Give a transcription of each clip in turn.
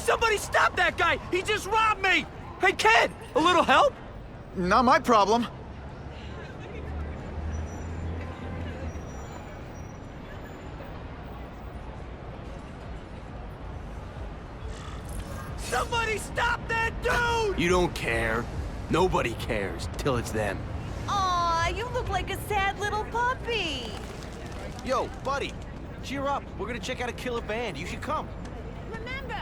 Somebody stop that guy! He just robbed me! Hey, kid! A little help? Not my problem. Somebody stop that dude! You don't care. Nobody cares till it's them. Aw, you look like a sad little puppy. Yo, buddy, cheer up. We're gonna check out a killer band. You should come. Remember,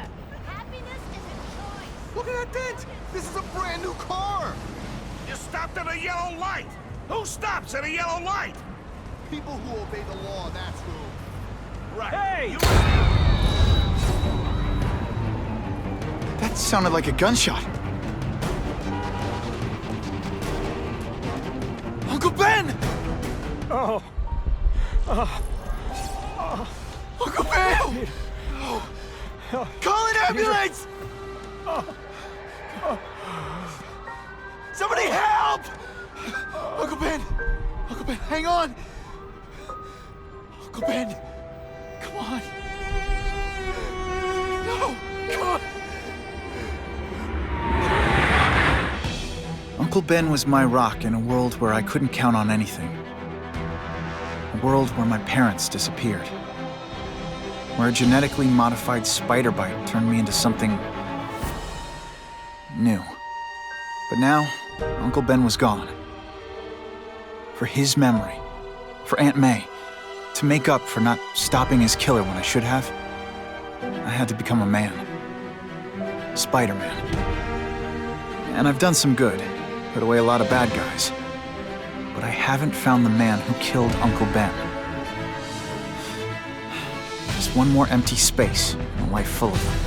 happiness is a choice. Look at that dent! This is a brand new car! You stopped at a yellow light! Who stops at a yellow light? People who obey the law, that's who. Right. Hey! That sounded like a gunshot. Uncle Ben! Oh. Uncle Ben! Call an ambulance! Somebody help! Uncle Ben! Uncle Ben, hang on! Uncle Ben! Come on! No! Come on! Uncle Ben was my rock in a world where I couldn't count on anything. A world where my parents disappeared. Where a genetically modified spider bite turned me into something new. But now, Uncle Ben was gone. For his memory, for Aunt May, to make up for not stopping his killer when I should have, I had to become a man. Spider-Man. And I've done some good, put away a lot of bad guys. But I haven't found the man who killed Uncle Ben. Just one more empty space in a life full of them.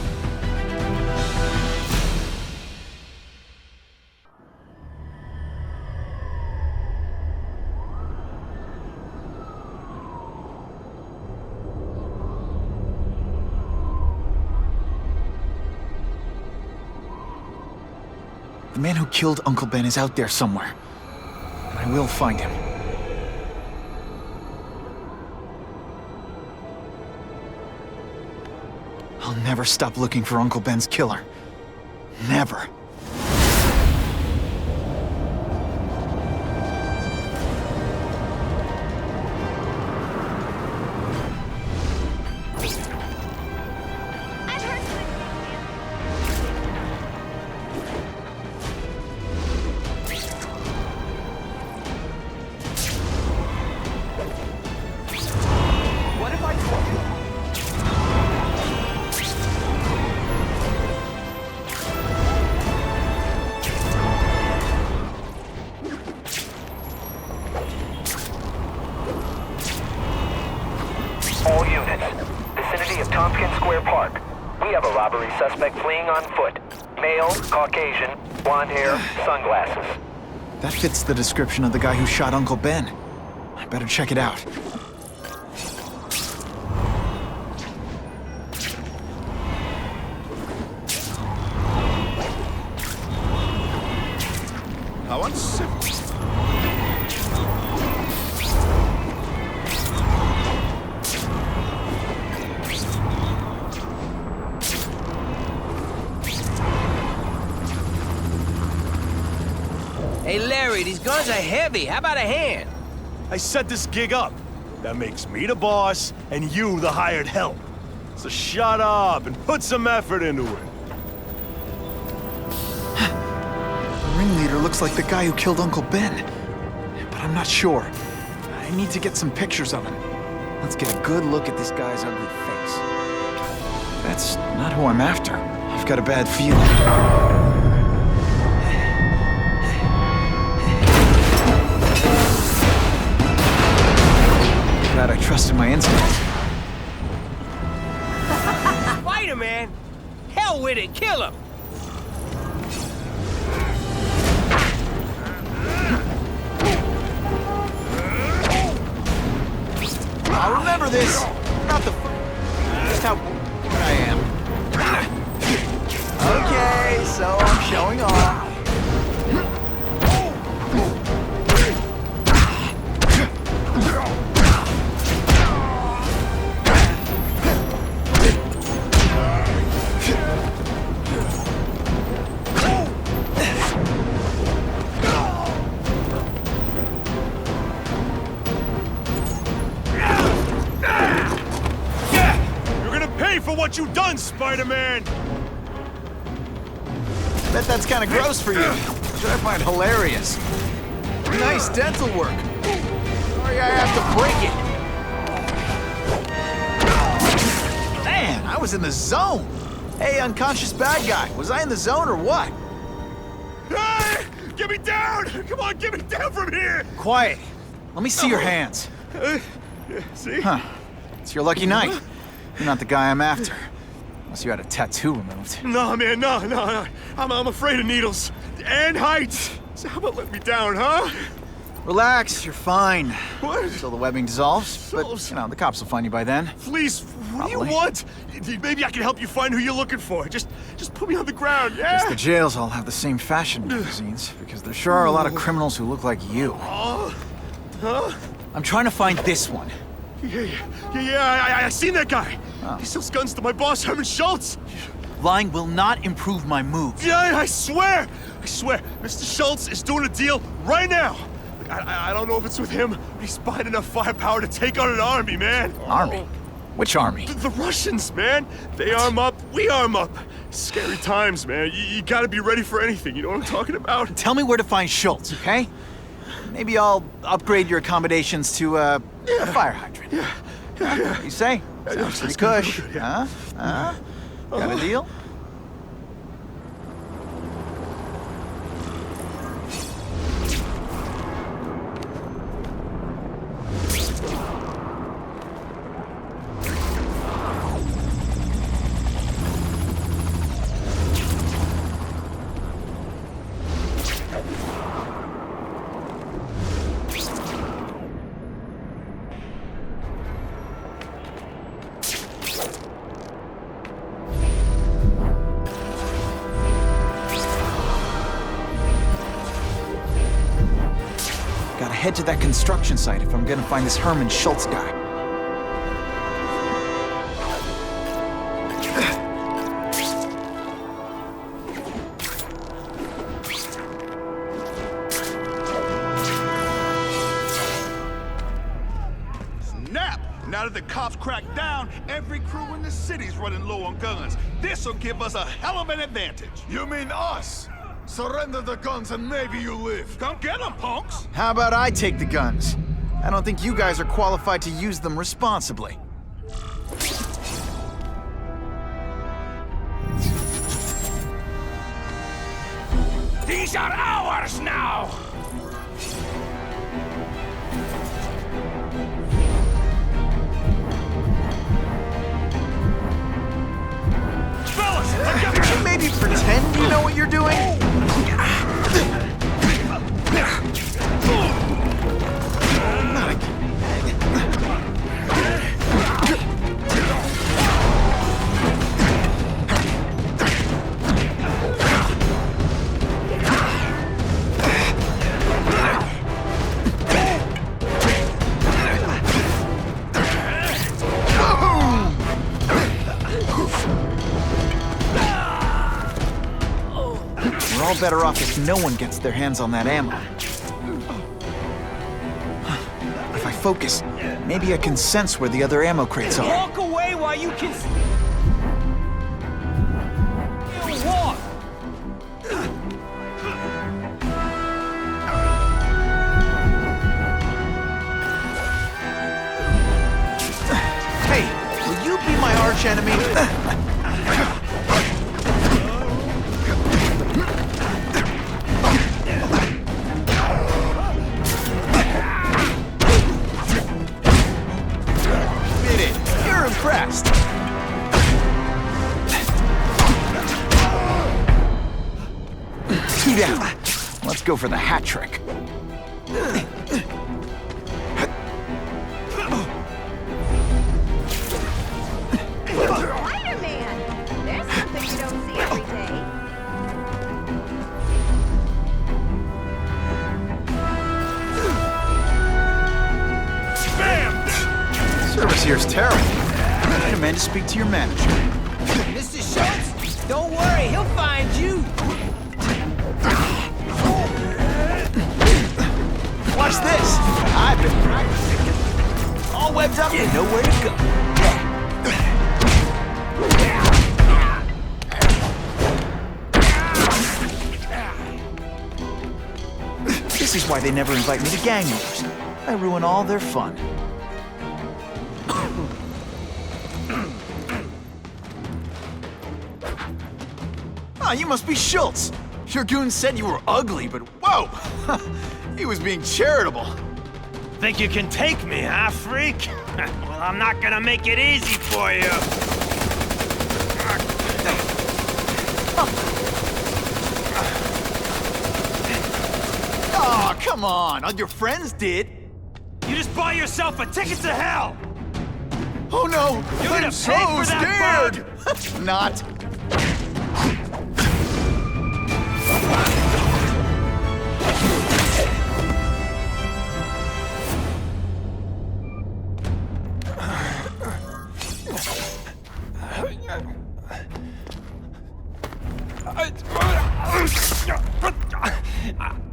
The man who killed Uncle Ben is out there somewhere, and I will find him. I'll never stop looking for Uncle Ben's killer. Never. I've heard good What if I told you? All units, vicinity of Tompkins Square Park. We have a robbery suspect fleeing on foot. Male, Caucasian, blonde hair, sunglasses. That fits the description of the guy who shot Uncle Ben. I better check it out. I want to... Hey, Larry, these guns are heavy. How about a hand? I set this gig up. That makes me the boss and you the hired help. So shut up and put some effort into it. The ringleader looks like the guy who killed Uncle Ben. But I'm not sure. I need to get some pictures of him. Let's get a good look at this guy's ugly face. That's not who I'm after. I've got a bad feeling. Glad I trusted my instincts. Spider-Man? Hell with it, kill him! I'll remember this. Not the just how I am. Okay, so I'm showing off. what you done, Spider-Man? Bet that's kind of gross for you. Which I find hilarious. Nice dental work. Sorry I have to break it. Man, I was in the zone. Hey, unconscious bad guy. Was I in the zone or what? Hey! Get me down! Come on, get me down from here! Quiet. Let me see your hands. See? Huh. It's your lucky night. You're not the guy I'm after. Unless you had a tattoo removed. No, man, no. I'm afraid of needles. And heights. So how about let me down, huh? Relax, you're fine. What? Until the webbing dissolves. But, you know, the cops will find you by then. Please, what do you Probably. want? Maybe I can help you find who you're looking for. Just put me on the ground, yeah? Guess the jails all have the same fashion magazines, because there sure are a lot of criminals who look like you. Huh? I'm trying to find this one. Yeah, I seen that guy. Oh. He sells guns to my boss, Herman Schultz. Lying will not improve my moves. Yeah, I swear. Mr. Schultz is doing a deal right now. I don't know if it's with him, but he's buying enough firepower to take on an army, man. Army? Which army? The Russians, man. They arm up, we arm up. Scary times, man. You gotta be ready for anything. You know what I'm talking about? Tell me where to find Schultz, okay? Maybe I'll upgrade your accommodations to a fire hydrant. Yeah. What do you say? Sounds pretty cush. Huh? Got a deal? Gotta head to that construction site if I'm gonna find this Herman Schultz guy. Snap! Now that the cops cracked down, every crew in the city's running low on guns. This'll give us a hell of an advantage. You mean us? Surrender the guns and maybe you live. Come get them, punks! How about I take the guns? I don't think you guys are qualified to use them responsibly. These are ours now! Could you maybe pretend you know what you're doing? Not again. We're all better off if no one gets their hands on that ammo. If I focus, maybe I can sense where the other ammo crates are. Walk away while you can... Walk! Hey, will you be my arch enemy? You're impressed. Two down. Let's go for the hat trick. Spider-Man! There's something you don't see every day. Service here's terrible. I demand to speak to your manager. Mr. Schultz, don't worry, he'll find you. Watch this. I've been practicing. All webbed up and nowhere to go. This is why they never invite me to gang wars. I ruin all their fun. Ah, you must be Schultz. Your goon said you were ugly, but whoa! He was being charitable. Think you can take me, huh, freak? Well, I'm not gonna make it easy for you. Oh, come on. All your friends did. You just bought yourself a ticket to hell! Oh no! You're gonna I'm so pay for that scared! Not.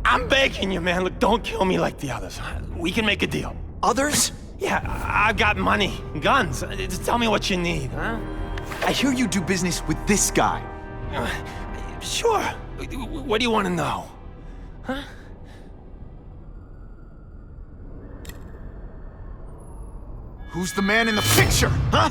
I'm begging you, man. Look, don't kill me like the others. We can make a deal. Others? Yeah, I've got money, guns. Just tell me what you need, huh? I hear you do business with this guy. Sure. What do you want to know? Huh? Who's the man in the picture, huh?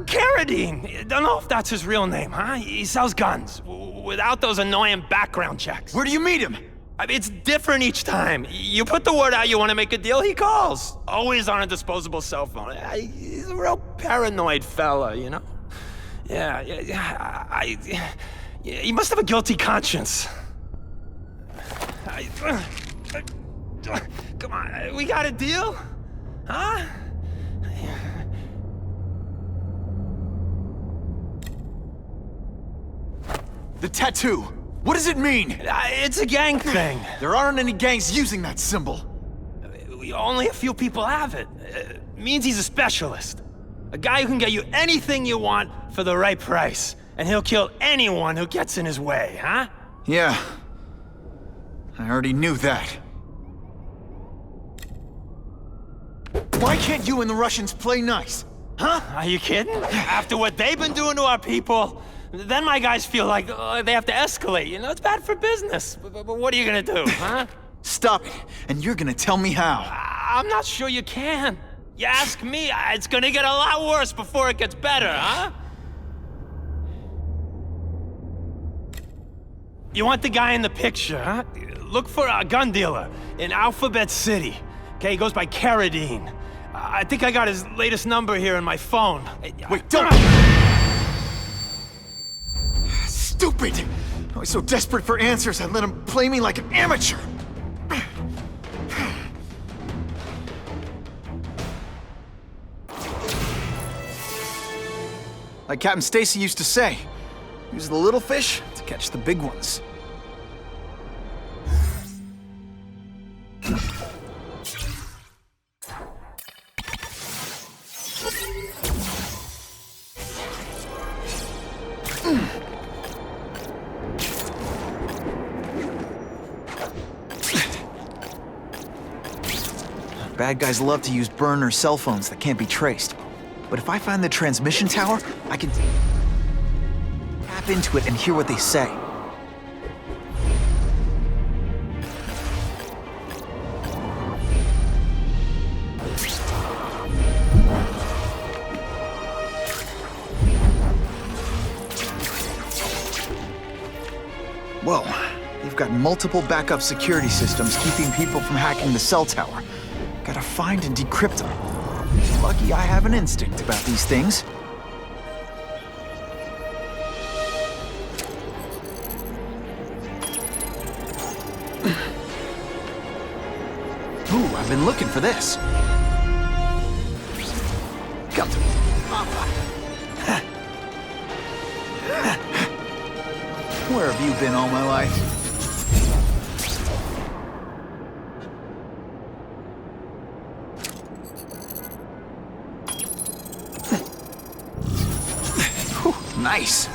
Carradine. Don't know if that's his real name, huh? He sells guns without those annoying background checks. Where do you meet him? I mean, it's different each time. You put the word out you want to make a deal, he calls. Always on a disposable cell phone. He's a real paranoid fella, you know? Yeah. He must have a guilty conscience. Come on, we got a deal? Huh? The tattoo. What does it mean? It's a gang thing. There aren't any gangs using that symbol. Only a few people have it. Means he's a specialist. A guy who can get you anything you want for the right price. And he'll kill anyone who gets in his way, huh? Yeah. I already knew that. Why can't you and the Russians play nice? Huh? Are you kidding? After what they've been doing to our people, then my guys feel like they have to escalate. You know, it's bad for business. But what are you gonna do, huh? Stop it, and you're gonna tell me how. I'm not sure you can. You ask me, it's gonna get a lot worse before it gets better, huh? You want the guy in the picture, huh? Look for a gun dealer in Alphabet City. Okay, he goes by Carradine. I think I got his latest number here in my phone. Wait, don't! Stupid! I was so desperate for answers, I let him play me like an amateur. Like Captain Stacy used to say, use the little fish to catch the big ones. Bad guys love to use burner cell phones that can't be traced. But if I find the transmission tower, I can tap into it and hear what they say. Whoa, they've got multiple backup security systems keeping people from hacking the cell tower. Gotta find and decrypt them. Lucky I have an instinct about these things. Ooh, I've been looking for this. Come to me. Where have you been all my life? Nice.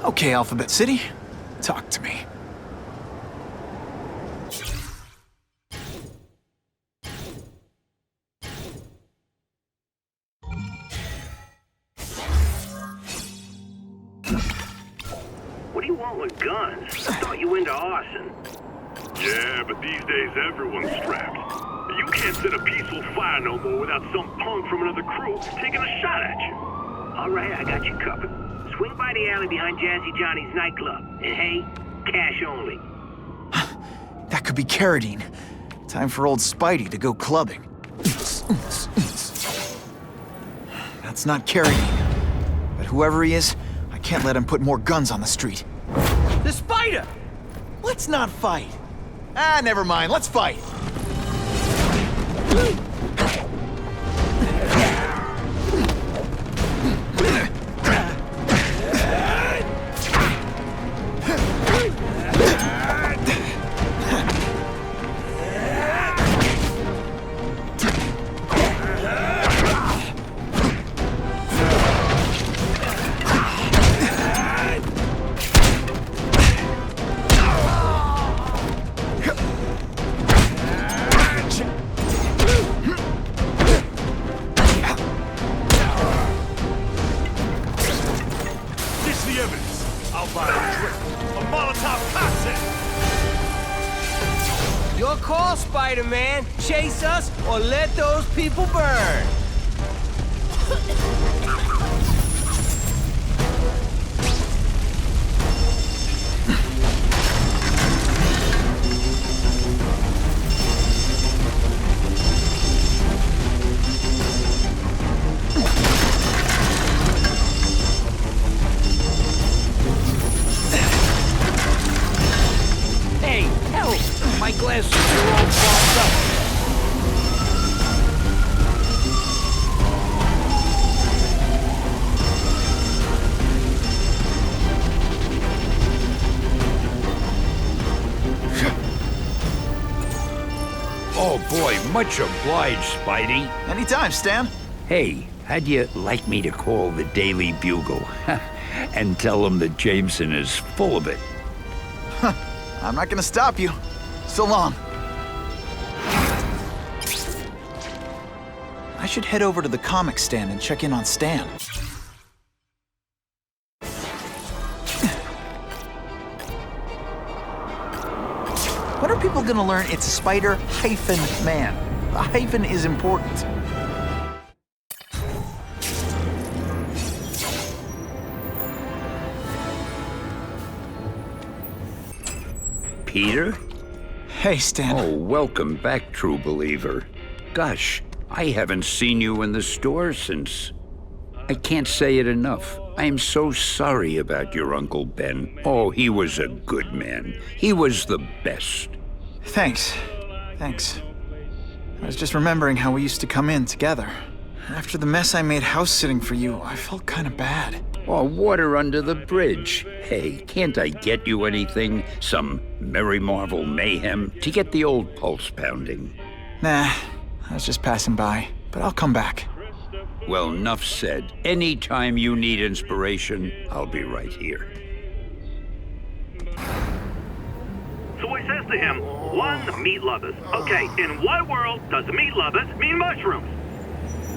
Okay, Alphabet City, talk to me. do you want with guns? I thought you into arson. Yeah, but these days everyone's strapped. You can't set a peaceful fire no more without some punk from another crew taking a shot at you. All right, I got you covered. Swing by the alley behind Jazzy Johnny's nightclub. And hey, cash only. That could be Carradine. Time for old Spidey to go clubbing. That's not Carradine. But whoever he is, I can't let him put more guns on the street. The spider! Let's not fight. Ah, never mind. Let's fight. Your call, Spider-Man. Chase us or let those people burn. Hey, help! My glasses are all fogged up. Oh boy, much obliged, Spidey. Anytime, Stan. Hey, how'd you like me to call the Daily Bugle and tell them that Jameson is full of it? I'm not gonna stop you. So long. I should head over to the comic stand and check in on Stan. When are people gonna learn it's Spider-Man? The hyphen is important. Peter? Hey, Stan. Oh, welcome back, true believer. Gosh, I haven't seen you in the store since... I can't say it enough. I am so sorry about your Uncle Ben. Oh, he was a good man. He was the best. Thanks. Thanks. I was just remembering how we used to come in together. After the mess I made house-sitting for you, I felt kind of bad. Oh, water under the bridge. Hey, can't I get you anything? Some Merry Marvel mayhem to get the old pulse pounding? Nah, I was just passing by, but I'll come back. Well, enough said. Anytime you need inspiration, I'll be right here. So he says to him, one, meat lovers. Okay, in what world does meat lovers mean mushrooms?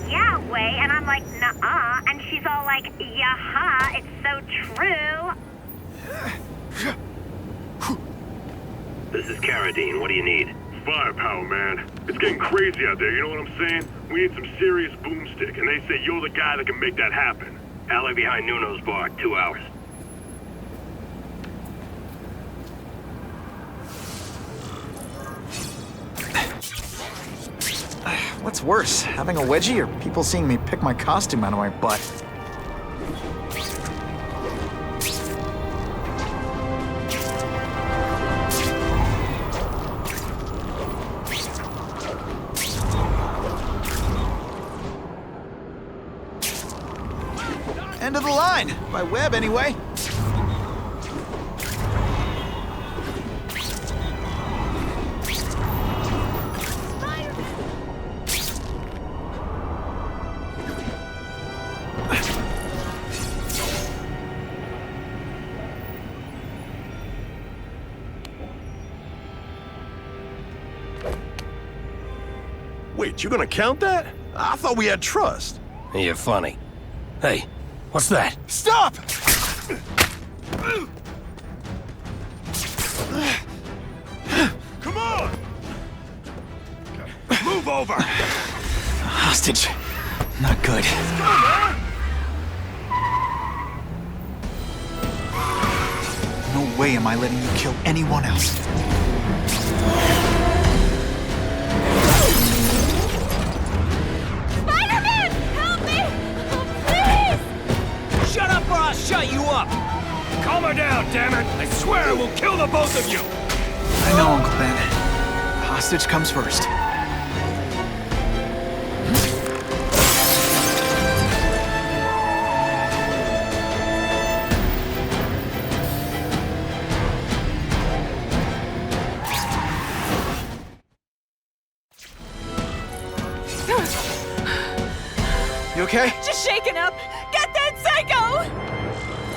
Yeah, way, and I'm like, nuh-uh, and she's all like, yeah-ha, it's so true. This is Carradine. What do you need? Firepower, man. It's getting crazy out there, you know what I'm saying? We need some serious boomstick, and they say you're the guy that can make that happen. Alley behind Nuno's bar, 2 hours. What's worse, having a wedgie or people seeing me pick my costume out of my butt? End of the line, by web anyway. Wait, you gonna count that? I thought we had trust. You're funny. Hey, what's that? Stop! over! Hostage. Not good. No way am I letting you kill anyone else. Spider-Man! Help me! Please! Shut up or I'll shut you up! Calm her down, damn it! I swear I will kill the both of you! I know, Uncle Ben. Hostage comes first. You okay? Just shaken up! Get that psycho!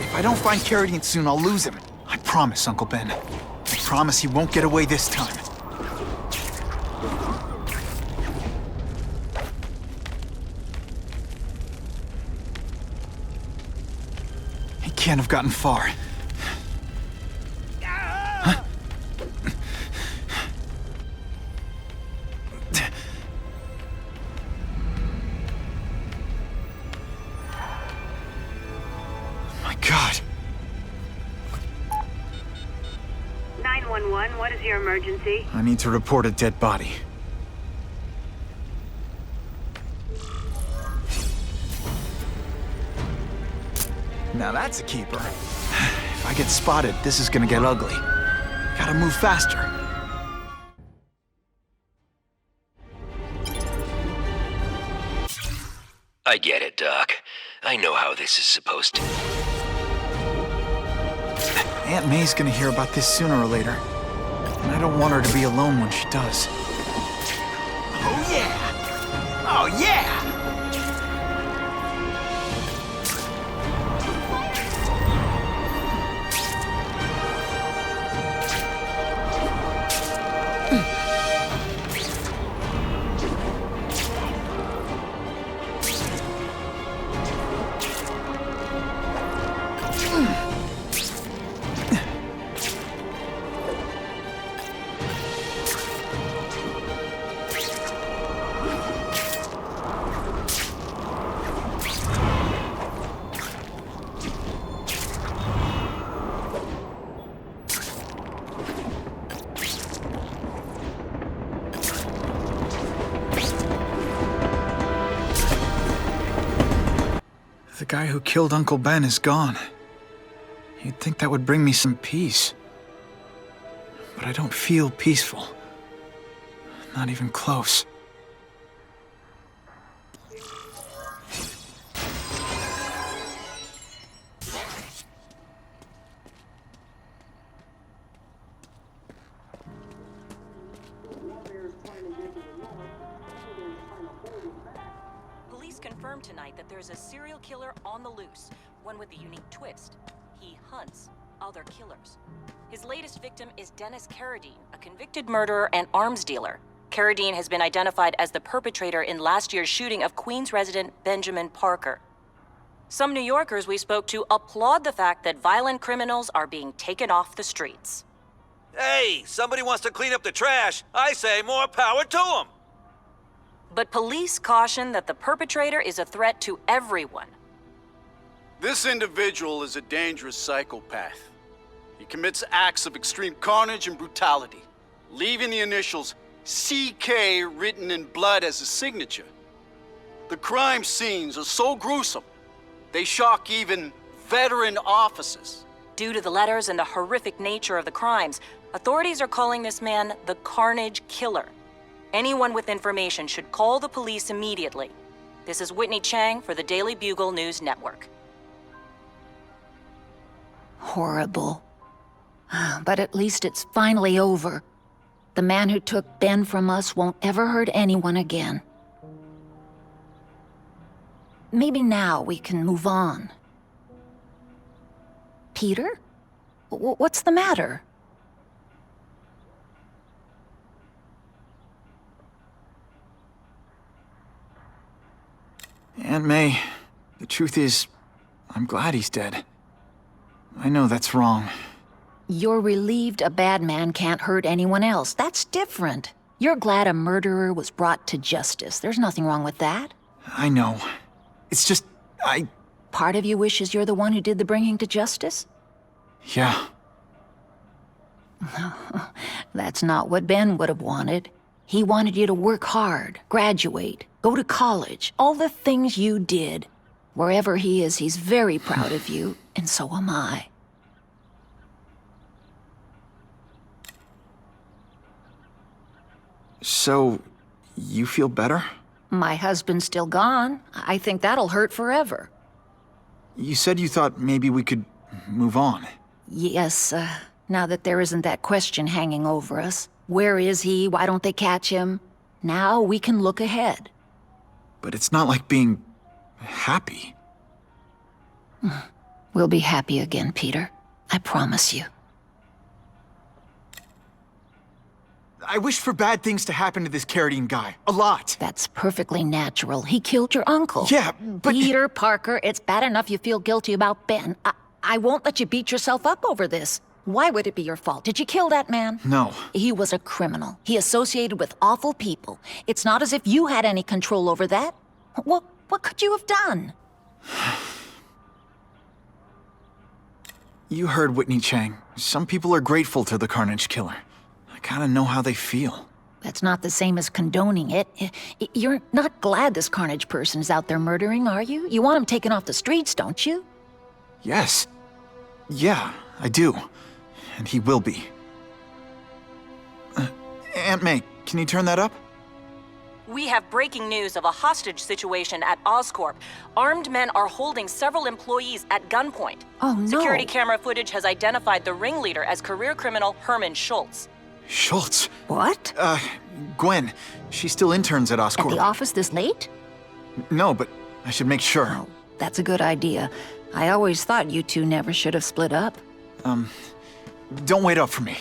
If I don't find Carradine soon, I'll lose him. I promise, Uncle Ben. I promise he won't get away this time. He can't have gotten far. Huh? My God. 911, what is your emergency? I need to report a dead body. Now that's a keeper. If I get spotted, this is gonna get ugly. Gotta move faster. I get it, Doc. I know how this is supposed to... Aunt May's gonna hear about this sooner or later. And I don't want her to be alone when she does. Oh yeah! Oh yeah! The guy who killed Uncle Ben is gone. You'd think that would bring me some peace. But I don't feel peaceful. Not even close. Police confirmed tonight that there's a serial killer on the loose, one with a unique twist. He hunts other killers. His latest victim is Dennis Carradine, a convicted murderer and arms dealer. Carradine has been identified as the perpetrator in last year's shooting of Queens resident Benjamin Parker. Some New Yorkers we spoke to applaud the fact that violent criminals are being taken off the streets. Hey, somebody wants to clean up the trash. I say more power to them. But police caution that the perpetrator is a threat to everyone. This individual is a dangerous psychopath. He commits acts of extreme carnage and brutality, leaving the initials CK written in blood as a signature. The crime scenes are so gruesome, they shock even veteran officers. Due to the letters and the horrific nature of the crimes, authorities are calling this man the Carnage Killer. Anyone with information should call the police immediately. This is Whitney Chang for the Daily Bugle News Network. Horrible. But at least it's finally over. The man who took Ben from us won't ever hurt anyone again. Maybe now we can move on. Peter? What's the matter? Aunt May, the truth is, I'm glad he's dead. I know that's wrong. You're relieved a bad man can't hurt anyone else. That's different. You're glad a murderer was brought to justice. There's nothing wrong with that. I know. It's just, Part of you wishes you're the one who did the bringing to justice? Yeah. That's not what Ben would have wanted. He wanted you to work hard, graduate, go to college, all the things you did. Wherever he is, he's very proud of you, and so am I. So, you feel better? My husband's still gone. I think that'll hurt forever. You said you thought maybe we could move on. Yes, now that there isn't that question hanging over us. Where is he? Why don't they catch him? Now we can look ahead. But it's not like being happy. We'll be happy again, Peter. I promise you. I wish for bad things to happen to this Carradine guy. A lot. That's perfectly natural. He killed your uncle. Yeah, but... Peter Parker, it's bad enough you feel guilty about Ben. I won't let you beat yourself up over this. Why would it be your fault? Did you kill that man? No. He was a criminal. He associated with awful people. It's not as if you had any control over that. What could you have done? You heard Whitney Chang. Some people are grateful to the Carnage Killer. I kinda know how they feel. That's not the same as condoning it. You're not glad this Carnage person is out there murdering, are you? You want him taken off the streets, don't you? Yes. Yeah, I do. And he will be. Aunt May, can you turn that up? We have breaking news of a hostage situation at Oscorp. Armed men are holding several employees at gunpoint. Oh, no. Security camera footage has identified the ringleader as career criminal Herman Schultz. Schultz? What? Gwen. She still interns at Oscorp. At the office this late? No, but I should make sure. Oh, that's a good idea. I always thought you two never should have split up. Don't wait up for me.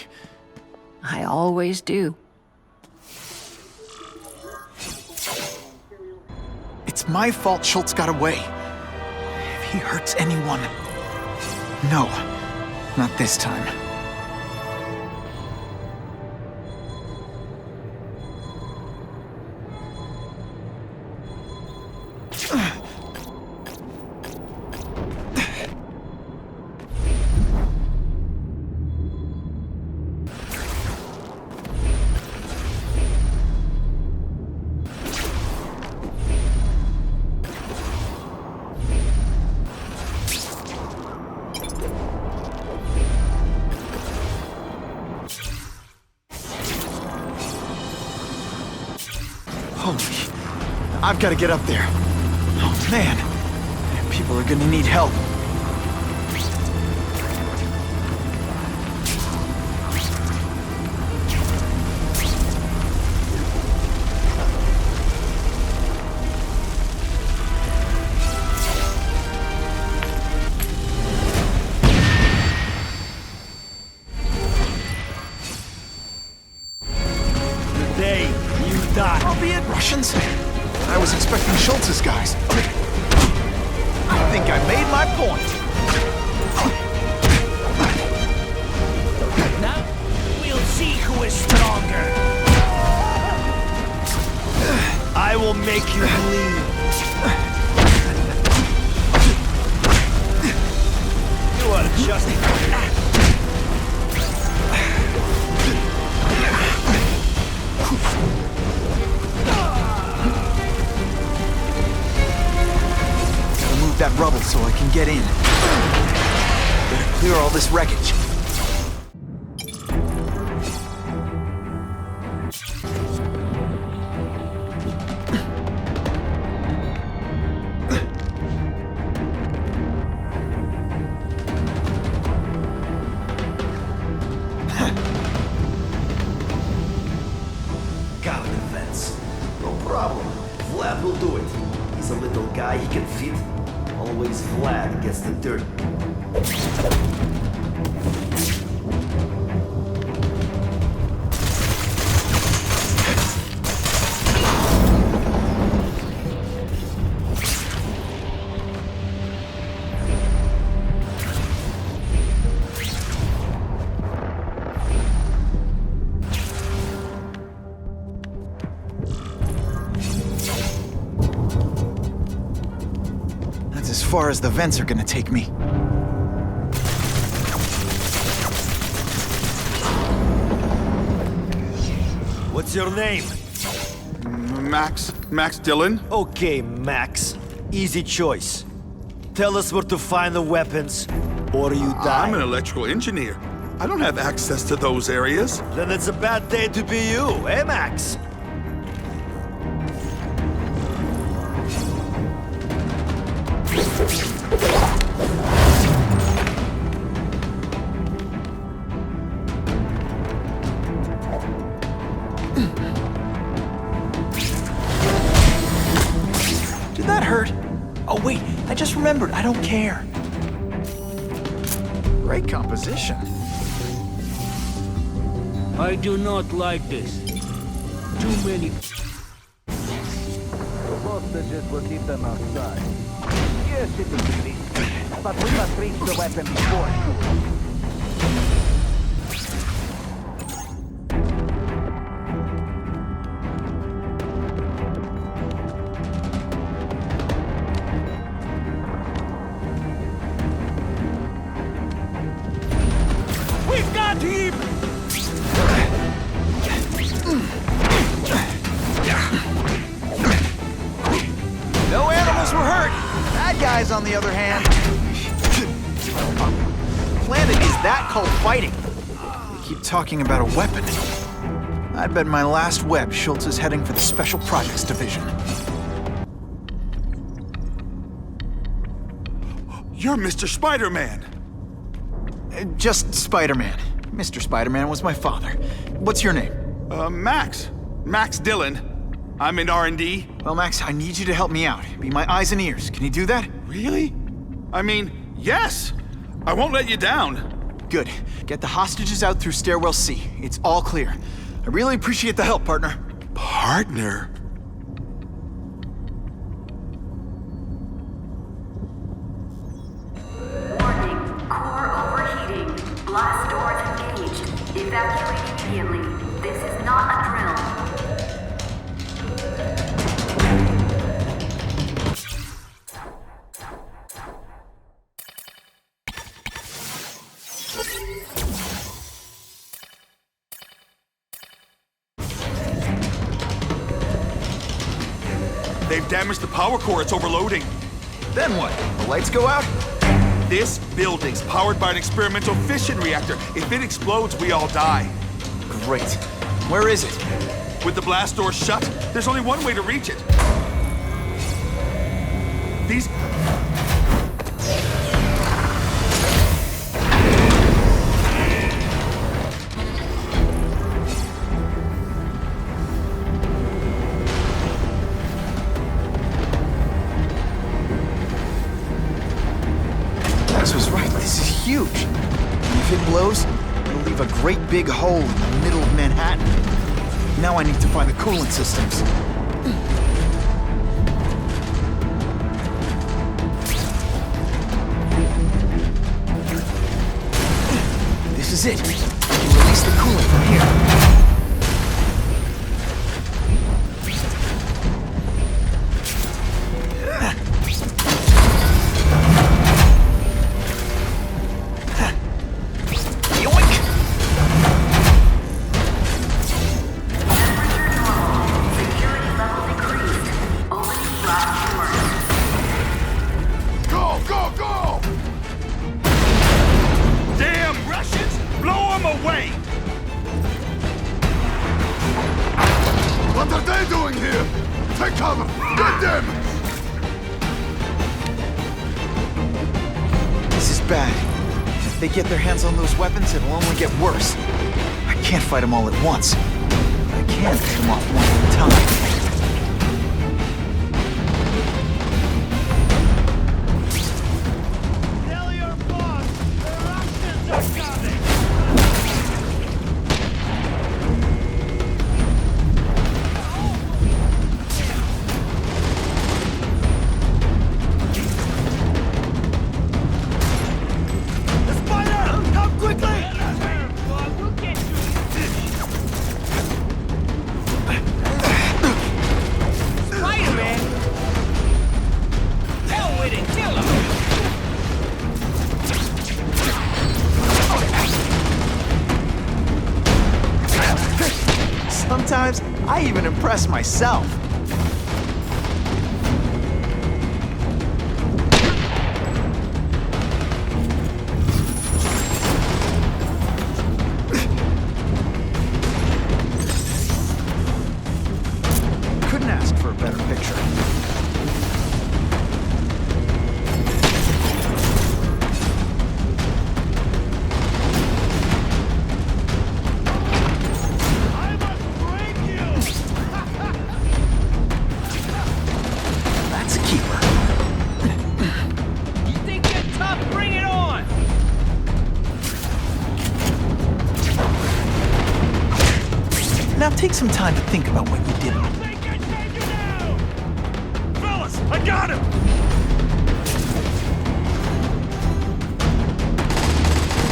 I always do. It's my fault Schultz got away. If he hurts anyone... No, not this time. I've got to get up there. Oh, man. People are gonna need help. The day you die. Albeit Russians. I was expecting Schultz's guys. I think I made my point. Now, we'll see who is stronger. I will make you bleed. You are just... that rubble so I can get in. Better clear all this wreckage. Got the fence. No problem. Vlad will do it. He's a little guy, he can fit. Always Vlad gets the dirt. far as the vents are gonna take me. What's your name? Max Dillon? Okay, Max. Easy choice. Tell us where to find the weapons, or you die. I'm an electrical engineer. I don't have access to those areas. Then it's a bad day to be you, eh, Max? Did that hurt? Oh wait, I just remembered, I don't care. Great composition. I do not like this. Too many. The hostages will keep them outside. Yes, it is risky, but we must reach the weapon before shooting. We've got him! No animals were hurt. Bad guys, on the other hand. Planet is that called fighting. They keep talking about a weapon. I'd bet my last web Schultz is heading for the Special Projects Division. You're Mr. Spider-Man. Just Spider-Man. Mr. Spider-Man was my father. What's your name? Max. Max Dillon. I'm in R&D. Well, Max, I need you to help me out. Be my eyes and ears. Can you do that? Really? I mean, yes. I won't let you down. Good. Get the hostages out through stairwell C. It's all clear. I really appreciate the help, partner. Partner? Warning. Core overheating. Blast doors engaged. Evacuate immediately. This is not a drill. They've damaged the power core. It's overloading. Then what? The lights go out? This building's powered by an experimental fission reactor. If it explodes, we all die. Great. Where is it? With the blast doors shut, there's only one way to reach it. These... Max was right. This is huge. And if it blows, it'll leave a great big hole in the middle of Manhattan. Now I need to find the coolant systems. This is it. I can release the coolant from here. What are they doing here? Take cover! Get them! This is bad. If they get their hands on those weapons, it'll only get worse. I can't fight them all at once. I can pick them off one at a time. sometimes I even impress myself. Couldn't ask for a better picture. Now take some time to think about what you did. Fellas, I got him!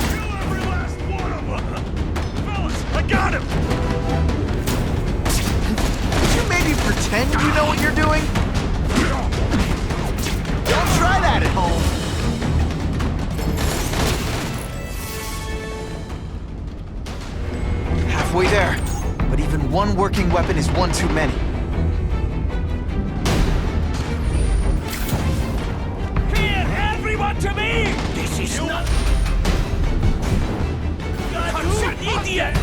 Kill every last one of them! Fellas, I got him! Could you maybe pretend you know what you're doing? Don't try that at home. Halfway there. But even one working weapon is one too many. Here, everyone to me! This is not... You're an idiot!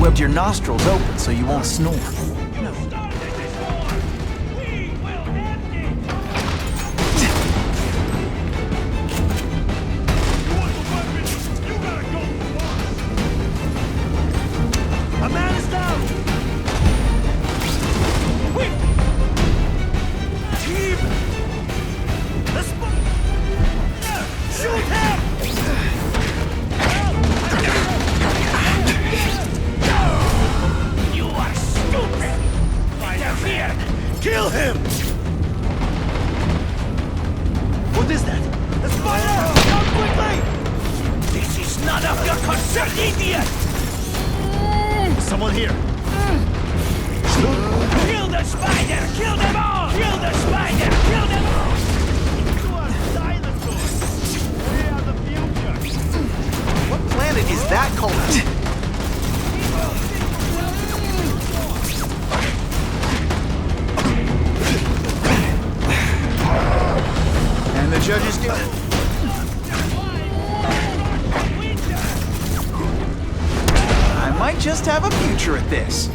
Webbed your nostrils open so you won't snore. A man is down! Wait! Team! Let's... Shoot him! You are stupid! Interfere! Kill him! What is that? The spider! Come quickly! This is none of your concern, idiot! Someone here. Kill the spider! Kill them all! Kill the spider! Kill them all! You are dinosaurs! We are the future! What planet is that called? And the judges do it. I might just have a future at this.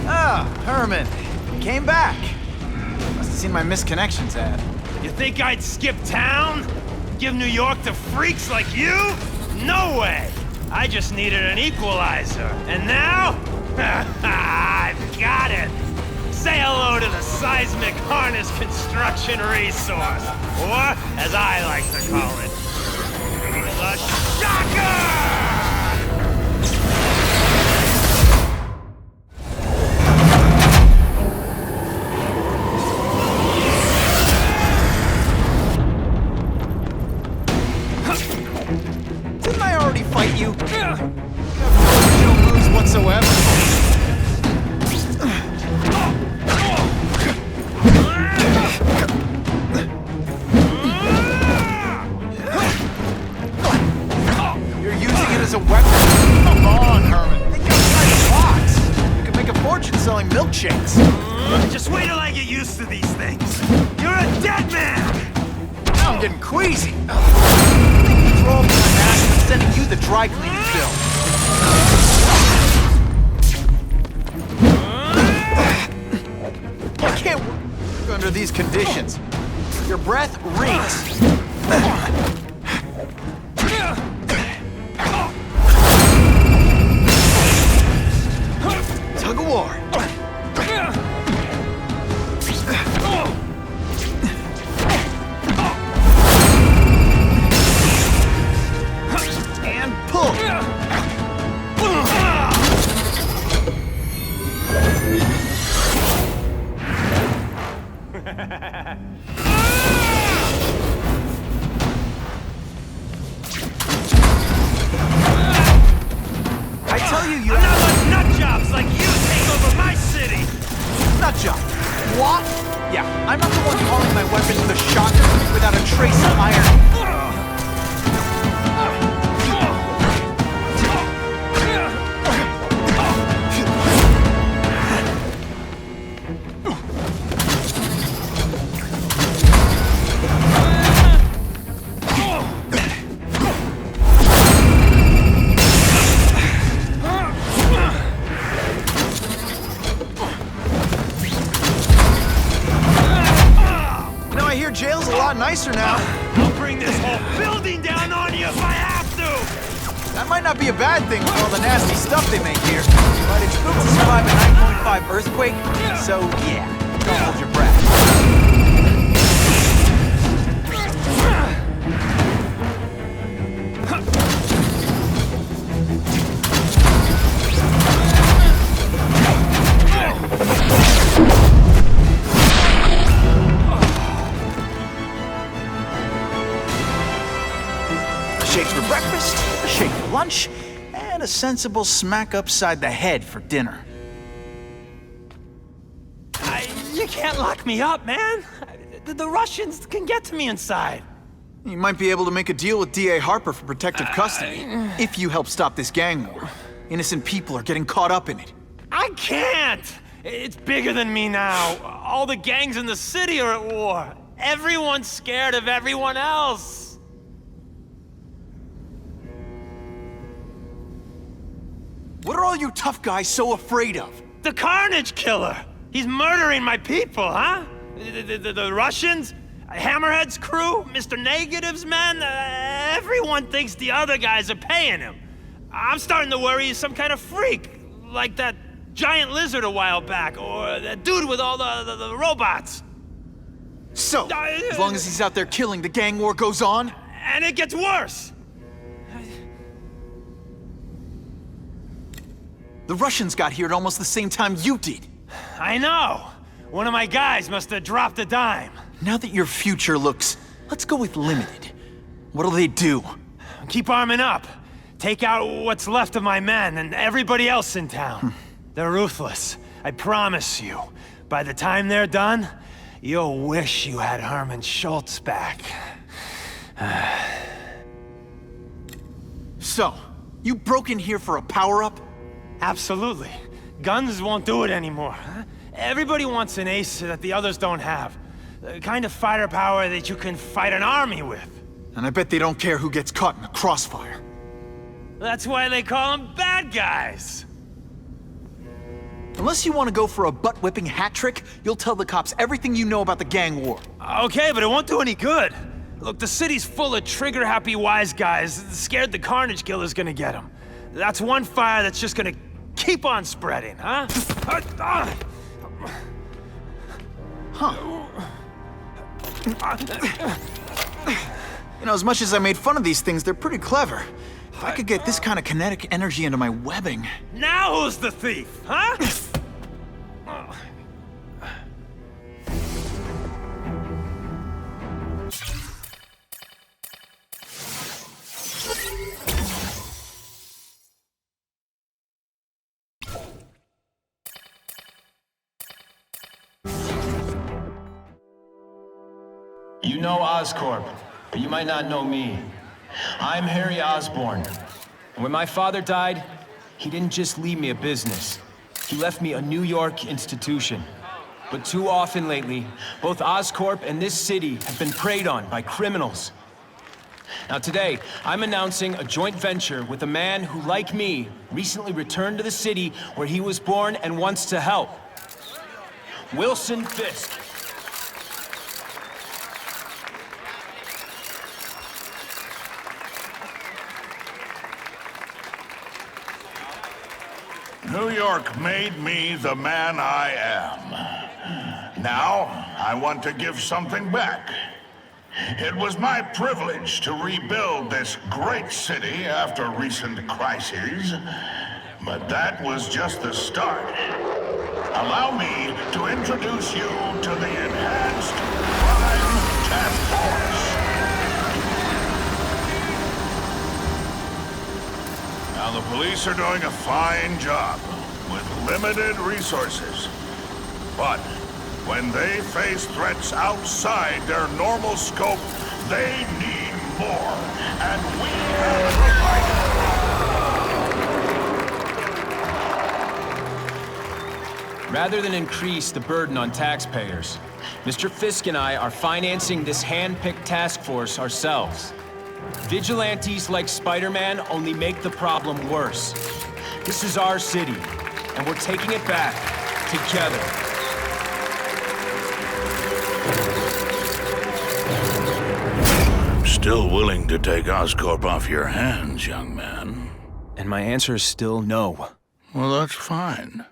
Ah, Herman. Came back. Must have seen my misconnections ad. You think I'd skip town? Give New York to freaks like you? No way! I just needed an equalizer. And now? I've got it! Say hello to the seismic harness construction resource. Or, as I like to call it, the shocker! Didn't I already fight you? You have no moves whatsoever. You're using it as a weapon? Come on, Herman. Think outside the box. You could make a fortune selling milkshakes. Just wait till I get used to these things. You're a dead man! Now I'm getting queasy. Throw up my mask and sending you the dry cleaning bill. I can't work under these conditions. Your breath reeks. Tug of war. And pull. like you take over my city! Nutjob! What? Yeah, I'm not the one calling my weapon the shotgun without a trace of iron. Jail's a lot nicer now. I'll bring this whole building down on you if I have to! That might not be a bad thing with all the nasty stuff they make here. But it's built to survive a 9.5 earthquake, so yeah, don't hold your breath. Shake for breakfast, a shake for lunch, and a sensible smack upside the head for dinner. You can't lock me up, man! The Russians can get to me inside. You might be able to make a deal with D.A. Harper for protective custody, if you help stop this gang war. Innocent people are getting caught up in it. I can't! It's bigger than me now. All the gangs in the city are at war. Everyone's scared of everyone else. What are all you tough guys so afraid of? The Carnage Killer! He's murdering my people, huh? The Russians? Hammerhead's crew? Mr. Negative's men? Everyone thinks the other guys are paying him. I'm starting to worry he's some kind of freak. Like that giant lizard a while back, or that dude with all the robots. So, as long as he's out there killing, the gang war goes on? And it gets worse! The Russians got here at almost the same time you did. I know. One of my guys must have dropped a dime. Now that your future looks, let's go with limited. What'll they do? Keep arming up. Take out what's left of my men and everybody else in town. They're ruthless. I promise you. By the time they're done, you'll wish you had Herman Schultz back. So, you broke in here for a power-up? Absolutely. Guns won't do it anymore. Everybody wants an ace that the others don't have. The kind of firepower that you can fight an army with. And I bet they don't care who gets caught in the crossfire. That's why they call them bad guys. Unless you want to go for a butt-whipping hat trick, you'll tell the cops everything you know about the gang war. Okay, but it won't do any good. Look, the city's full of trigger-happy wise guys scared the Carnage Killer's gonna get them. That's one fire that's just gonna keep on spreading, huh? You know, as much as I made fun of these things, they're pretty clever. If I could get this kind of kinetic energy into my webbing... Now who's the thief, huh? You know Oscorp, but you might not know me. I'm Harry Osborn. And when my father died, he didn't just leave me a business. He left me a New York institution. But too often lately, both Oscorp and this city have been preyed on by criminals. Now today, I'm announcing a joint venture with a man who, like me, recently returned to the city where he was born and wants to help. Wilson Fisk. New York made me the man I am. Now, I want to give something back. It was my privilege to rebuild this great city after recent crises, but that was just the start. Allow me to introduce you to the Enhanced Crime Task Force. Now, the police are doing a fine job. with limited resources. But when they face threats outside their normal scope, they need more. And we have provided. Rather than increase the burden on taxpayers, Mr. Fisk and I are financing this hand-picked task force ourselves. Vigilantes like Spider-Man only make the problem worse. This is our city, and we're taking it back together. I'm still willing to take Oscorp off your hands, young man. And my answer is still no. Well, that's fine.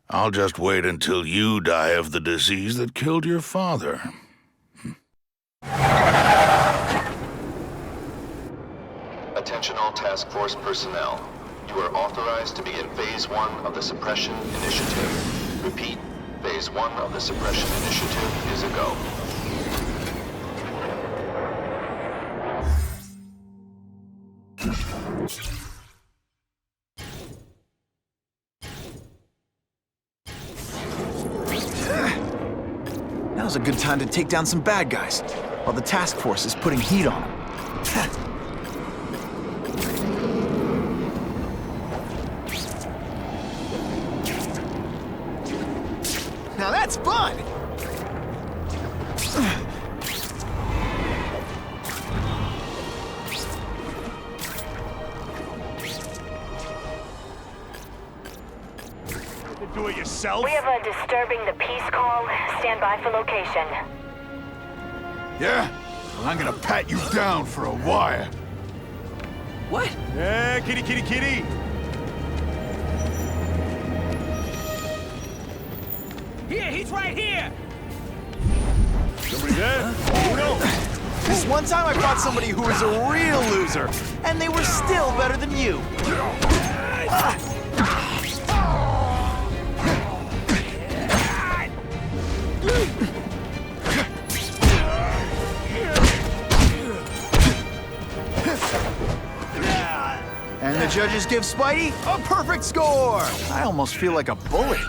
I'll just wait until you die of the disease that killed your father. Attention all task force personnel. You are authorized to begin Phase 1 of the Suppression Initiative. Repeat, Phase 1 of the Suppression Initiative is a go. Now's a good time to take down some bad guys, while the task force is putting heat on them. Now that's fun! Do it yourself? We have a disturbing the peace call. Stand by for location. Yeah? Well, I'm gonna pat you down for a while. What? Yeah, kitty, kitty, kitty! Here, he's right here! Somebody there? Oh, no! This one time I fought somebody who was a real loser, and they were still better than you. And the judges give Spidey a perfect score! I almost feel like a bully.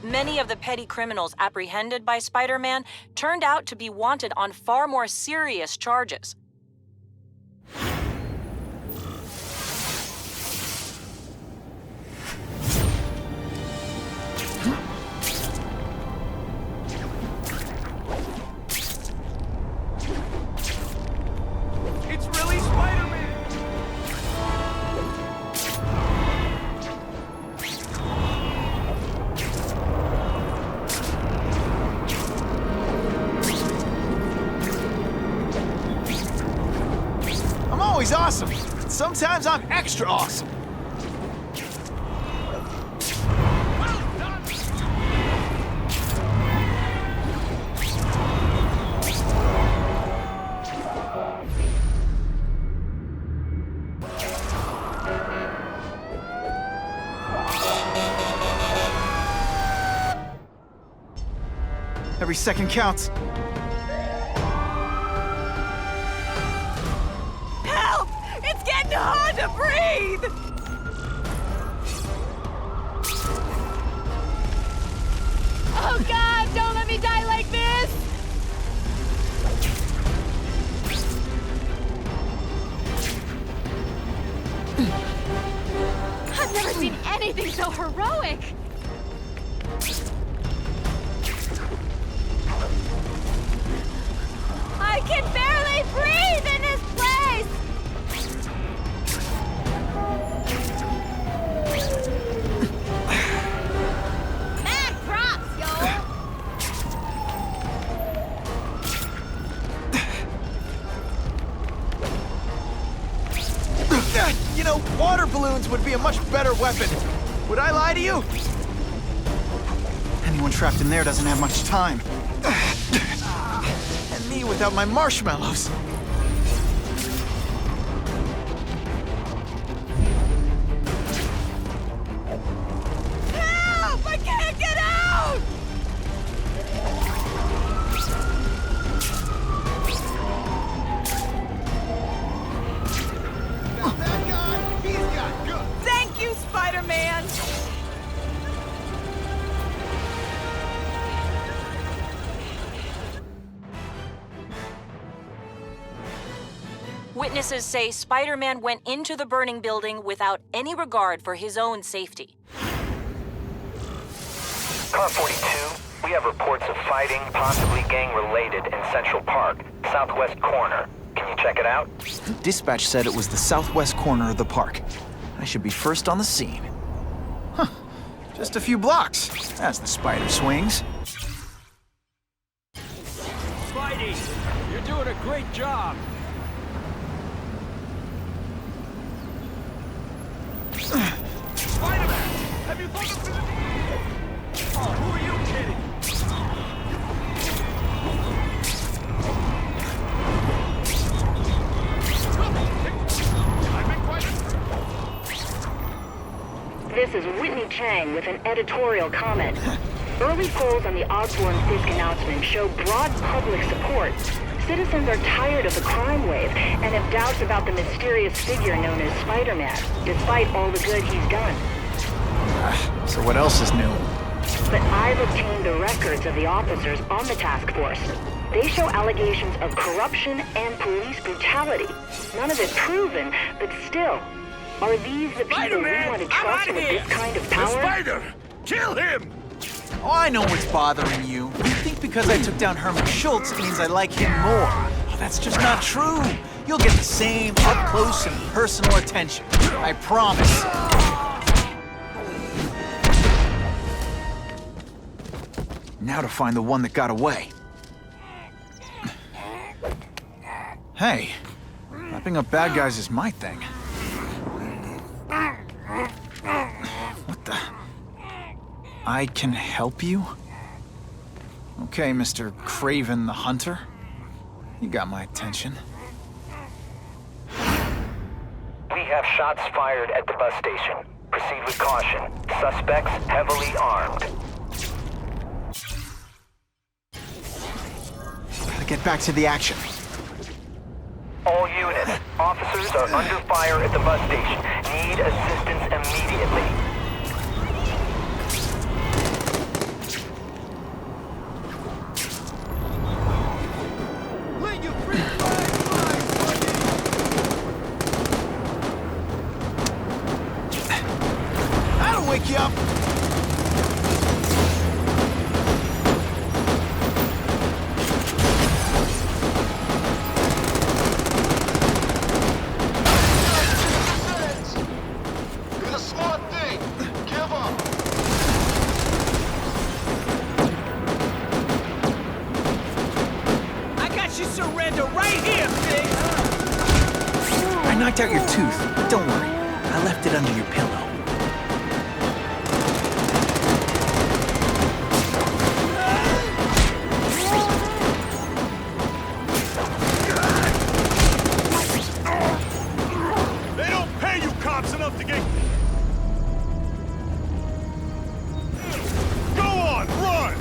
Many of the petty criminals apprehended by Spider-Man turned out to be wanted on far more serious charges. It's really Spider-Man! I'm always awesome. Sometimes I'm extra awesome. Every second counts. Help! It's getting hard to breathe! Oh God, don't let me die like this! I've never seen anything so heroic! I can barely breathe in this place! Mad props, y'all! You know, water balloons would be a much better weapon. Would I lie to you? Anyone trapped in there doesn't have much time. And me without my marshmallows. Help! I can't get out! Witnesses say Spider-Man went into the burning building without any regard for his own safety. Car 42, we have reports of fighting, possibly gang-related, in Central Park, southwest corner. Can you check it out? Dispatch said it was the southwest corner of the park. I should be first on the scene. Huh. Just a few blocks, as the spider swings. Spidey, you're doing a great job. Spider-Man, have you thought of the... Oh, who are you kidding? This is Whitney Chang with an editorial comment. Early polls on the Osborn-Fisk announcement show broad public support. Citizens are tired of the crime wave and have doubts about the mysterious figure known as Spider-Man, despite all the good he's done. So what else is new? But I've obtained the records of the officers on the task force. They show allegations of corruption and police brutality. None of it proven, but still. Are these the people we want to trust with this kind of power? The spider! Kill him! Oh, I know what's bothering you. You think because I took down Herman Schultz means I like him more. Oh, that's just not true. You'll get the same up-close and personal attention. I promise. Now to find the one that got away. Hey, wrapping up bad guys is my thing. What the... I can help you? Okay, Mr. Craven the Hunter. You got my attention. We have shots fired at the bus station. Proceed with caution. Suspects heavily armed. Gotta get back to the action. All units, officers are under fire at the bus station. Need assistance immediately. That'll wake you up. Knocked out your tooth. Don't worry. I left it under your pillow. They don't pay you cops enough to get... Go on, run!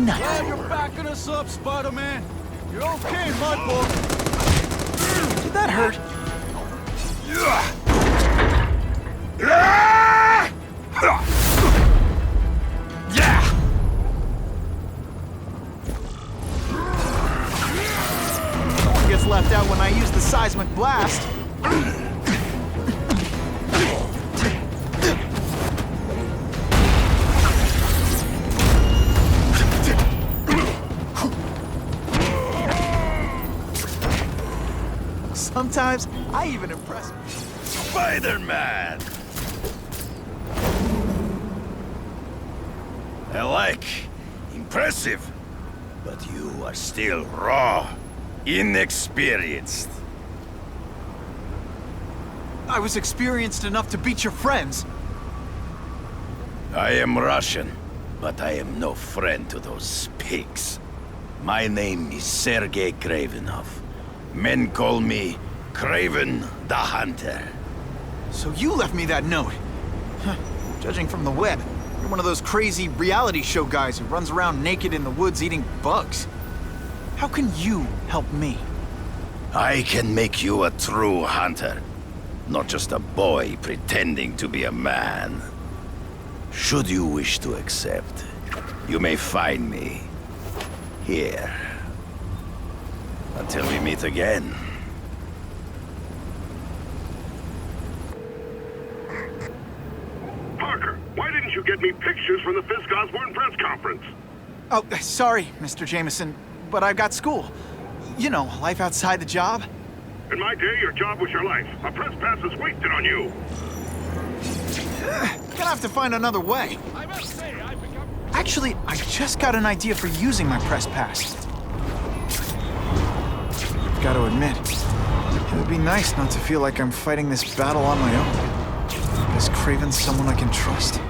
Glad you're backing us up, Spider-Man. You're okay, Mudboy. Did that hurt? No one gets left out when I use the seismic blast. Sometimes, I even impress me. Spider-Man! I like. Impressive. But you are still raw. Inexperienced. I was experienced enough to beat your friends. I am Russian, but I am no friend to those pigs. My name is Sergei Kravenov. Men call me Craven the Hunter. So you left me that note. Huh. Judging from the web, you're one of those crazy reality show guys who runs around naked in the woods eating bugs. How can you help me? I can make you a true hunter. not just a boy pretending to be a man. Should you wish to accept, you may find me here. Until we meet again. Parker, why didn't you get me pictures from the Fisk Osborne press conference? Oh, sorry, Mr. Jameson, but I've got school. You know, life outside the job. In my day, your job was your life. A press pass is wasted on you. Gonna have to find another way. I must say, I've become... Actually, I just got an idea for using my press pass. I've got to admit, it would be nice not to feel like I'm fighting this battle on my own. Is Craven someone I can trust?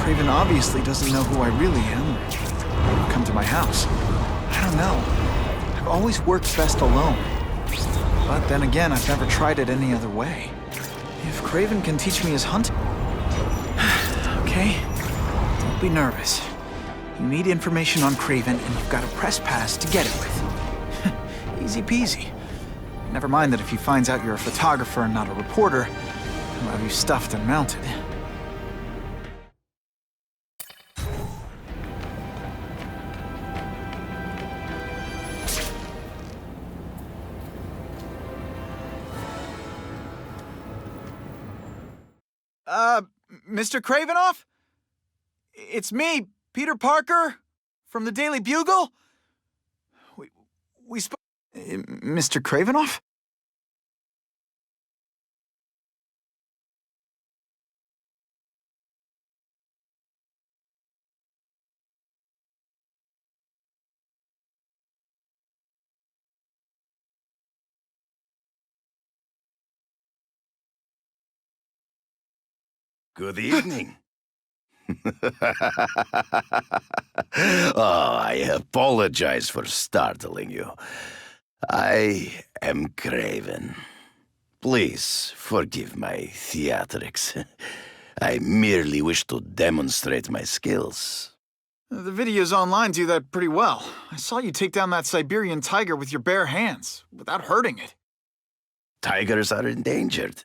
Craven obviously doesn't know who I really am, or come to my house. I don't know. I've always worked best alone. But then again, I've never tried it any other way. If Craven can teach me his hunt... Okay, don't be nervous. You need information on Craven, and you've got a press pass to get it with. Easy peasy. Never mind that if he finds out you're a photographer and not a reporter, he'll have you stuffed and mounted. Mr. Cravenoff? It's me, Peter Parker, from the Daily Bugle. We spoke... Mr. Cravenoff? Good evening. Oh, I apologize for startling you. I am Craven. Please forgive my theatrics. I merely wish to demonstrate my skills. The videos online do that pretty well. I saw you take down that Siberian tiger with your bare hands, without hurting it. Tigers are endangered.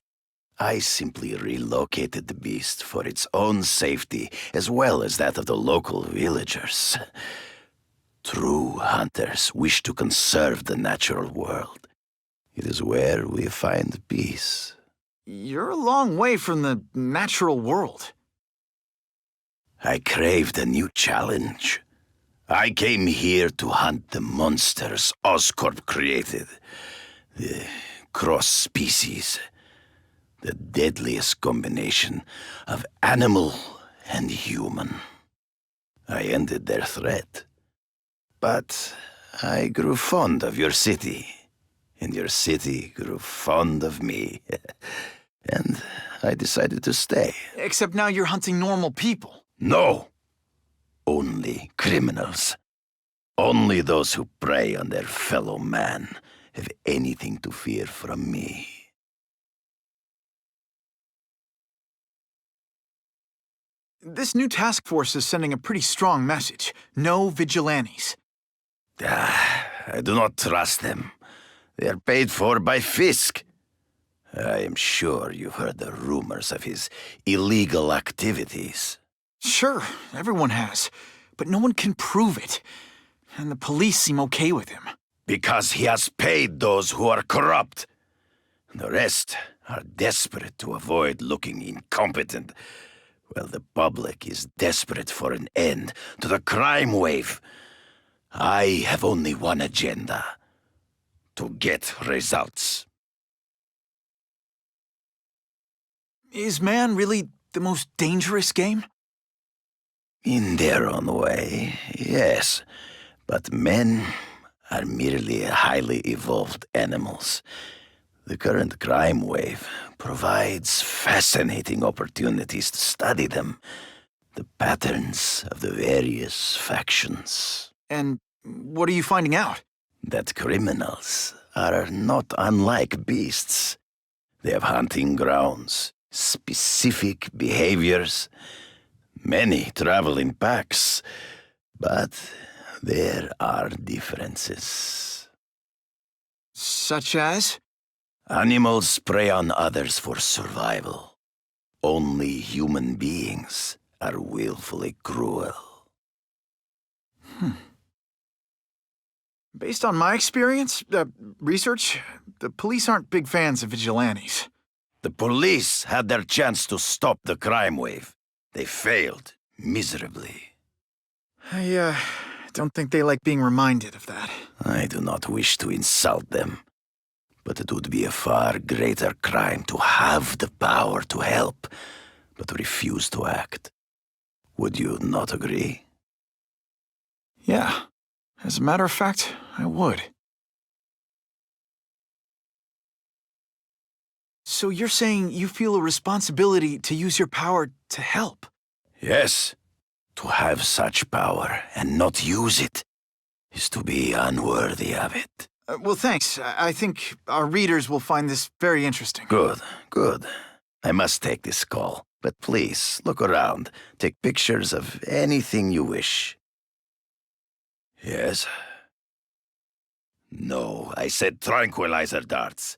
I simply relocated the beast for its own safety, as well as that of the local villagers. True hunters wish to conserve the natural world. It is where we find peace. You're a long way from the natural world. I craved a new challenge. I came here to hunt the monsters Oscorp created. The cross-species. The deadliest combination of animal and human. I ended their threat. But I grew fond of your city. And your city grew fond of me. And I decided to stay. Except now you're hunting normal people. No! Only criminals. Only those who prey on their fellow man have anything to fear from me. This new task force is sending a pretty strong message. No vigilantes. I do not trust them. They are paid for by Fisk. I am sure you've heard the rumors of his illegal activities. Sure, everyone has. But no one can prove it. And the police seem okay with him. Because he has paid those who are corrupt. The rest are desperate to avoid looking incompetent. Well, the public is desperate for an end to the crime wave. I have only one agenda. To get results. Is man really the most dangerous game? In their own way, yes. But men are merely highly evolved animals. The current crime wave provides fascinating opportunities to study them. The patterns of the various factions. And what are you finding out? That criminals are not unlike beasts. They have hunting grounds, specific behaviors. Many travel in packs, but there are differences. Such as? Animals prey on others for survival. Only human beings are willfully cruel. Based on my experience, research, the police aren't big fans of vigilantes. The police had their chance to stop the crime wave. They failed miserably. I don't think they like being reminded of that. I do not wish to insult them, but it would be a far greater crime to have the power to help, but refuse to act. Would you not agree? Yeah. As a matter of fact, I would. So you're saying you feel a responsibility to use your power to help? Yes. To have such power and not use it is to be unworthy of it. Well, thanks. I think our readers will find this very interesting. Good, good. I must take this call, but please, look around. Take pictures of anything you wish. Yes? No, I said tranquilizer darts.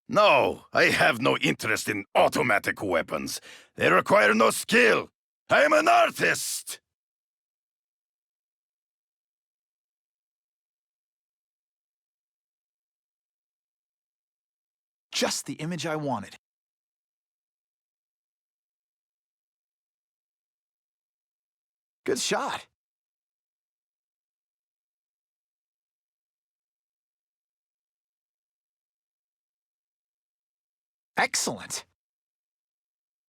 No, I have no interest in automatic weapons. They require no skill. I am an artist! Just the image I wanted. Good shot. Excellent.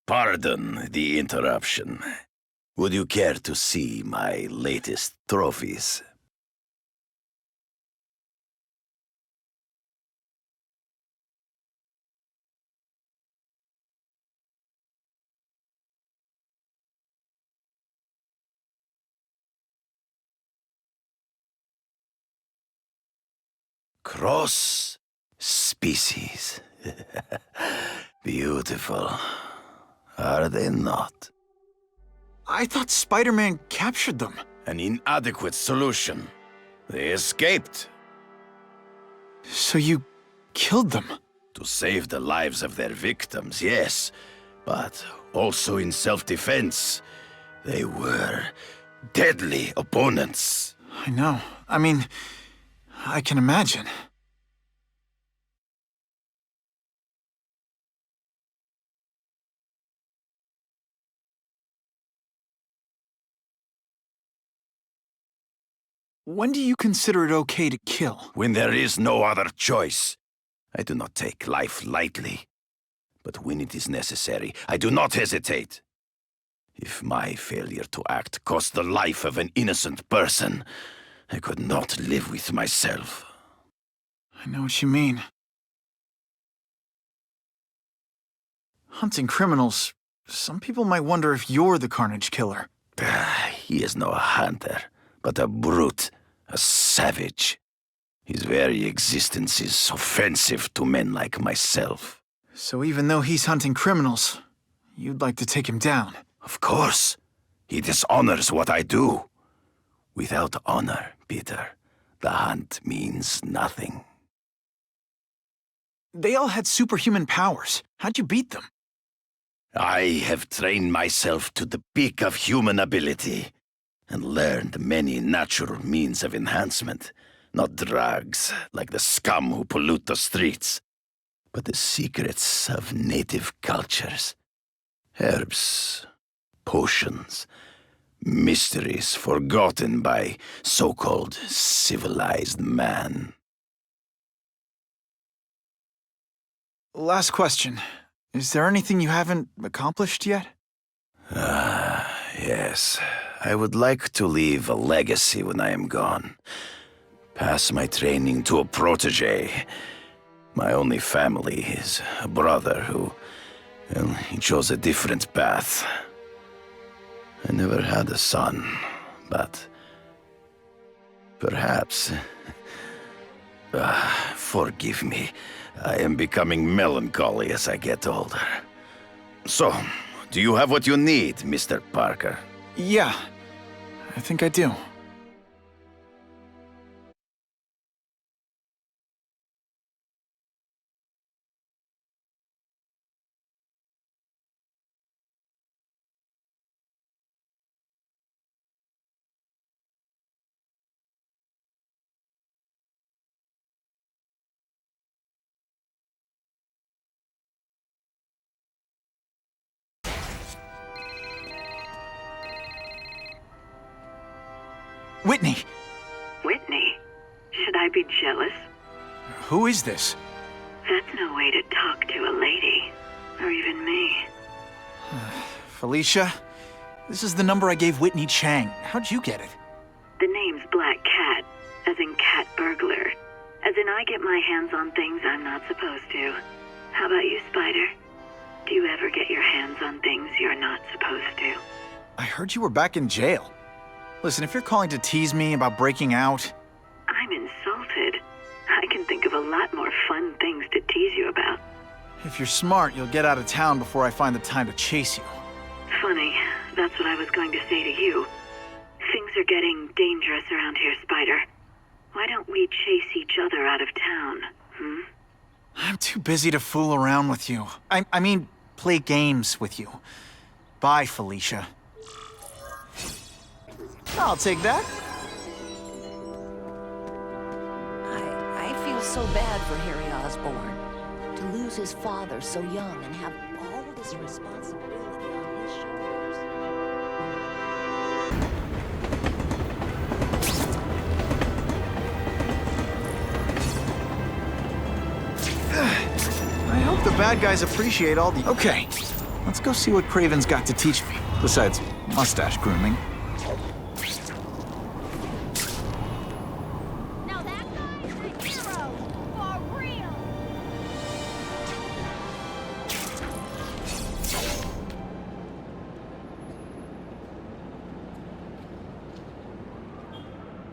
Pardon the interruption. Would you care to see my latest trophies? Cross species. Beautiful. Are they not? I thought Spider-Man captured them. An inadequate solution. They escaped. So you killed them? To save the lives of their victims, yes. But also in self-defense. They were deadly opponents. I know. I mean, I can imagine. When do you consider it okay to kill? When there is no other choice. I do not take life lightly. But when it is necessary, I do not hesitate. If my failure to act cost the life of an innocent person, I could not live with myself. I know what you mean. Hunting criminals, some people might wonder if you're the Carnage Killer. He is no hunter, but a brute, a savage. His very existence is offensive to men like myself. So even though he's hunting criminals, you'd like to take him down? Of course. He dishonors what I do. Without honor, Peter, the hunt means nothing. They all had superhuman powers. How'd you beat them? I have trained myself to the peak of human ability and learned many natural means of enhancement. Not drugs, like the scum who pollute the streets, but the secrets of native cultures. Herbs, potions, mysteries forgotten by so-called civilized man. Last question. Is there anything you haven't accomplished yet? Yes. I would like to leave a legacy when I am gone. Pass my training to a protege. My only family is a brother who, well, he chose a different path. I never had a son, but perhaps... forgive me. I am becoming melancholy as I get older. So, do you have what you need, Mr. Parker? Yeah, I think I do. Whitney! Whitney? Should I be jealous? Who is this? That's no way to talk to a lady. Or even me. Felicia? This is the number I gave Whitney Chang. How'd you get it? The name's Black Cat, as in cat burglar. As in I get my hands on things I'm not supposed to. How about you, Spider? Do you ever get your hands on things you're not supposed to? I heard you were back in jail. Listen, if you're calling to tease me about breaking out... I'm insulted. I can think of a lot more fun things to tease you about. If you're smart, you'll get out of town before I find the time to chase you. Funny, that's what I was going to say to you. Things are getting dangerous around here, Spider. Why don't we chase each other out of town, I'm too busy to fool around with you. I mean, play games with you. Bye, Felicia. I'll take that. I feel so bad for Harry Osborn. To lose his father so young and have all this responsibility on his shoulders. I hope the bad guys appreciate all the... Okay, let's go see what Craven's got to teach me, besides mustache grooming. Now that guy's a hero, for real.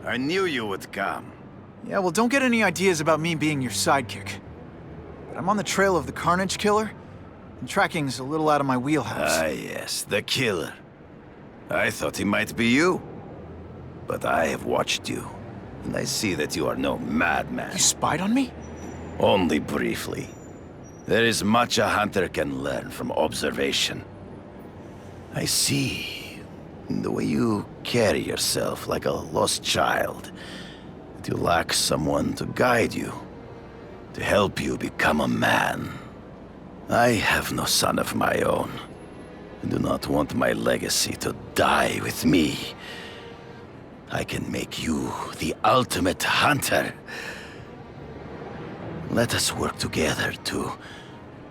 I knew you would come. Yeah, well, don't get any ideas about me being your sidekick. But I'm on the trail of the Carnage Killer, and tracking's a little out of my wheelhouse. Ah, yes, the killer. I thought he might be you. But I have watched you, and I see that you are no madman. You spied on me? Only briefly. There is much a hunter can learn from observation. I see in the way you carry yourself like a lost child, that you lack someone to guide you, to help you become a man. I have no son of my own. I do not want my legacy to die with me. I can make you the ultimate hunter. Let us work together to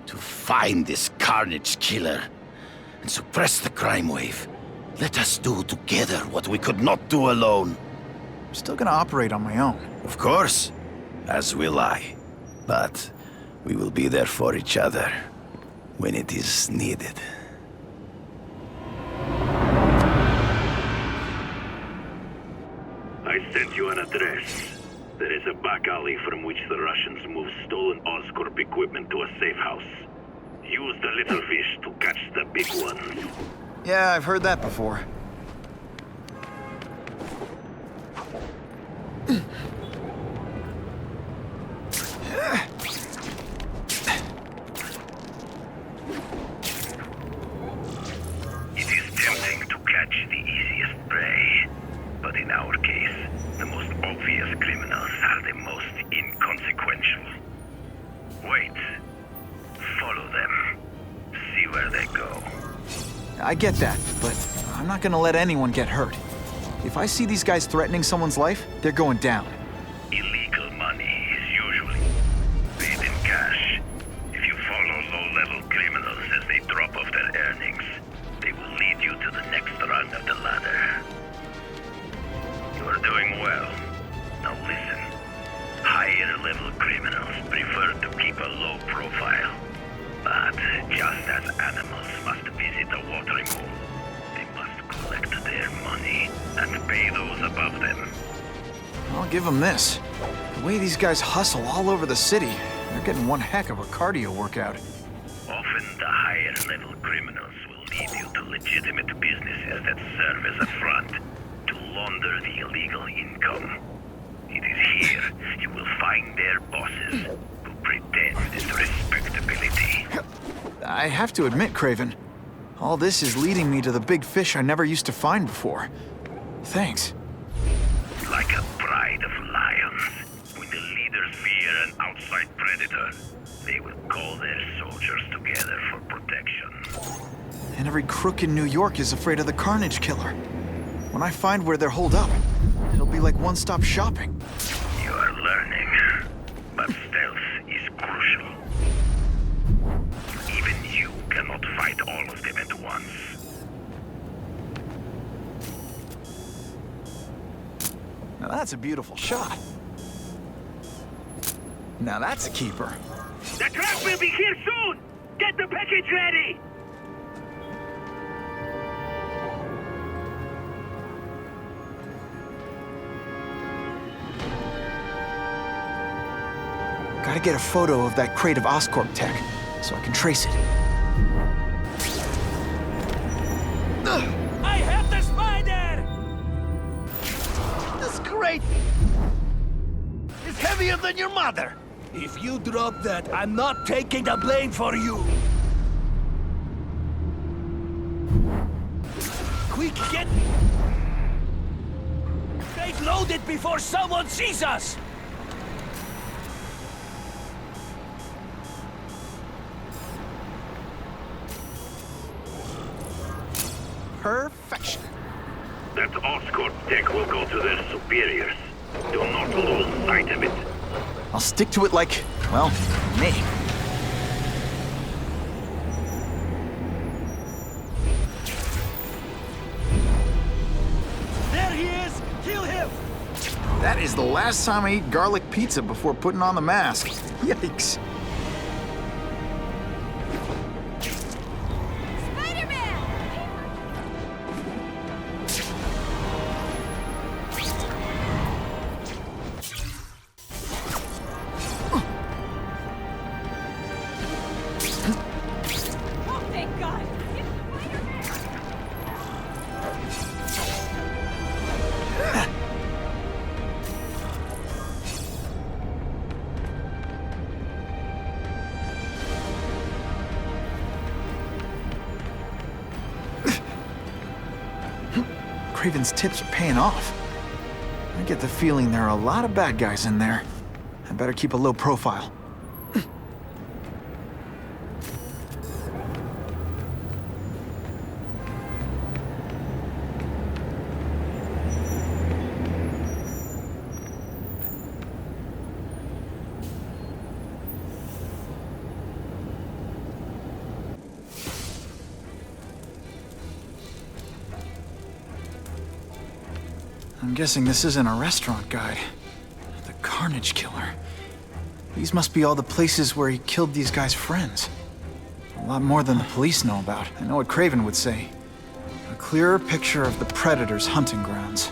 find this Carnage Killer and suppress the crime wave. Let us do together what we could not do alone. I'm still gonna operate on my own. Of course, as will I. But we will be there for each other when it is needed. I sent you an address. There is a back alley from which the Russians move stolen Oscorp equipment to a safe house. Use the little fish to catch the big ones. Yeah, I've heard that before. It is tempting to catch the easiest prey, but in our case, the most obvious criminals are the most inconsequential. Wait. Follow them. See where they go. I get that, but I'm not gonna let anyone get hurt. If I see these guys threatening someone's life, they're going down. Illegal money is usually paid in cash. If you follow low-level criminals as they drop off their earnings, they will lead you to the next rung of the ladder. You are doing well. Now listen. Higher-level criminals prefer to keep a low profile. But just as animals must visit a watering hole, they must collect their money and pay those above them. I'll give them this. The way these guys hustle all over the city, they're getting one heck of a cardio workout. Often the higher-level criminals will lead you to legitimate businesses that serve as a front to launder the illegal income. It is here you will find their bosses who pretend respectability. I have to admit, Craven, all this is leading me to the big fish I never used to find before. Thanks. Like a pride of lions, when the leaders fear an outside predator, they will call their soldiers together for protection. And every crook in New York is afraid of the Carnage Killer. When I find where they're holed up, be like one-stop shopping. You are learning, but stealth is crucial. Even you cannot fight all of them at once. Now that's a beautiful shot. Now that's a keeper. The truck will be here soon! Get the package ready! Gotta get a photo of that crate of Oscorp tech, so I can trace it. I have the spider! This crate is heavier than your mother. If you drop that, I'm not taking the blame for you. Quick, get... Crate loaded before someone sees us! Perfection. That Oscorp tech will go to their superiors. Do not lose sight of it. I'll stick to it like, well, me. There he is! Kill him! That is the last time I eat garlic pizza before putting on the mask. Yikes. Craven's tips are paying off. I get the feeling there are a lot of bad guys in there. I better keep a low profile. I'm guessing this isn't a restaurant guide. The Carnage Killer. These must be all the places where he killed these guys' friends. A lot more than the police know about. I know what Craven would say. A clearer picture of the Predator's hunting grounds.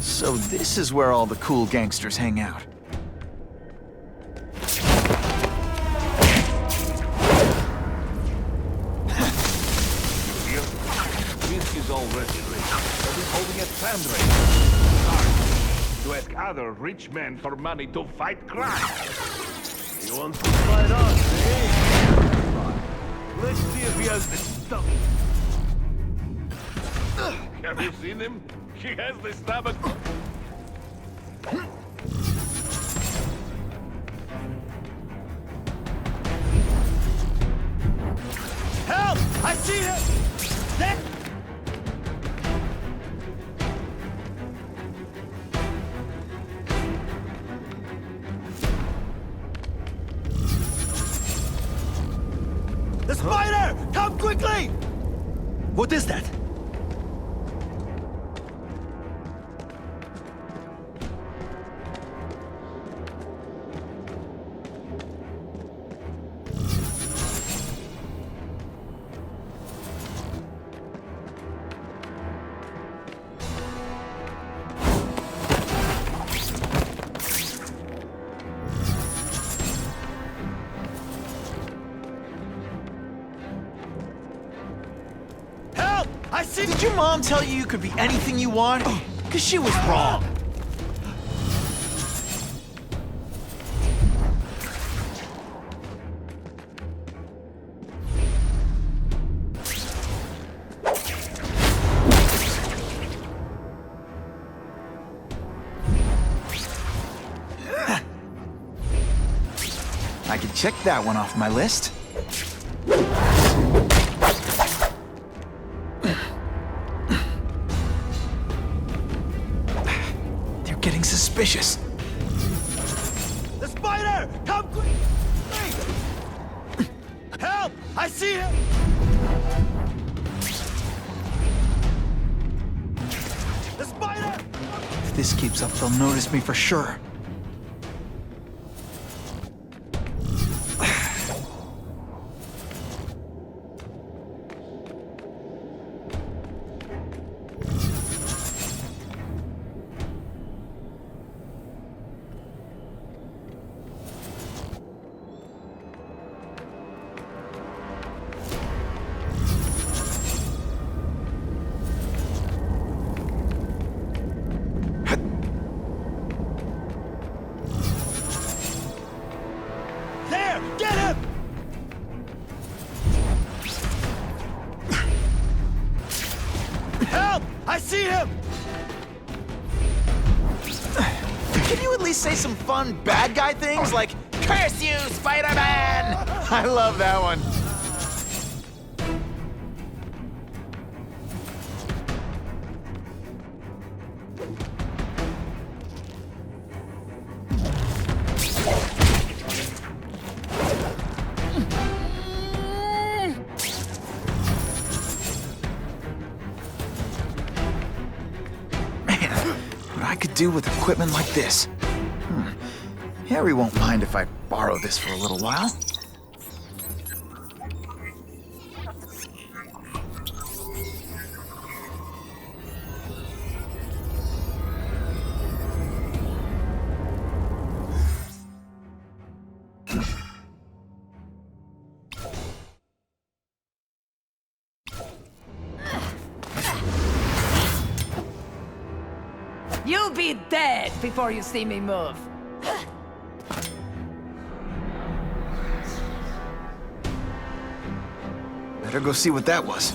So this is where all the cool gangsters hang out. This is already rich. I've been holding a fundraiser. To ask other rich men for money to fight crime. He wants to fight us, eh? Let's see if he has the stuff. Have you seen him? He has the stomach. Help! I see him! That... The spider! Come quickly! What is that? I see. Did your mom tell you you could be anything you want? Because she was wrong. Check that one off my list. They're getting suspicious. The spider! Come quick! Help! I see him! The spider! If this keeps up, they'll notice me for sure. I see him! Can you at least say some fun bad guy things like, "Curse you, Spider-Man"? I love that one. I could do with equipment like this. Harry won't mind if I borrow this for a little while. You'll be dead before you see me move. Better go see what that was.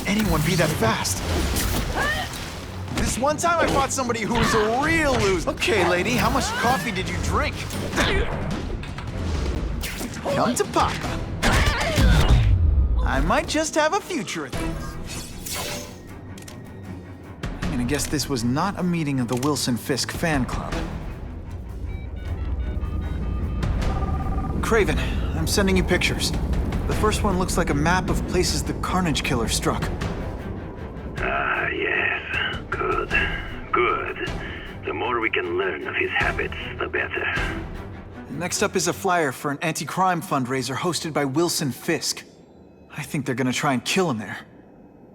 Anyone be that fast? This one time I fought somebody who was a real loser. Okay, lady, how much coffee did you drink? Come to Papa. I might just have a future at this. I'm gonna guess this was not a meeting of the Wilson Fisk fan club. Craven, I'm sending you pictures. The first one looks like a map of places the Carnage Killer struck. Ah, yes. Good. Good. The more we can learn of his habits, the better. Next up is a flyer for an anti-crime fundraiser hosted by Wilson Fisk. I think they're gonna try and kill him there.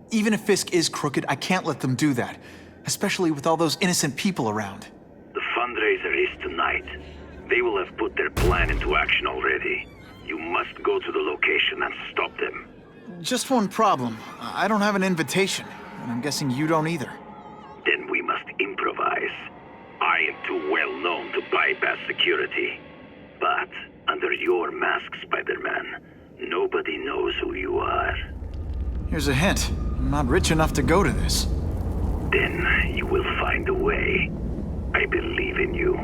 Even if Fisk is crooked, I can't let them do that. Especially with all those innocent people around. The fundraiser is tonight. They will have put their plan into action already. You must go to the location and stop them. Just one problem. I don't have an invitation, and I'm guessing you don't either. Then we must improvise. I am too well known to bypass security. But under your mask, Spider-Man, nobody knows who you are. Here's a hint. I'm not rich enough to go to this. Then you will find a way. I believe in you.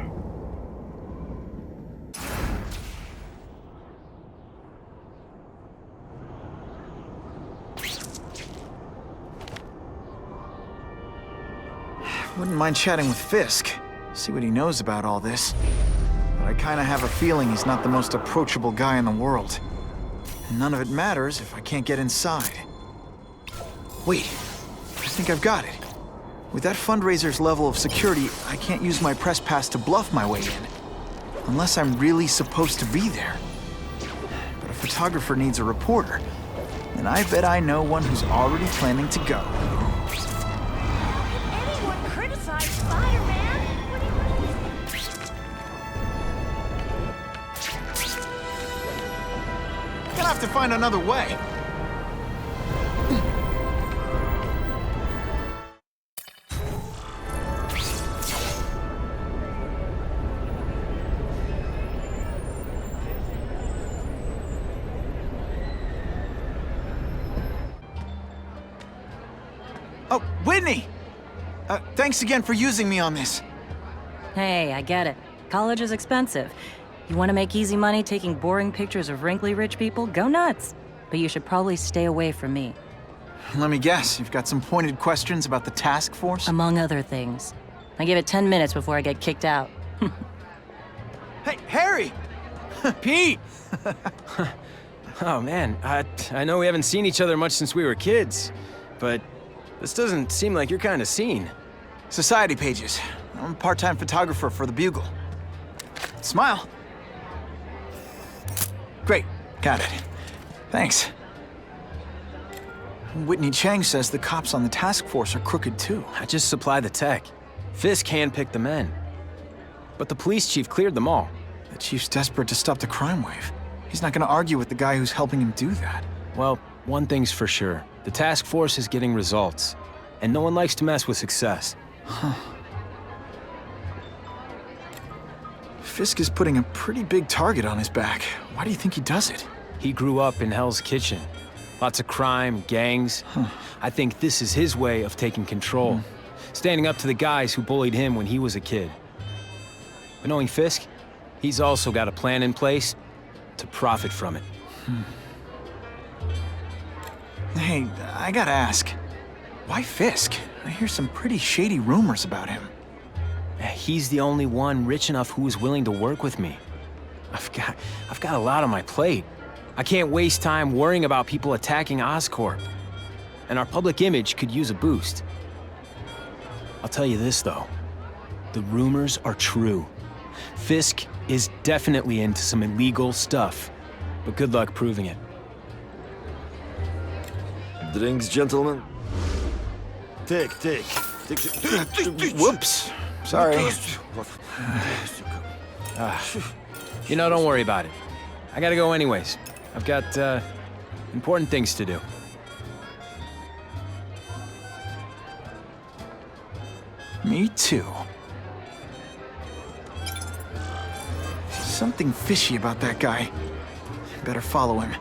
Wouldn't mind chatting with Fisk, see what he knows about all this. But I kinda have a feeling he's not the most approachable guy in the world. And none of it matters if I can't get inside. Wait, I think I've got it. With that fundraiser's level of security, I can't use my press pass to bluff my way in. Unless I'm really supposed to be there. But a photographer needs a reporter, and I bet I know one who's already planning to go. Spider-Man? Gonna have to find another way. Oh, Whitney! Thanks again for using me on this. Hey, I get it. College is expensive. You want to make easy money taking boring pictures of wrinkly rich people? Go nuts. But you should probably stay away from me. Let me guess, you've got some pointed questions about the task force? Among other things. I give it 10 minutes before I get kicked out. Hey, Harry! Pete! Oh man, I know we haven't seen each other much since we were kids, but this doesn't seem like your kind of scene. Society pages. I'm a part-time photographer for the Bugle. Smile. Great, got it. Thanks. Whitney Chang says the cops on the task force are crooked too. I just supply the tech. Fisk handpicked the men. But the police chief cleared them all. The chief's desperate to stop the crime wave. He's not gonna argue with the guy who's helping him do that. Well, one thing's for sure. The task force is getting results. And no one likes to mess with success. Huh. Fisk is putting a pretty big target on his back. Why do you think he does it? He grew up in Hell's Kitchen. Lots of crime, gangs. I think this is his way of taking control. Standing up to the guys who bullied him when he was a kid. But knowing Fisk, he's also got a plan in place to profit from it. Hey, I gotta ask. Why Fisk? I hear some pretty shady rumors about him. He's the only one rich enough who is willing to work with me. I've got a lot on my plate. I can't waste time worrying about people attacking Oscorp. And our public image could use a boost. I'll tell you this, though. The rumors are true. Fisk is definitely into some illegal stuff. But good luck proving it. Drinks, gentlemen? Take. Whoops. Sorry. You know, don't worry about it. I gotta go anyways. I've got, important things to do. Me too. Something fishy about that guy. Better follow him.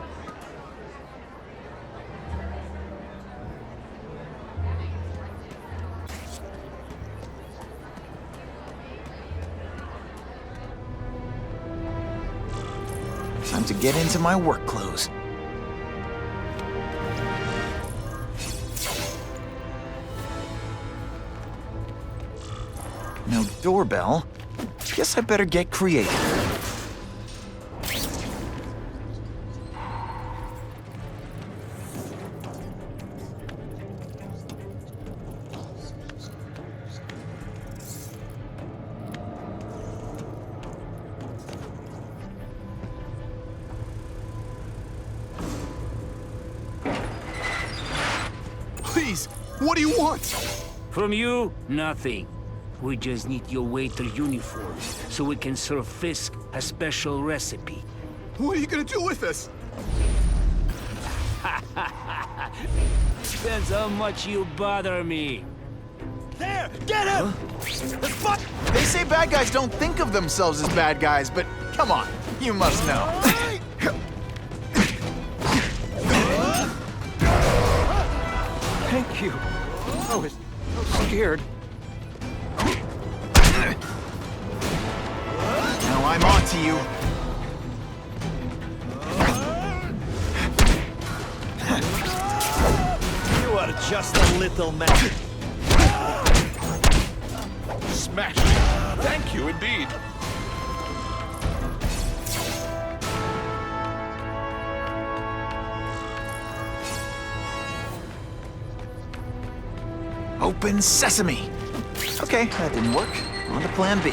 Time to get into my work clothes. No doorbell. Guess I better get creative. Please, what do you want? From you, nothing. We just need your waiter uniform, so we can serve Fisk a special recipe. What are you gonna do with us? Depends how much you bother me. There! Get him! Huh? They say bad guys don't think of themselves as bad guys, but come on, you must know. Thank you. I was so scared. Now I'm on to you. You are just a little man. Smash! Thank you indeed. Open sesame. Okay, that didn't work. On to plan B.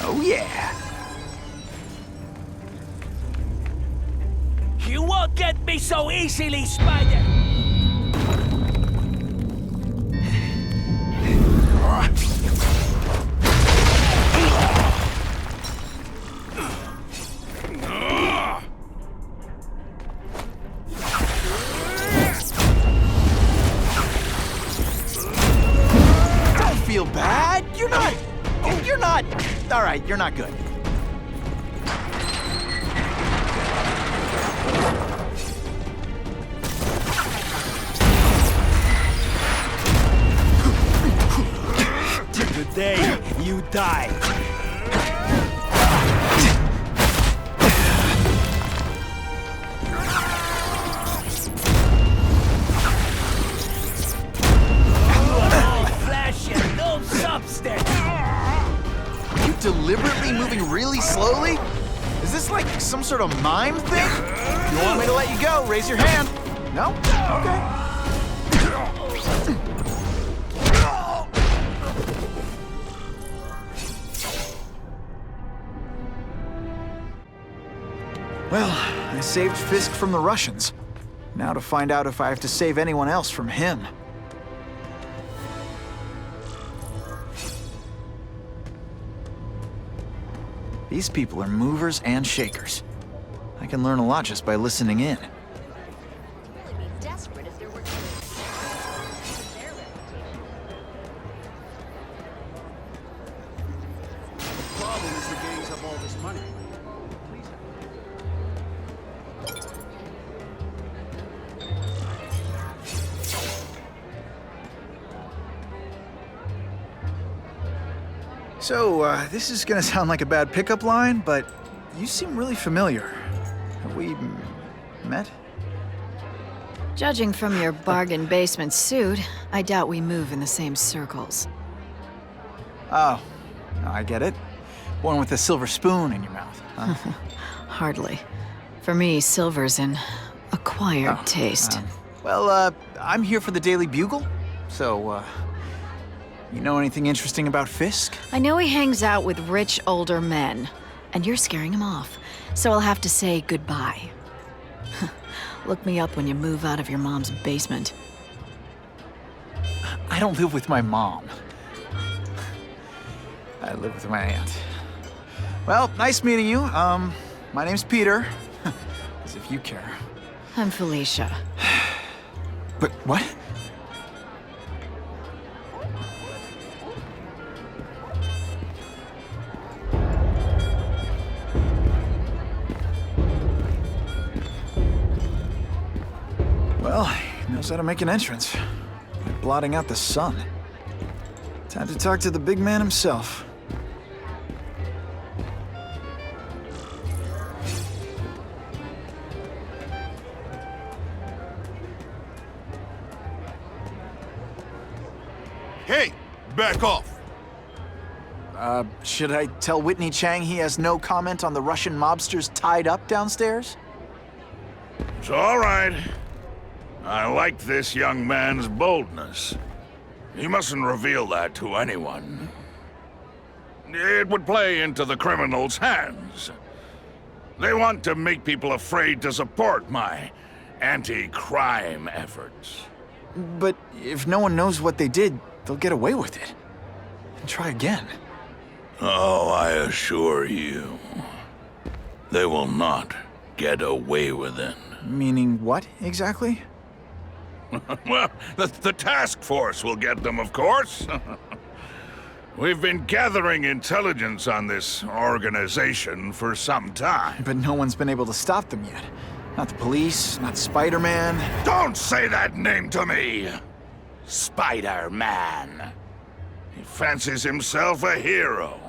Oh yeah. You won't get me so easily, Spider! feel bad. You're not... All right, you're not good. Today, you die. Flash and no substance. You deliberately moving really slowly? Is this like some sort of mime thing? If you want me to let you go, raise your hand. No? Okay. Well, I saved Fisk from the Russians. Now to find out if I have to save anyone else from him. These people are movers and shakers. I can learn a lot just by listening in. The problem is the gangs have all this money. So, this is gonna sound like a bad pickup line, but you seem really familiar. Have we met? Judging from your bargain basement suit, I doubt we move in the same circles. Oh, I get it. One with a silver spoon in your mouth, huh? Hardly. For me, silver's an acquired taste. Well, I'm here for the Daily Bugle, so, you know anything interesting about Fisk? I know he hangs out with rich older men, and you're scaring him off, so I'll have to say goodbye. Look me up when you move out of your mom's basement. I don't live with my mom. I live with my aunt. Well, nice meeting you. My name's Peter. As if you care. I'm Felicia. But what? Well, he knows how to make an entrance. Like blotting out the sun. Time to talk to the big man himself. Hey, back off. Should I tell Whitney Chang he has no comment on the Russian mobsters tied up downstairs? It's all right. I like this young man's boldness. He mustn't reveal that to anyone. It would play into the criminals' hands. They want to make people afraid to support my anti-crime efforts. But if no one knows what they did, they'll get away with it. And try again. Oh, I assure you, they will not get away with it. Meaning what, exactly? Well, the task force will get them, of course. We've been gathering intelligence on this organization for some time. But no one's been able to stop them yet. Not the police, not Spider-Man. Don't say that name to me! Spider-Man. He fancies himself a hero.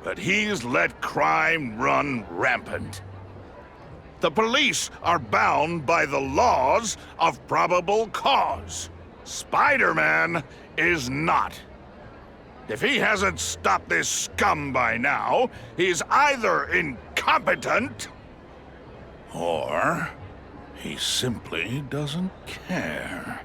But he's let crime run rampant. The police are bound by the laws of probable cause. Spider-Man is not. If he hasn't stopped this scum by now, he's either incompetent, or he simply doesn't care.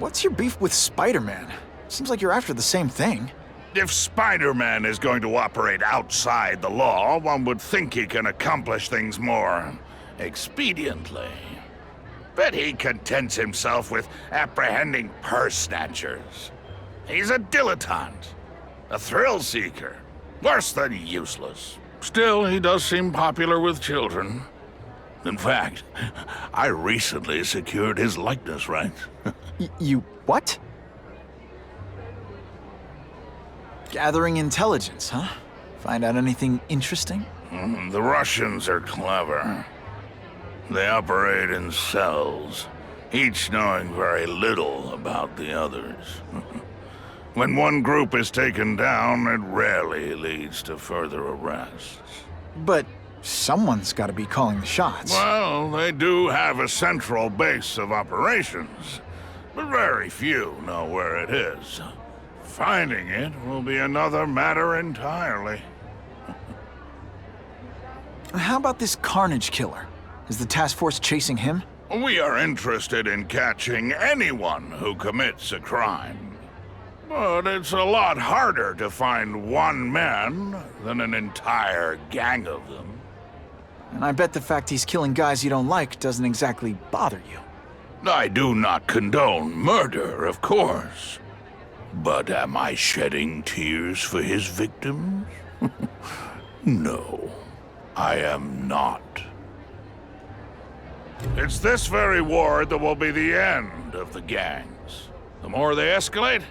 What's your beef with Spider-Man? Seems like you're after the same thing. If Spider-Man is going to operate outside the law, one would think he can accomplish things more expediently. But he contents himself with apprehending purse snatchers. He's a dilettante, a thrill seeker, worse than useless. Still, he does seem popular with children. In fact, I recently secured his likeness rights. You what? Gathering intelligence, huh? Find out anything interesting? The Russians are clever. They operate in cells, each knowing very little about the others. When one group is taken down, it rarely leads to further arrests. But someone's got to be calling the shots. Well, they do have a central base of operations, but very few know where it is. Finding it will be another matter entirely. How about this Carnage killer? Is the task force chasing him? We are interested in catching anyone who commits a crime. But it's a lot harder to find one man than an entire gang of them. And I bet the fact he's killing guys you don't like doesn't exactly bother you. I do not condone murder, of course. But am I shedding tears for his victims? No, I am not. It's this very war that will be the end of the gangs. The more they escalate,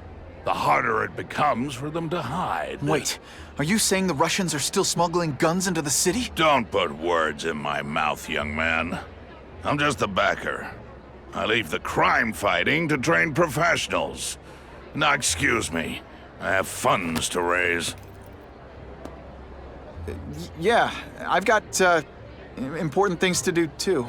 the harder it becomes for them to hide. Wait, are you saying the Russians are still smuggling guns into the city? Don't put words in my mouth, young man. I'm just a backer. I leave the crime fighting to trained professionals. Now, excuse me. I have funds to raise. Yeah, I've got, important things to do, too.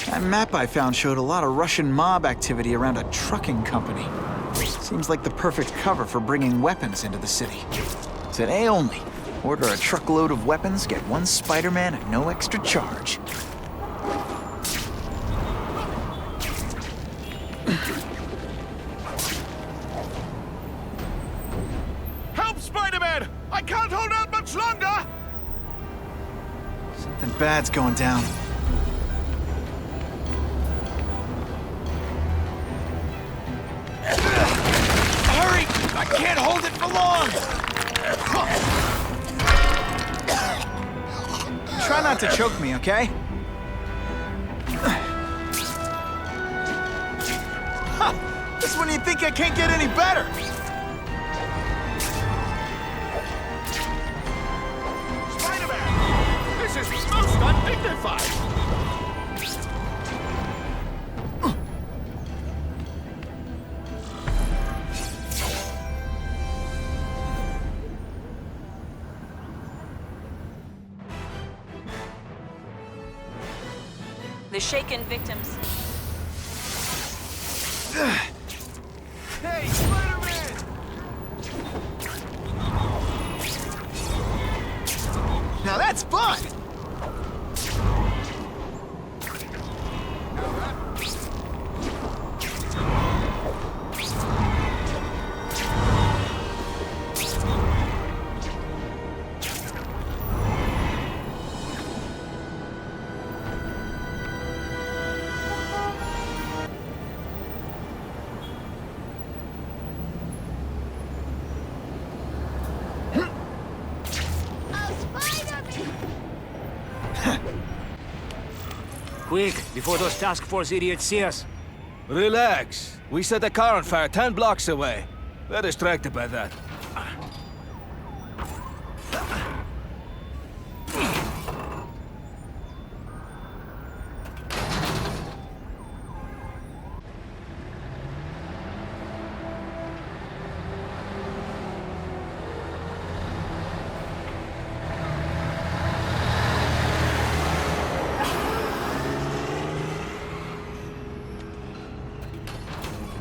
That map I found showed a lot of Russian mob activity around a trucking company. Seems like the perfect cover for bringing weapons into the city. Today only. Order a truckload of weapons, get one Spider-Man at no extra charge. Help, Spider-Man! I can't hold out much longer! Something bad's going down. Hurry! I can't hold it for long! Try not to choke me, okay? That's when you think I can't get any better! Spider-Man! This is most undignified! The shaken victims. Hey, Spider-Man! Now that's fun! Quick, before those task force idiots see us. Relax. We set a car on fire 10 blocks away. They're distracted by that.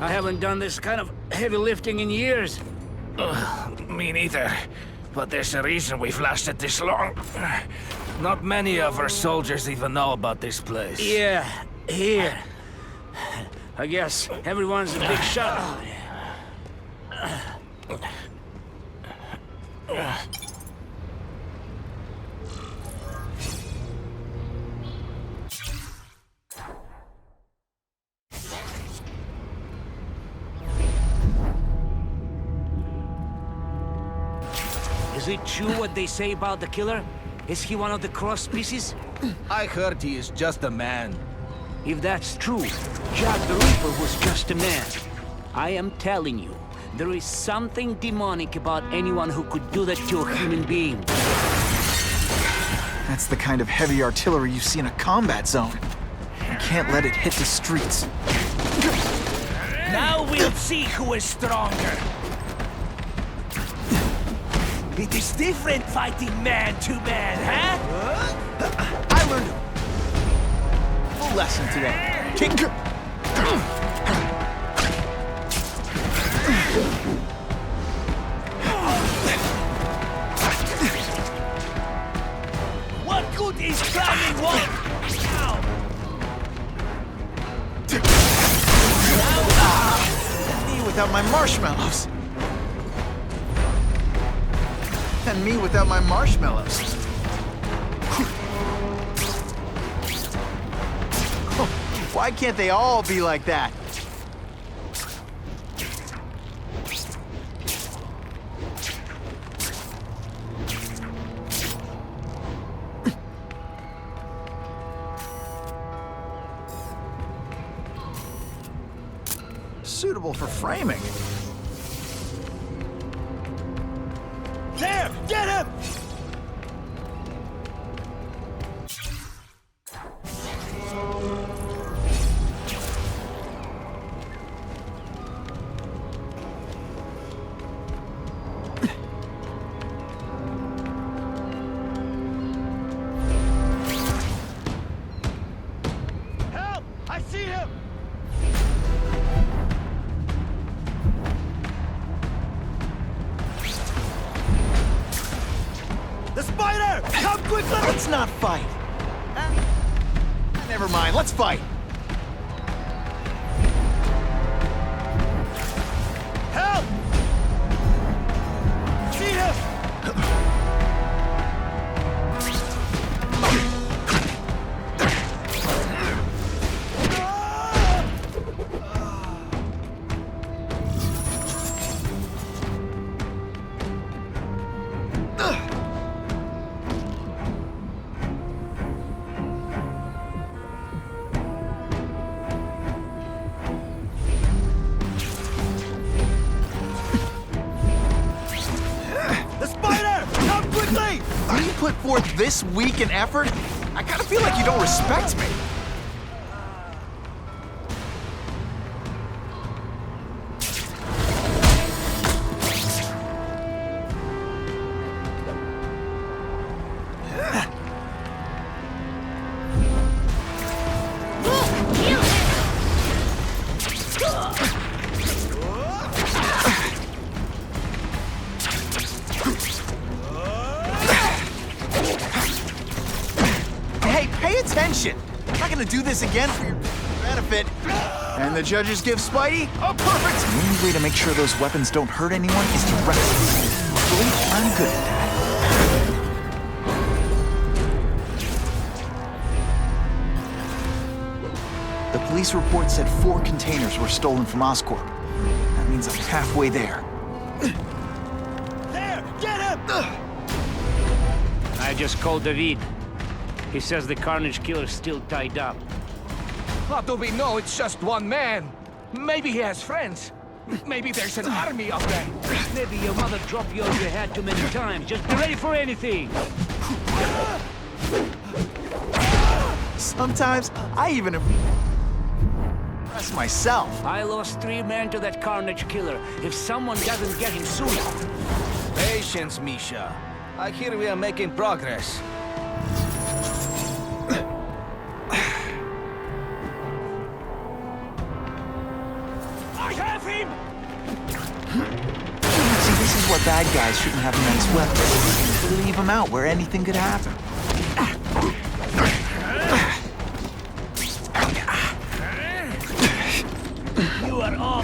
I haven't done this kind of heavy lifting in years. Me neither. But there's a reason we've lasted this long. Not many of our soldiers even know about this place. Yeah, here. I guess everyone's a big shot. it true what they say about the killer? Is he one of the cross species? I heard he is just a man. If that's true, Jack the Ripper was just a man. I am telling you, there is something demonic about anyone who could do that to a human being. That's the kind of heavy artillery you see in a combat zone. You can't let it hit the streets. Now we'll see who is stronger. It is different fighting man to man, huh? I learned a full lesson today. What good is climbing wall? Me without my marshmallows. And me without my marshmallows. Why can't they all be like that? Suitable for framing. There! Get him! Help! I see him! The spider! Come quickly! Let's not fight. Never mind, let's fight. Help! See him! When you put forth this week an effort, I kind of feel like you don't respect me. Attention! I'm not gonna do this again for your benefit. And the judges give Spidey a perfect. The only way to make sure those weapons don't hurt anyone is to wreck them. Luckily, I'm good at that. The police report said 4 containers were stolen from Oscorp. That means I'm halfway there. There! Get him! I just called David. He says the Carnage Killer's still tied up. How do we know it's just one man? Maybe he has friends. Maybe there's an army of them. Maybe your mother dropped you over your head too many times. Just be ready for anything. Sometimes I even impress myself. I lost 3 men to that Carnage Killer. If someone doesn't get him soon... Patience, Misha. I hear we are making progress. See, this is where bad guys shouldn't have nice weapons. They leave them out where anything could happen. You are all...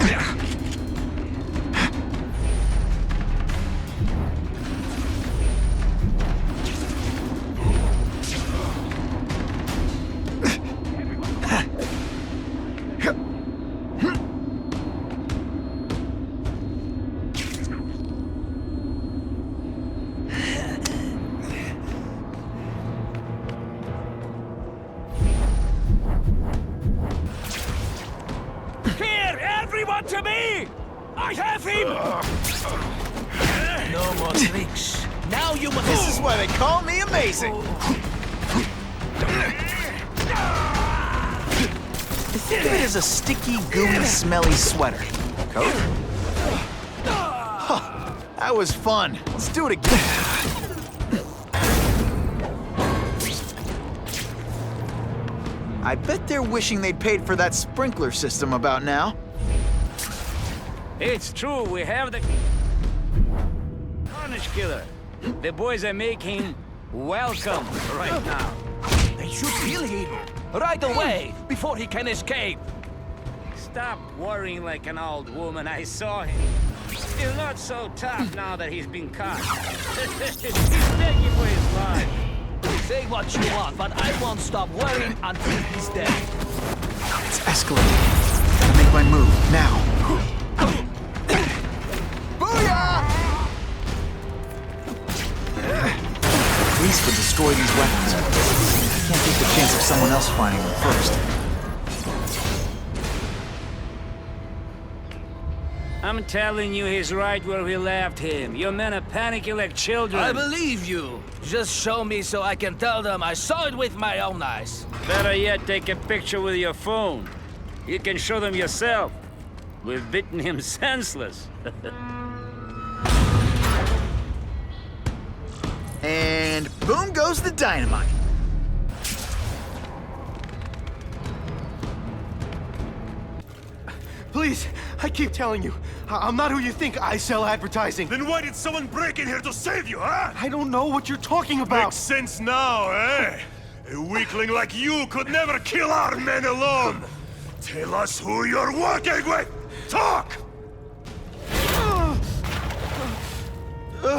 I have him! No more tricks. Now you must... This is why they call me amazing! Think of it as a sticky, gooey, smelly sweater. Coat? Huh, that was fun. Let's do it again. I bet they're wishing they'd paid for that sprinkler system about now. It's true, we have the Carnage Killer. The boys are making welcome right now. They should kill him right away before he can escape. Stop worrying like an old woman. I saw him. He's not so tough now that he's been caught. He's begging for his life. Say what you want, but I won't stop worrying until he's dead. It's escalating. Gotta make my move, now. Booyah! Police would destroy these weapons. I can't take the chance of someone else finding them first. I'm telling you, he's right where we left him. Your men are panicking like children. I believe you. Just show me so I can tell them I saw it with my own eyes. Better yet, take a picture with your phone. You can show them yourself. We've beaten him senseless. And boom goes the dynamite. Please, I keep telling you, I'm not who you think. I sell advertising. Then why did someone break in here to save you, huh? I don't know what you're talking about. Makes sense now, eh? A weakling like you could never kill our men alone. Tell us who you're working with. Talk!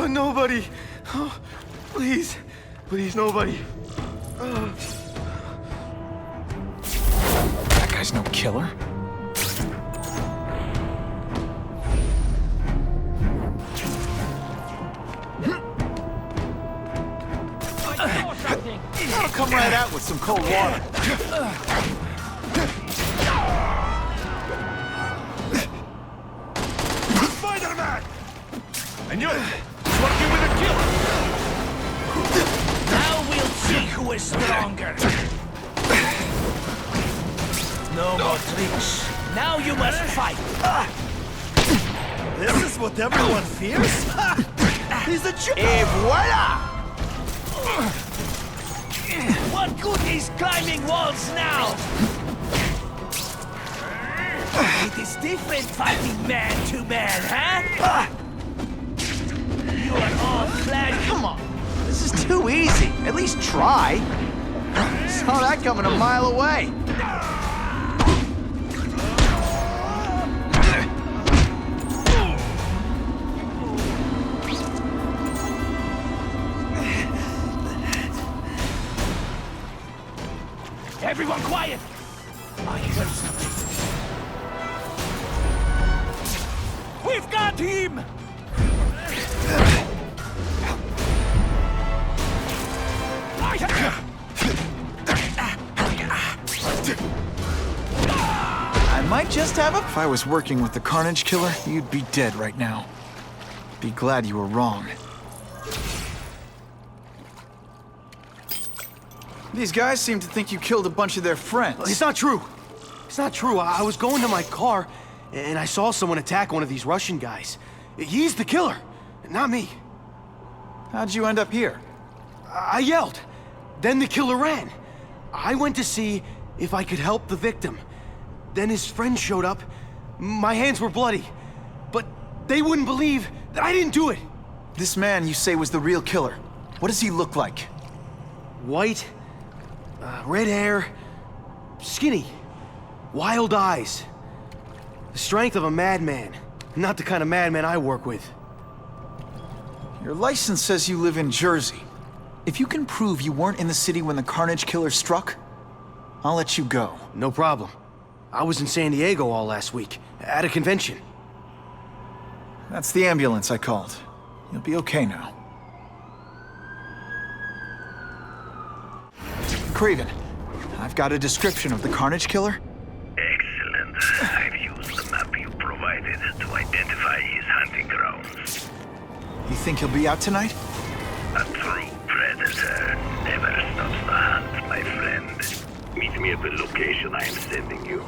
Nobody. Oh, please. Please, nobody. That guy's no killer. I'll come right out with some cold water. Spider-Man! And you're working with a killer! Now we'll see who is stronger. No more tricks. Now you must fight. This is what everyone fears? He's a joke! Et voila! What good is climbing walls now? It is different fighting man to man, huh? You are all flat. Come on. This is too easy. At least try. Saw that coming a mile away. Everyone quiet! I heard something. We've got him! I might just have a... If I was working with the Carnage Killer, you'd be dead right now. Be glad you were wrong. These guys seem to think you killed a bunch of their friends. It's not true. It's not true. I was going to my car, and I saw someone attack one of these Russian guys. He's the killer, not me. How'd you end up here? I yelled. Then the killer ran. I went to see if I could help the victim. Then his friend showed up. My hands were bloody. But they wouldn't believe that I didn't do it. This man you say was the real killer. What does he look like? White, red hair, skinny, wild eyes. The strength of a madman. Not the kind of madman I work with. Your license says you live in Jersey. If you can prove you weren't in the city when the Carnage Killer struck, I'll let you go. No problem. I was in San Diego all last week, at a convention. That's the ambulance I called. You'll be okay now. Craven, I've got a description of the Carnage Killer. Excellent. I've used the map you provided to identify You think he'll be out tonight? A true predator never stops the hunt, my friend. Meet me at the location I am sending you.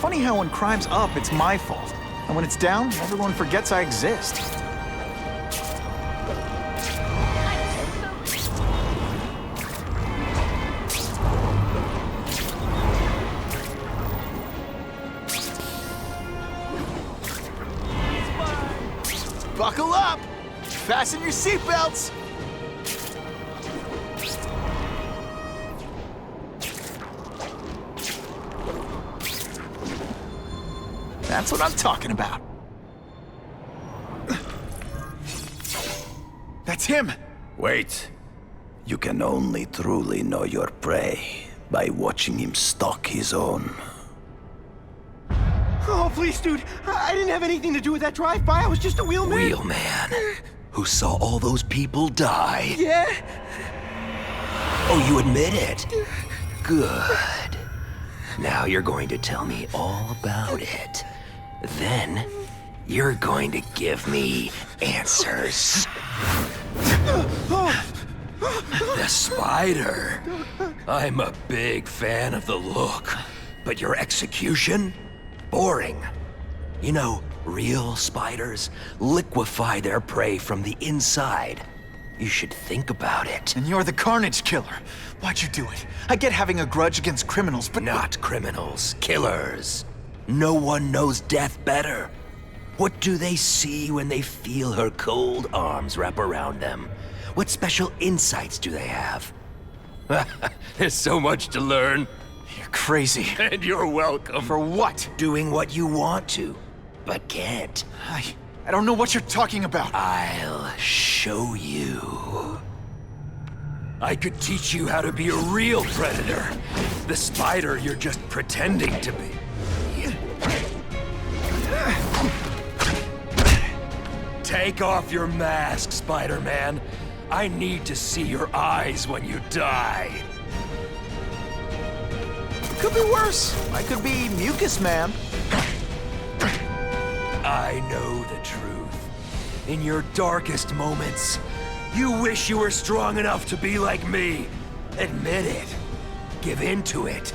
Funny how when crime's up, it's my fault. And when it's down, everyone forgets I exist. Buckle up! Fasten your seatbelts! That's what I'm talking about. That's him! Wait. You can only truly know your prey by watching him stalk his own. Oh, please, dude. I didn't have anything to do with that drive-by. I was just a wheelman. Wheelman? Who saw all those people die? Yeah? Oh, you admit it? Good. Now you're going to tell me all about it. Then, you're going to give me answers. The spider. I'm a big fan of the look, but your execution? Boring. You know, real spiders liquefy their prey from the inside. You should think about it. And you're the Carnage Killer. Why'd you do it? I get having a grudge against criminals, but... Not criminals, killers. No one knows death better. What do they see when they feel her cold arms wrap around them? What special insights do they have? There's so much to learn. You're crazy. And you're welcome. For what? Doing what you want to, but can't. I don't know what you're talking about. I'll show you. I could teach you how to be a real predator. The spider you're just pretending to be. Take off your mask, Spider-Man. I need to see your eyes when you die. Could be worse. I could be Mucus Man. I know the truth. In your darkest moments, you wish you were strong enough to be like me. Admit it. Give in to it.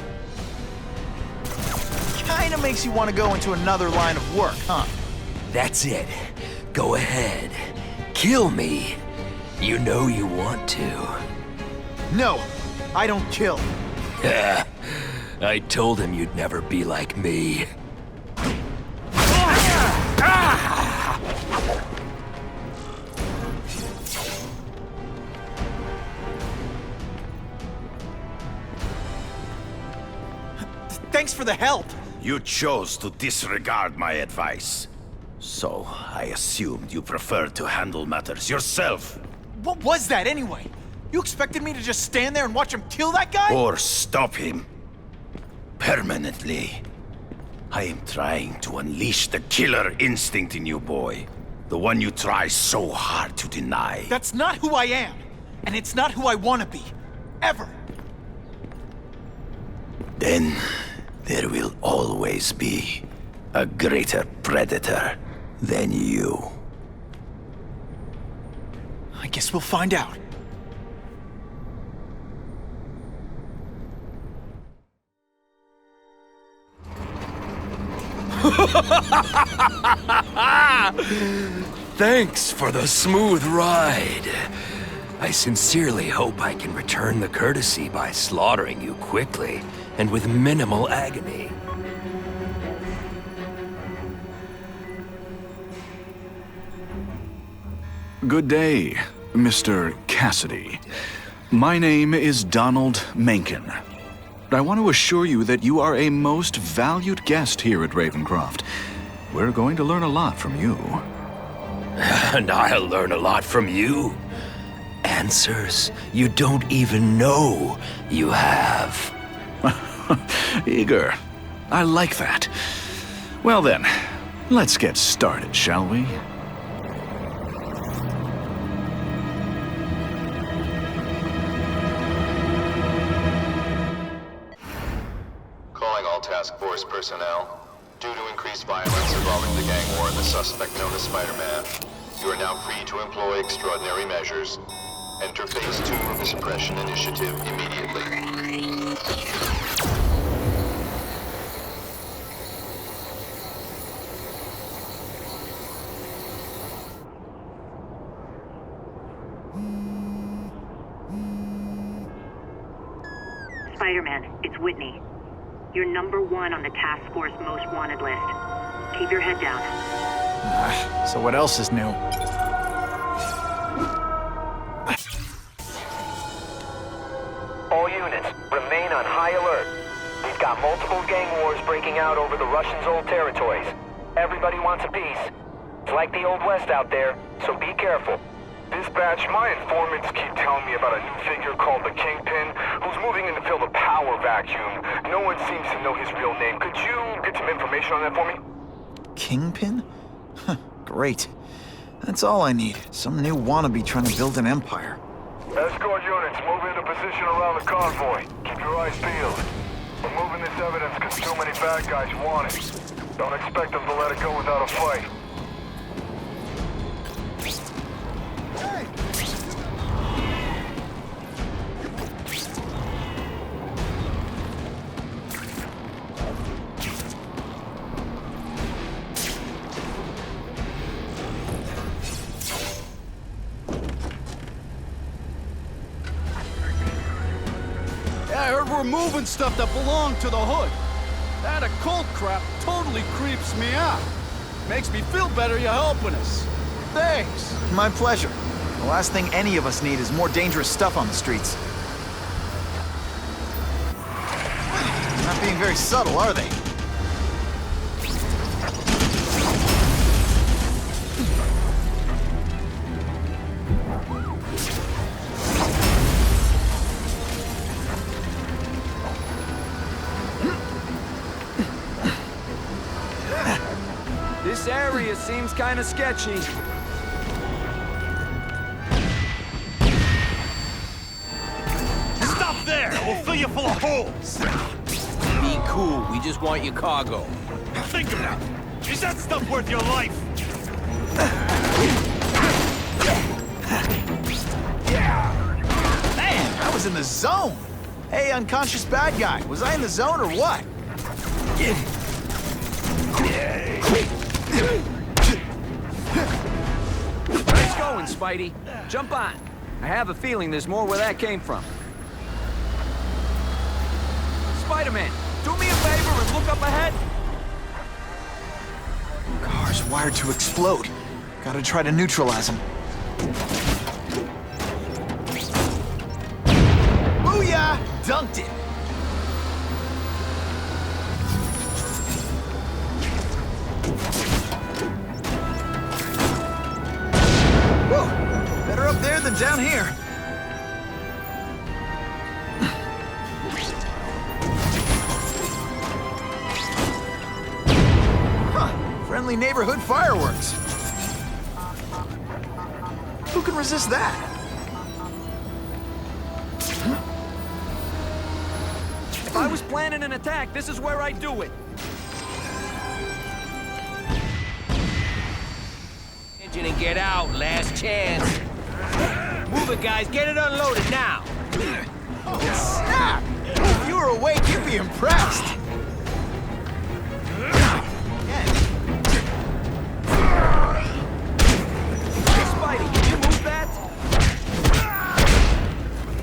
Kinda makes you want to go into another line of work, huh? That's it. Go ahead. Kill me. You know you want to. No, I don't kill. I told him you'd never be like me. Thanks for the help. You chose to disregard my advice. So, I assumed you preferred to handle matters yourself. What was that anyway? You expected me to just stand there and watch him kill that guy? Or stop him. Permanently. I am trying to unleash the killer instinct in you, boy. The one you try so hard to deny. That's not who I am. And it's not who I want to be. Ever. Then, there will always be a greater predator than you. I guess we'll find out. Thanks for the smooth ride. I sincerely hope I can return the courtesy by slaughtering you quickly and with minimal agony. Good day, Mr. Cassidy. My name is Donald Mencken. I want to assure you that you are a most valued guest here at Ravencroft. We're going to learn a lot from you. And I'll learn a lot from you. And answers you don't even know you have. Eager. I like that. Well then, let's get started, shall we? Calling all task force personnel. Due to increased violence involving the gang war and the suspect known as Spider-Man, you are now free to employ extraordinary measures. Enter Phase 2 of the Suppression Initiative immediately. Spider-Man, it's Whitney. You're #1 on the task force most wanted list. Keep your head down. So what else is new? All units, remain on high alert. We've got multiple gang wars breaking out over the Russians' old territories. Everybody wants a piece. It's like the Old West out there, so be careful. Dispatch, my informants keep telling me about a new figure called the Kingpin, who's moving in to fill the power vacuum. No one seems to know his real name. Could you get some information on that for me? Kingpin? Great. That's all I need. Some new wannabe trying to build an empire. Escort units, move into position around the convoy. Keep your eyes peeled. We're moving this evidence because too many bad guys want it. Don't expect them to let it go without a fight. I heard we're moving stuff that belonged to the Hood. That occult crap totally creeps me out. Makes me feel better you're helping us. Thanks. My pleasure. The last thing any of us need is more dangerous stuff on the streets. Not being very subtle, are they? This area seems kind of sketchy. Stop there! We'll fill you full of holes! Be cool, we just want your cargo. Think of that! Is that stuff worth your life? Man, I was in the zone! Hey, unconscious bad guy, was I in the zone or what? Nice going, Spidey. Jump on. I have a feeling there's more where that came from. Spider-Man, do me a favor and look up ahead. Car's wired to explode. Gotta try to neutralize him. Booyah! Dunked it! Whoa! Better up there than down here. Huh. Friendly neighborhood fireworks. Who can resist that? If I was planning an attack, this is where I'd do it. Engine and get out, last chance. Move it, guys, get it unloaded now. Oh, snap! If you were awake, you'd be impressed. Spidey, can you move that?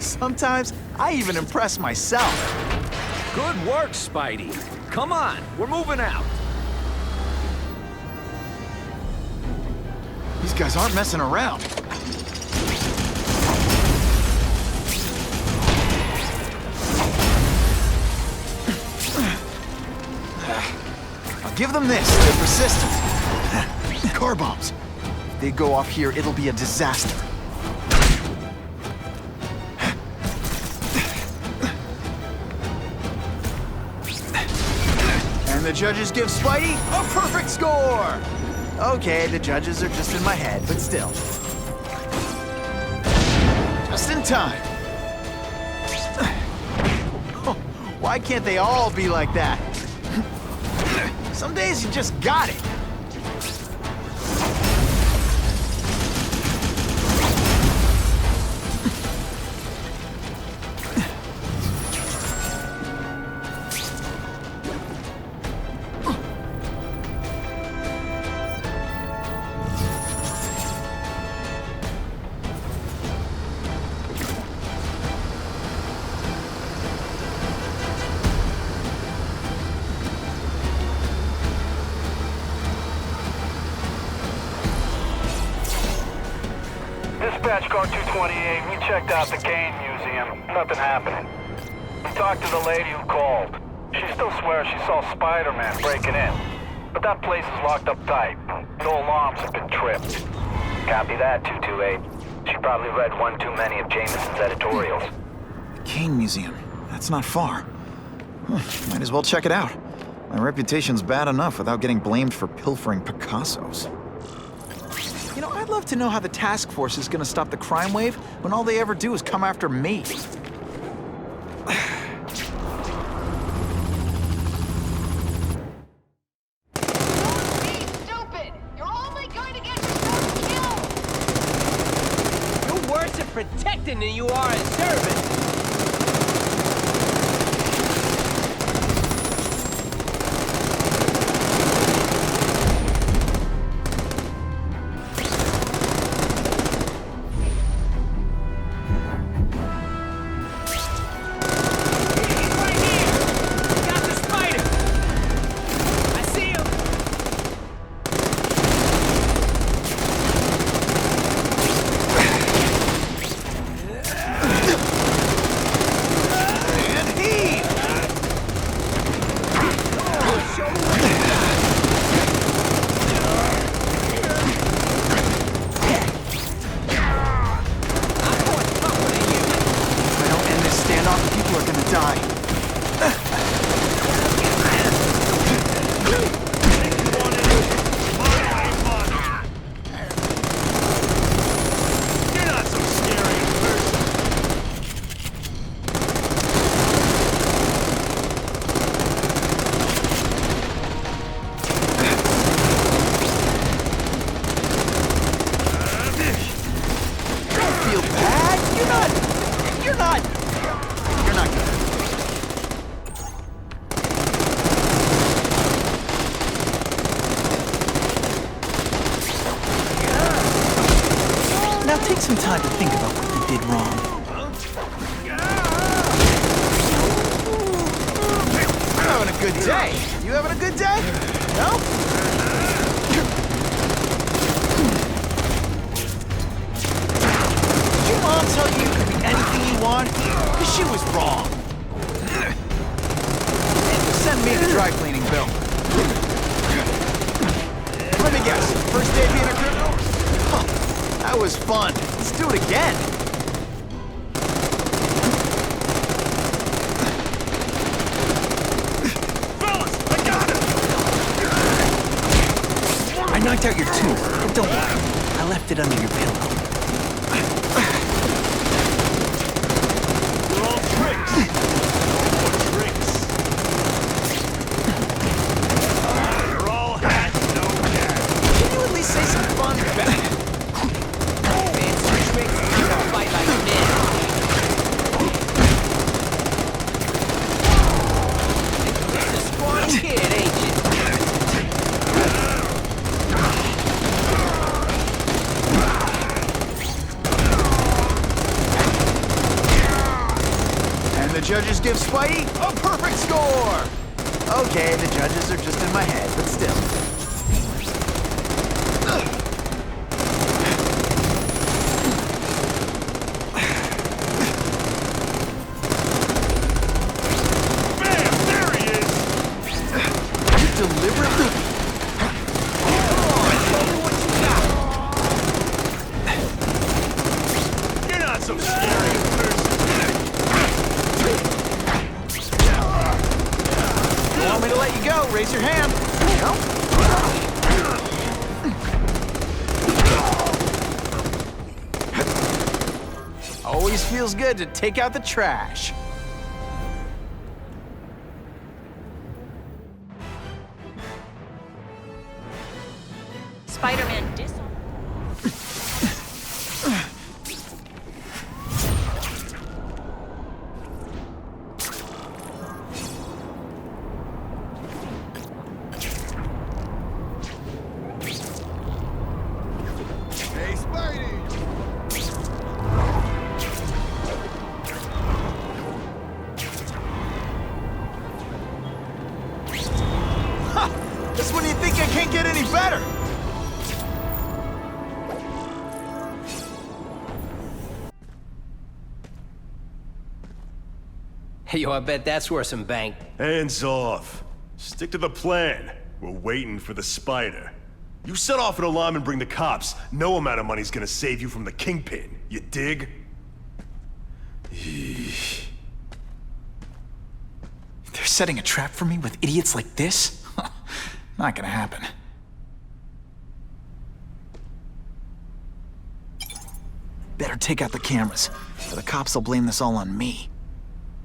Sometimes, I even impress myself. Good work, Spidey. Come on, we're moving out. These guys aren't messing around. I'll give them this. They're persistent. Car bombs. If they go off here, it'll be a disaster. And the judges give Spidey a perfect score! Okay, the judges are just in my head, but still. Just in time. Why can't they all be like that? Some days you just got it. Dispatch car 228, we checked out the game museum. Nothing happening. We talked to the lady who called. She still swears she saw Spider-Man breaking in. But that place is locked up tight. No alarms have been tripped. Copy that, 228. She probably read one too many of Jameson's editorials. The Kane Museum. That's not far. Might as well check it out. My reputation's bad enough without getting blamed for pilfering Picassos. You know, I'd love to know how the task force is gonna stop the crime wave when all they ever do is come after me. You're worse at protecting than you are at serving. Take some time to think about what you did wrong. I'm having a good day. You having a good day? No? Did your mom tell you you could be anything you want? Because she was wrong. And send me the dry cleaning bill. Let me guess. First day being a criminal? That was fun. Let's do it again. Fellas, I got him! I knocked out your tooth, but don't worry. I left it under your pillow. They're all tricks. No more tricks. They're all hats, no cash. Can you at least say some fun back? Judges give Spidey a perfect score! Okay, the judges are just in my head, but still. Bam! There he is! You deliberately... You're not so scary at first. Want me to let you go, raise your hand. Always feels good to take out the trash. Spider-Man dis... Hey, Spidey! Ha! Just when you think I can't get any better! Yo, I bet that's worth some bank. Hands off. Stick to the plan. We're waiting for the spider. You set off an alarm and bring the cops. No amount of money's gonna save you from the kingpin. You dig? They're setting a trap for me with idiots like this? Not gonna happen. Better take out the cameras, or the cops will blame this all on me.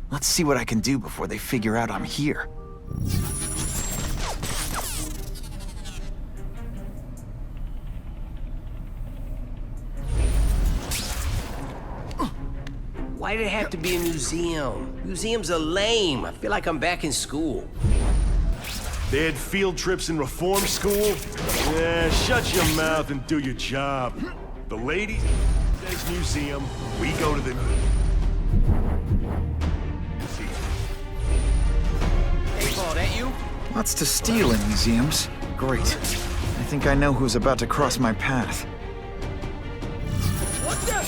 Let's see what I can do before they figure out I'm here. Why did it have to be a museum? Museums are lame. I feel like I'm back in school. They had field trips in reform school? Yeah, shut your mouth and do your job. The lady says museum, we go to the... Hey, Paul, that you? Lots to steal in museums. Great. I think I know who's about to cross my path. What the?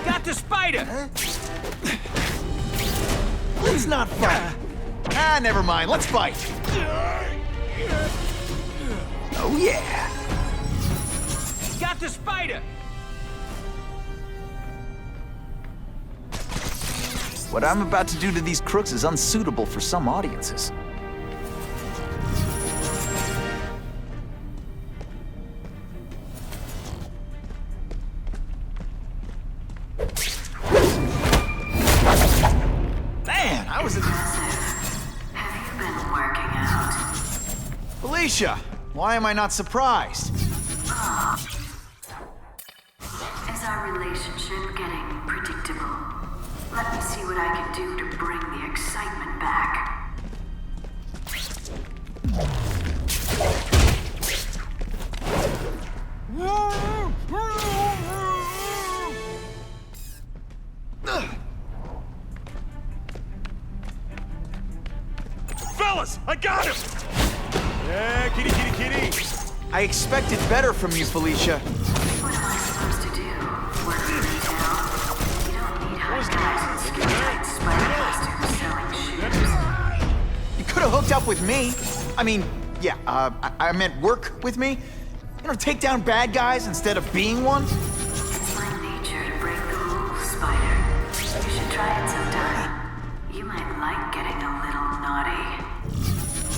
Got the spider! Let's not fight. Ah, never mind. Let's fight. Oh, yeah. Got the spider! What I'm about to do to these crooks is unsuitable for some audiences. Man, I was in... Have you been working out? Felicia, why am I not surprised? Is our relationship getting predictable? Let me see what I can do to bring the excitement back. Fellas, I got him! Yeah, kitty, kitty, kitty! I expected better from you, Felicia. What am I supposed to do? Work retail? You don't need hot guys in skin-tight spider costumes selling shoes. You could have hooked up with me. I mean, yeah, I meant work with me. You know, take down bad guys instead of being one. It's my nature to break the rules, Spider. You should try it sometime. You might like getting a little naughty.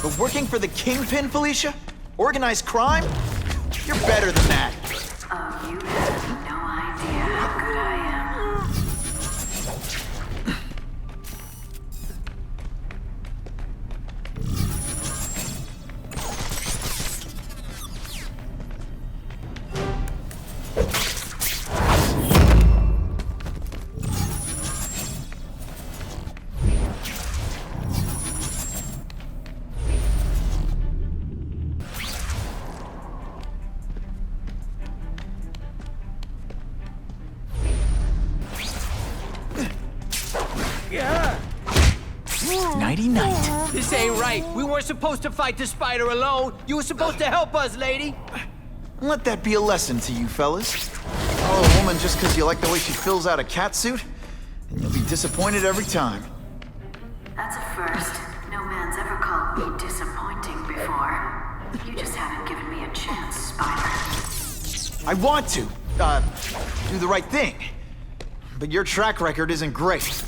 But working for the Kingpin, Felicia? Organized crime? You're better than that. Oh, you have no idea how good I am. Nighty-night. This ain't right. We weren't supposed to fight the spider alone. You were supposed to help us, lady. Let that be a lesson to you, fellas. Follow a woman just because you like the way she fills out a catsuit, and you'll be disappointed every time. That's a first. No man's ever called me disappointing before. You just haven't given me a chance, I want to, do the right thing. But your track record isn't great.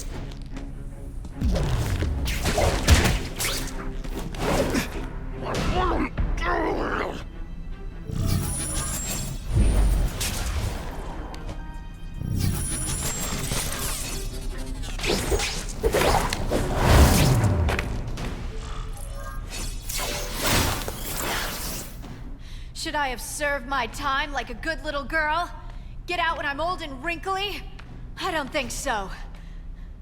Should I have served my time like a good little girl? Get out when I'm old and wrinkly? I don't think so.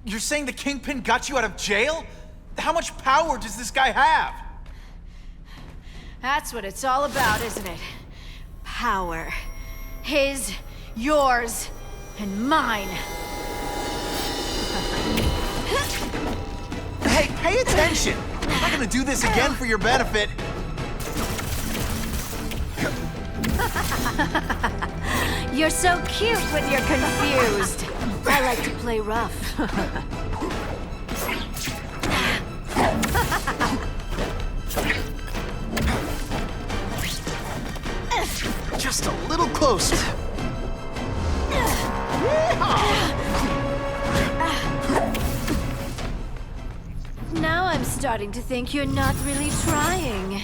You're saying the Kingpin got you out of jail? How much power does this guy have? That's what it's all about, isn't it? Power. His, yours, and mine. Hey, pay attention! I'm not gonna do this again for your benefit. You're so cute when you're confused. I like to play rough. Just a little closer. Now I'm starting to think you're not really trying.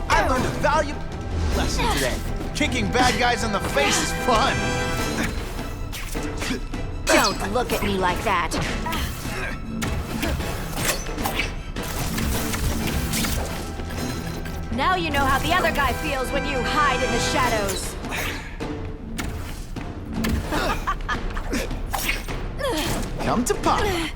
I learned a valuable lesson today. Kicking bad guys in the face is fun. Don't look at me like that. Now you know how the other guy feels when you hide in the shadows. Come to Papa.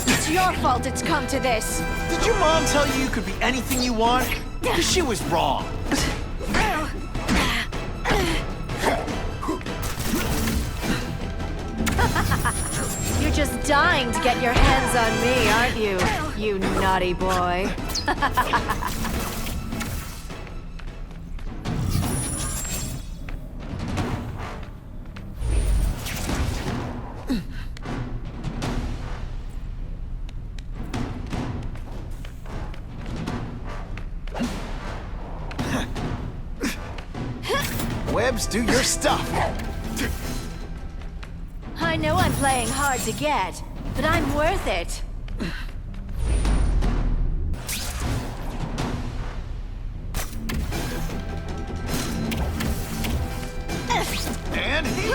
It's your fault it's come to this. Did your mom tell you you could be anything you want? Because she was wrong. You're just dying to get your hands on me, aren't you? You naughty boy. Webs, do your stuff. I know I'm playing hard to get, but I'm worth it. And heal.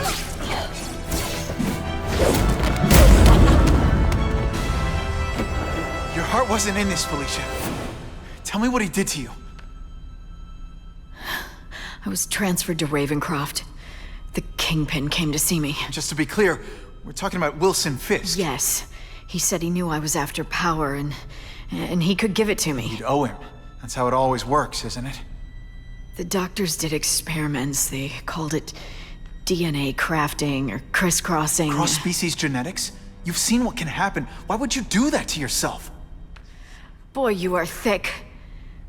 Your heart wasn't in this, Felicia. Tell me what he did to you. I was transferred to Ravencroft. The Kingpin came to see me. Just to be clear, we're talking about Wilson Fisk. Yes. He said he knew I was after power and he could give it to me. You'd owe him. That's how it always works, isn't it? The doctors did experiments. They called it DNA crafting or crisscrossing. Cross-species genetics? You've seen what can happen. Why would you do that to yourself? Boy, you are thick.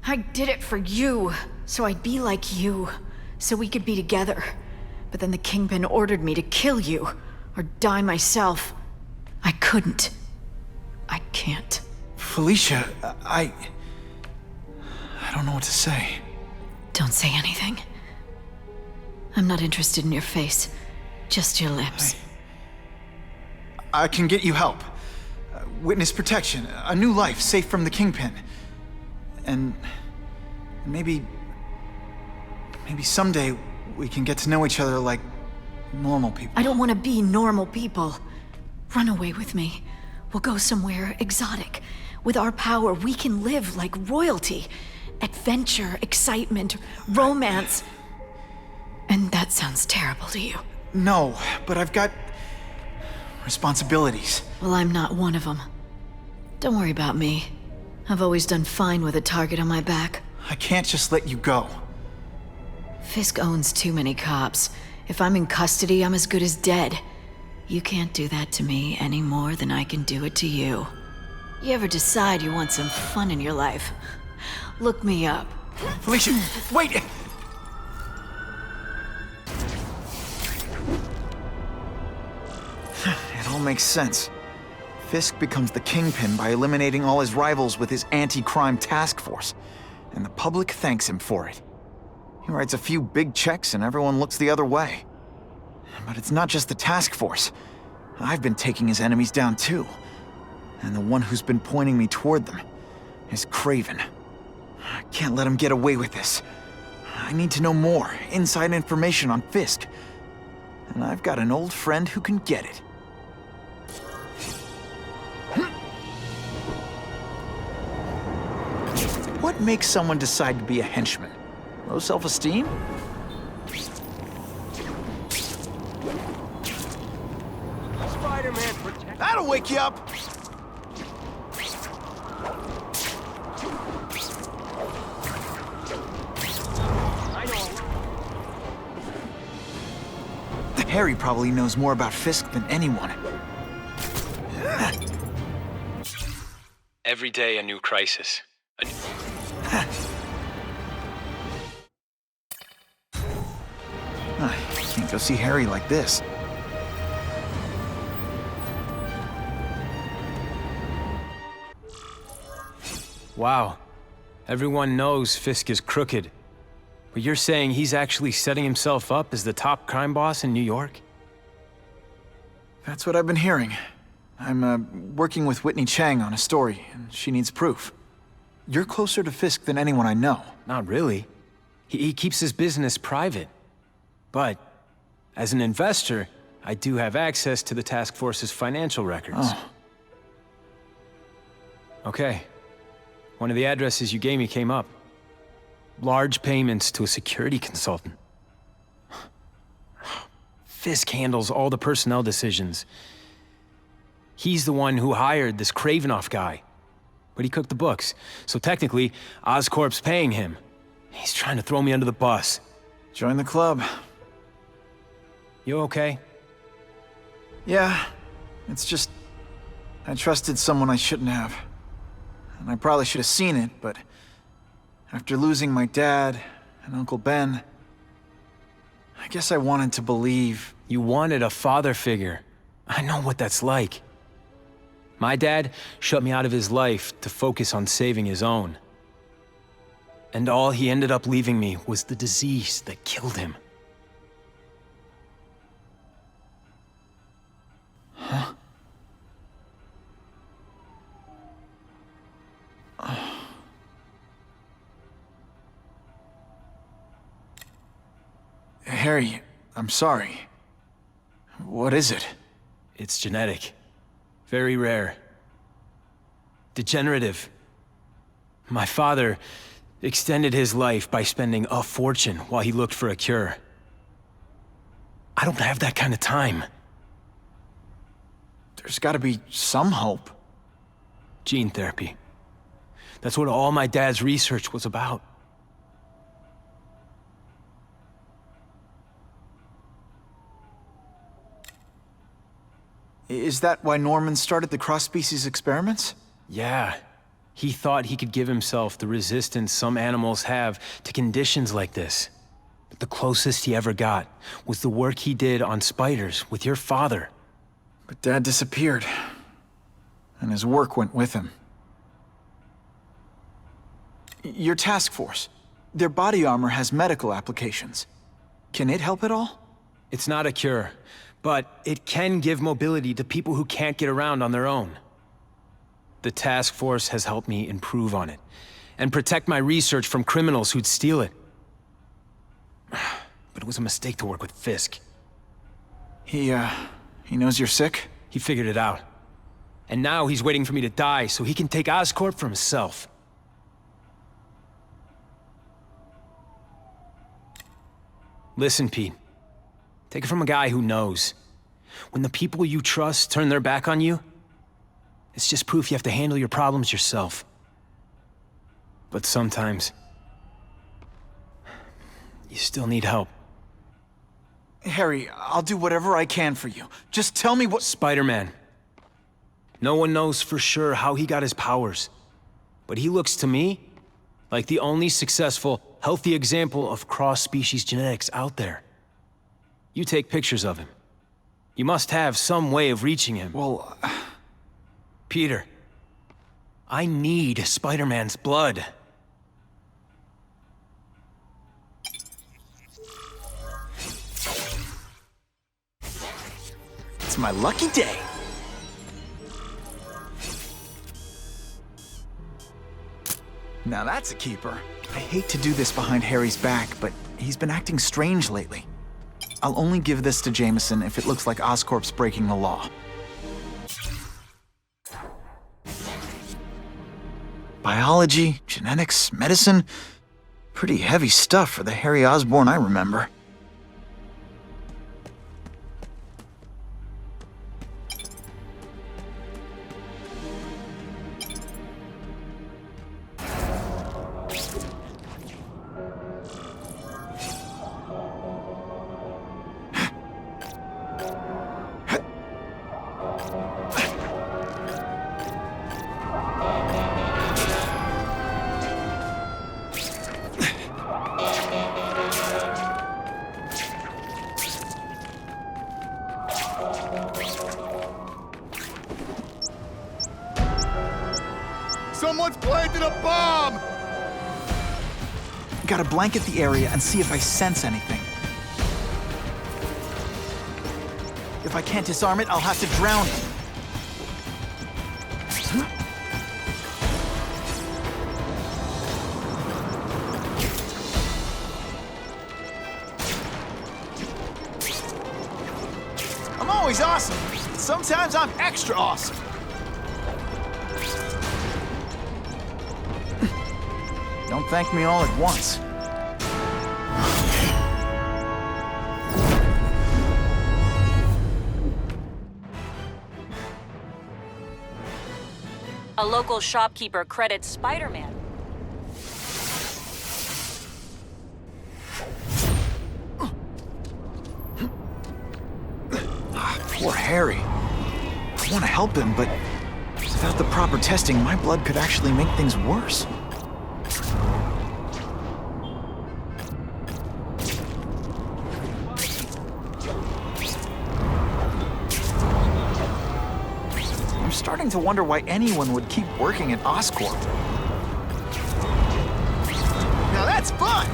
I did it for you, so I'd be like you, so we could be together. But then the Kingpin ordered me to kill you, or die myself. I couldn't. I can't. Felicia, I don't know what to say. Don't say anything. I'm not interested in your face, just your lips. I can get you help. Witness protection, a new life safe from the Kingpin. And maybe someday we can get to know each other like normal people. I don't want to be normal people. Run away with me. We'll go somewhere exotic. With our power, we can live like royalty. Adventure, excitement, romance. And that sounds terrible to you. No, but I've got responsibilities. Well, I'm not one of them. Don't worry about me. I've always done fine with a target on my back. I can't just let you go. Fisk owns too many cops. If I'm in custody, I'm as good as dead. You can't do that to me any more than I can do it to you. You ever decide you want some fun in your life? Look me up. Felicia, wait! It all makes sense. Fisk becomes the kingpin by eliminating all his rivals with his anti-crime task force, and the public thanks him for it. He writes a few big checks and everyone looks the other way. But it's not just the task force. I've been taking his enemies down too. And the one who's been pointing me toward them is Craven. I can't let him get away with this. I need to know more, inside information on Fisk. And I've got an old friend who can get it. What makes someone decide to be a henchman? Low self-esteem? Spider-Man protect. That'll wake you up! Harry probably knows more about Fisk than anyone. Every day a new crisis. I can't go see Harry like this. Wow. Everyone knows Fisk is crooked. But you're saying he's actually setting himself up as the top crime boss in New York? That's what I've been hearing. I'm working with Whitney Chang on a story, and she needs proof. You're closer to Fisk than anyone I know. Not really. He keeps his business private. But, as an investor, I do have access to the task force's financial records. Oh. Okay. One of the addresses you gave me came up. Large payments to a security consultant. Fisk handles all the personnel decisions. He's the one who hired this Kravinoff guy. But he cooked the books, so technically, Oscorp's paying him. He's trying to throw me under the bus. Join the club. You okay? Yeah, it's just... I trusted someone I shouldn't have. And I probably should have seen it, but... after losing my dad and Uncle Ben... I guess I wanted to believe... You wanted a father figure. I know what that's like. My dad shut me out of his life to focus on saving his own. And all he ended up leaving me was the disease that killed him. Huh? Harry, I'm sorry. What is it? It's genetic. Very rare. Degenerative. My father extended his life by spending a fortune while he looked for a cure. I don't have that kind of time. There's gotta be some hope. Gene therapy. That's what all my dad's research was about. Is that why Norman started the cross-species experiments? Yeah. He thought he could give himself the resistance some animals have to conditions like this. But the closest he ever got was the work he did on spiders with your father. But Dad disappeared. And his work went with him. Your task force. Their body armor has medical applications. Can it help at all? It's not a cure, but it can give mobility to people who can't get around on their own. The task force has helped me improve on it, and protect my research from criminals who'd steal it. But it was a mistake to work with Fisk. He knows you're sick? He figured it out. And now he's waiting for me to die so he can take Oscorp for himself. Listen, Pete. Take it from a guy who knows. When the people you trust turn their back on you, it's just proof you have to handle your problems yourself. But sometimes, You still need help. Harry, I'll do whatever I can for you. Just tell me what— Spider-Man. No one knows for sure how he got his powers. But he looks to me like the only successful, healthy example of cross-species genetics out there. You take pictures of him. You must have some way of reaching him. Well... Peter, I need Spider-Man's blood. It's my lucky day. Now that's a keeper. I hate to do this behind Harry's back, but he's been acting strange lately. I'll only give this to Jameson if it looks like Oscorp's breaking the law. Biology, genetics, medicine. Pretty heavy stuff for the Harry Osborn I remember. Someone's planted a bomb! Gotta blanket the area and see if I sense anything. If I can't disarm it, I'll have to drown it. I'm always awesome. Sometimes I'm extra awesome. Don't thank me all at once. A local shopkeeper credits Spider-Man. Poor Harry. I want to help him, but without the proper testing, my blood could actually make things worse. I'm starting to wonder why anyone would keep working at Oscorp. Now that's fun!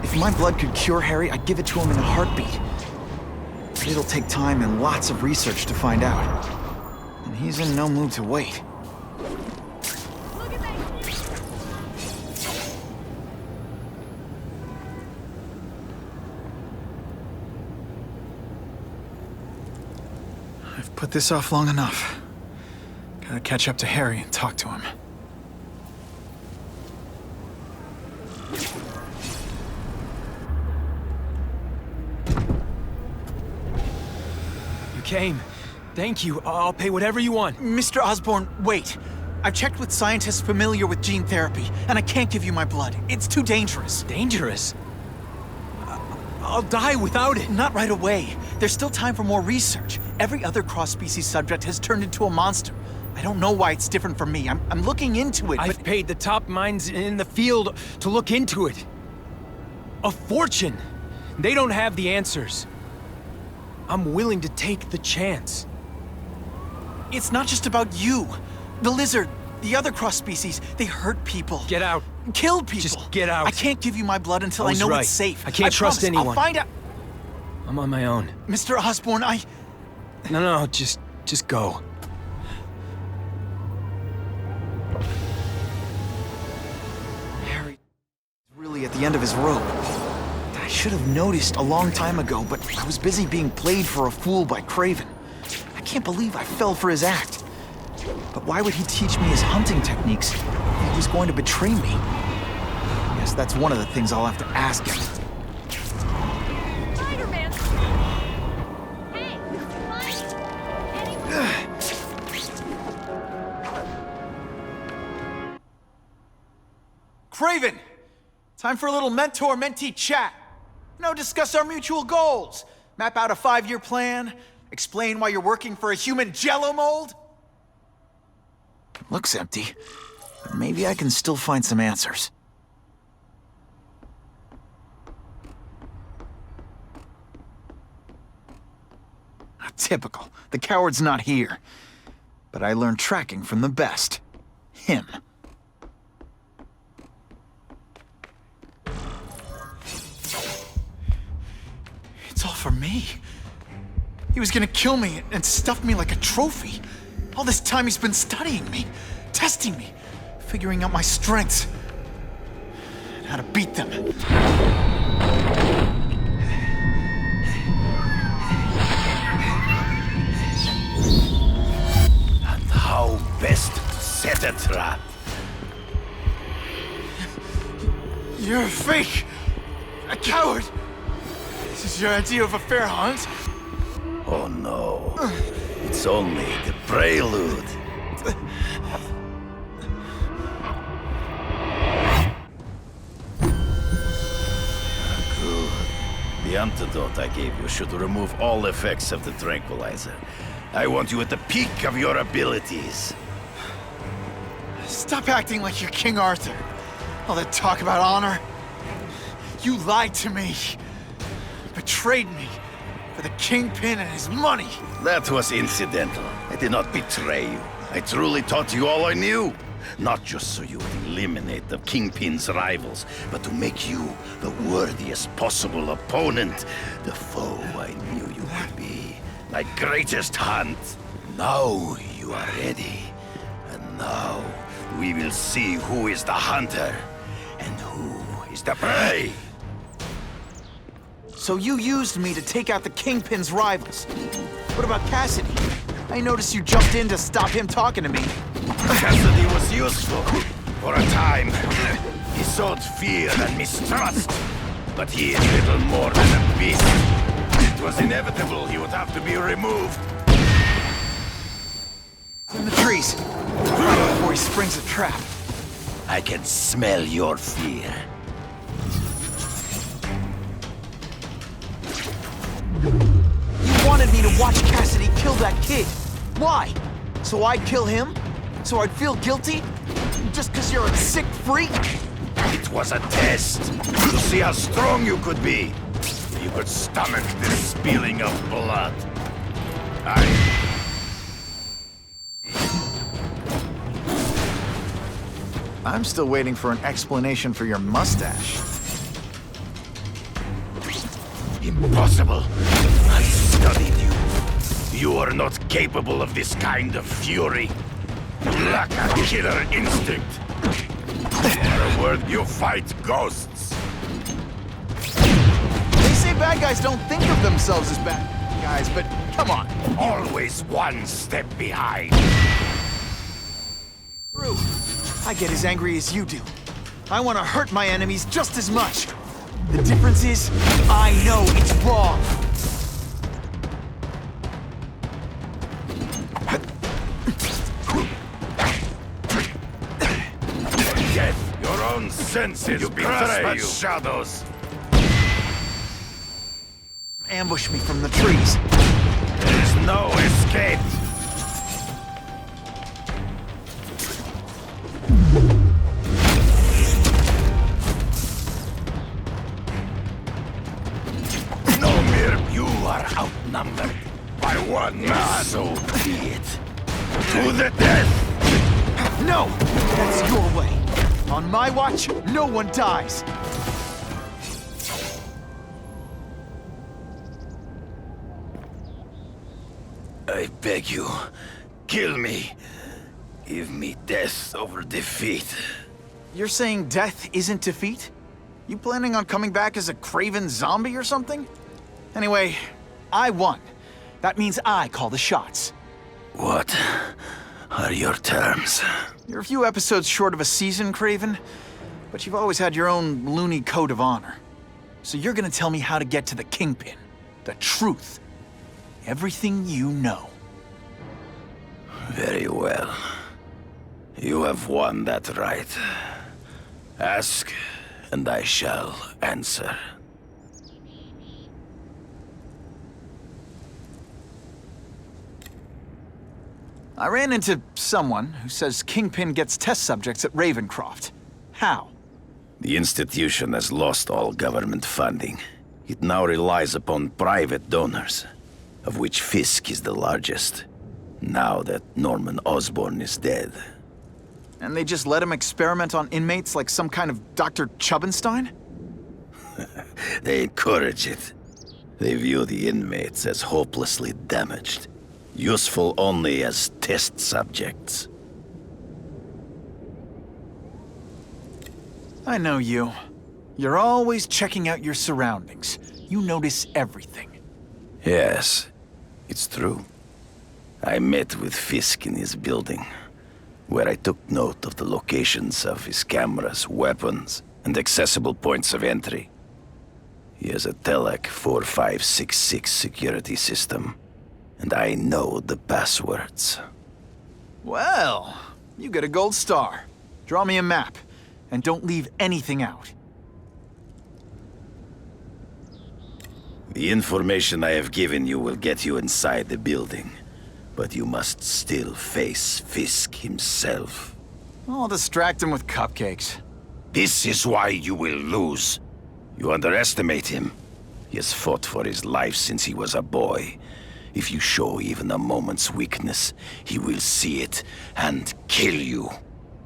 If my blood could cure Harry, I'd give it to him in a heartbeat. But it'll take time and lots of research to find out. And he's in no mood to wait. I've put this off long enough. Gotta catch up to Harry and talk to him. Came. Thank you. I'll pay whatever you want. Mr. Osborn, wait. I've checked with scientists familiar with gene therapy, and I can't give you my blood. It's too dangerous. Dangerous? I'll die without it. Not right away. There's still time for more research. Every other cross-species subject has turned into a monster. I don't know why it's different from me. I'm looking into it, I've paid the top minds in the field to look into it. A fortune. They don't have the answers. I'm willing to take the chance. It's not just about you. The lizard, the other cross-species, they hurt people. Get out. Kill people. Just get out. I can't give you my blood until I know right. it's safe. I can't trust anyone. I'll find out. I'm on my own. Mr. Osborn, No, just go. Harry is really at the end of his rope. I should have noticed a long time ago, but I was busy being played for a fool by Craven. I can't believe I fell for his act. But why would he teach me his hunting techniques if he was going to betray me? Guess that's one of the things I'll have to ask him. Spider-Man! Hey, Kraven! Time for a little mentor-mentee chat. Discuss our mutual goals. Map out a 5-year plan. Explain why you're working for a human jello mold. Looks empty. But maybe I can still find some answers. Typical. The coward's not here. But I learned tracking from the best. Him. It's all for me. He was gonna kill me and stuff me like a trophy. All this time he's been studying me, testing me, figuring out my strengths, and how to beat them. And how best to set a trap. You're a fake! A coward! This is your idea of a fair hunt? Oh no. It's only the prelude. Good. The antidote I gave you should remove all effects of the tranquilizer. I want you at the peak of your abilities. Stop acting like you're King Arthur. All that talk about honor. You lied to me. Betrayed me. For the Kingpin and his money. That was incidental. I did not betray you. I truly taught you all I knew. Not just so you would eliminate the Kingpin's rivals, but to make you the worthiest possible opponent. The foe I knew you would be. My greatest hunt. Now you are ready. And now we will see who is the hunter and who is the prey. So you used me to take out the Kingpin's rivals. What about Cassidy? I noticed you jumped in to stop him talking to me. Cassidy was useful. For a time. He sowed fear and mistrust. But he is little more than a beast. It was inevitable he would have to be removed. In the trees. Right before he springs a trap. I can smell your fear. You wanted me to watch Cassidy kill that kid. Why? So I'd kill him? So I'd feel guilty? Just because you're a sick freak? It was a test. To see how strong you could be. You could stomach the spilling of blood. I'm still waiting for an explanation for your mustache. Impossible. I studied you. You are not capable of this kind of fury. You lack a killer instinct. For a word, you fight ghosts. They say bad guys don't think of themselves as bad guys, but come on. Always one step behind. True. I get as angry as you do. I want to hurt my enemies just as much. The difference is, I know it's wrong. Death, your own senses betray you. Shadows. Ambush me from the trees. There is no escape. You are outnumbered by one man. So be it. To the death! No! That's your way. On my watch, no one dies. I beg you, kill me. Give me death over defeat. You're saying death isn't defeat? You planning on coming back as a craven zombie or something? Anyway, I won. That means I call the shots. What? are your terms? You're a few episodes short of a season, Craven, but you've always had your own loony code of honor. So you're gonna tell me how to get to the Kingpin. The truth. Everything you know. Very well. You have won that right. Ask, and I shall answer. I ran into someone who says Kingpin gets test subjects at Ravencroft. How? The institution has lost all government funding. It now relies upon private donors, of which Fisk is the largest, now that Norman Osborn is dead. And they just let him experiment on inmates like some kind of Dr. Chubbenstein? They encourage it. They view the inmates as hopelessly damaged, useful only as test subjects. I know you. You're always checking out your surroundings. You notice everything. Yes, it's true. I met with Fisk in his building, where I took note of the locations of his cameras, weapons, and accessible points of entry. He has a Telec 4566 security system, and I know the passwords. Well, you get a gold star. Draw me a map, and don't leave anything out. The information I have given you will get you inside the building, but you must still face Fisk himself. I'll distract him with cupcakes. This is why you will lose. You underestimate him. He has fought for his life since he was a boy. If you show even a moment's weakness, he will see it and kill you.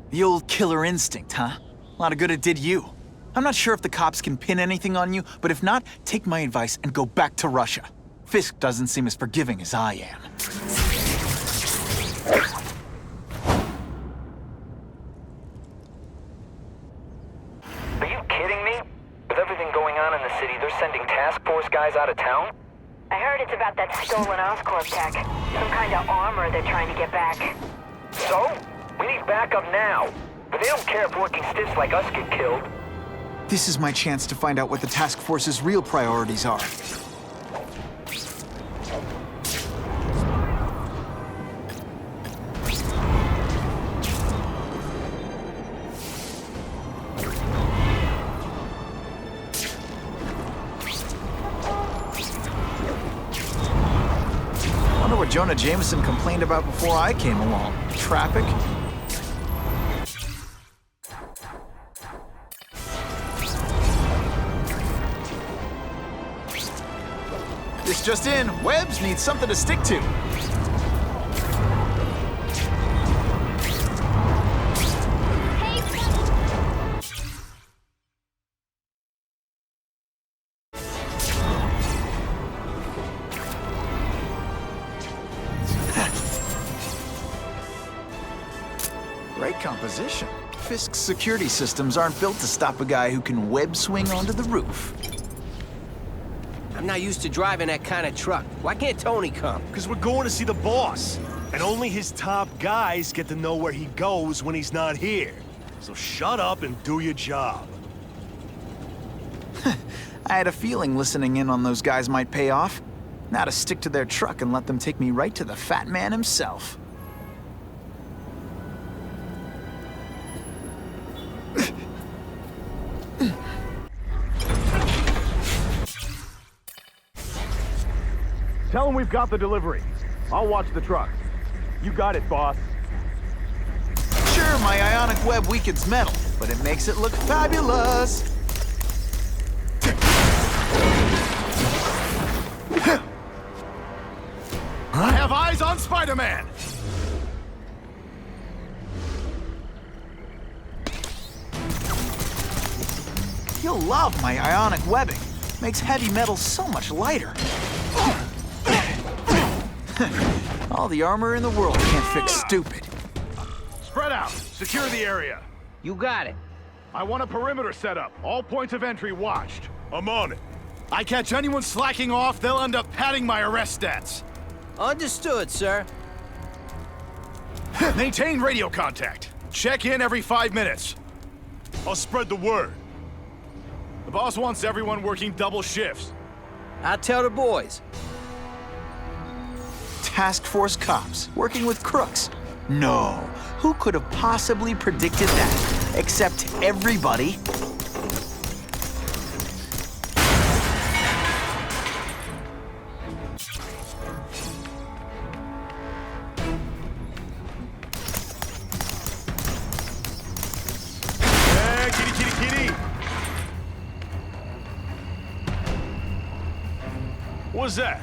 The old killer instinct, huh? A lot of good it did you. I'm not sure if the cops can pin anything on you, but if not, take my advice and go back to Russia. Fisk doesn't seem as forgiving as I am. Are you kidding me? With everything going on in the city, they're sending task force guys out of town? I heard it's about that stolen Oscorp tech. Some kind of armor they're trying to get back. So? We need backup now. But they don't care if working stiffs like us get killed. This is my chance to find out what the task force's real priorities are. Wonder what Jonah Jameson complained about before I came along. Traffic? This just in, Webbs needs something to stick to. Great composition. Fisk's security systems aren't built to stop a guy who can web swing onto the roof. I'm not used to driving that kind of truck. Why can't Tony come? Because we're going to see the boss. And only his top guys get to know where he goes when he's not here. So shut up and do your job. I had a feeling listening in on those guys might pay off. Now to stick to their truck and let them take me right to the fat man himself. Tell him we've got the delivery. I'll watch the truck. You got it, boss. Sure, my ionic web weakens metal, but it makes it look fabulous. I have eyes on Spider-Man! You'll love my ionic webbing. Makes heavy metal so much lighter. All the armor in the world can't fix stupid. Spread out. Secure the area. You got it. I want a perimeter set up. All points of entry watched. I'm on it. I catch anyone slacking off, they'll end up padding my arrest stats. Understood, sir. Maintain radio contact. Check in every 5 minutes. I'll spread the word. The boss wants everyone working double shifts. I tell the boys. Task Force cops working with crooks. No, who could have possibly predicted that? Except everybody. Yeah, kitty, kitty, kitty. What's that?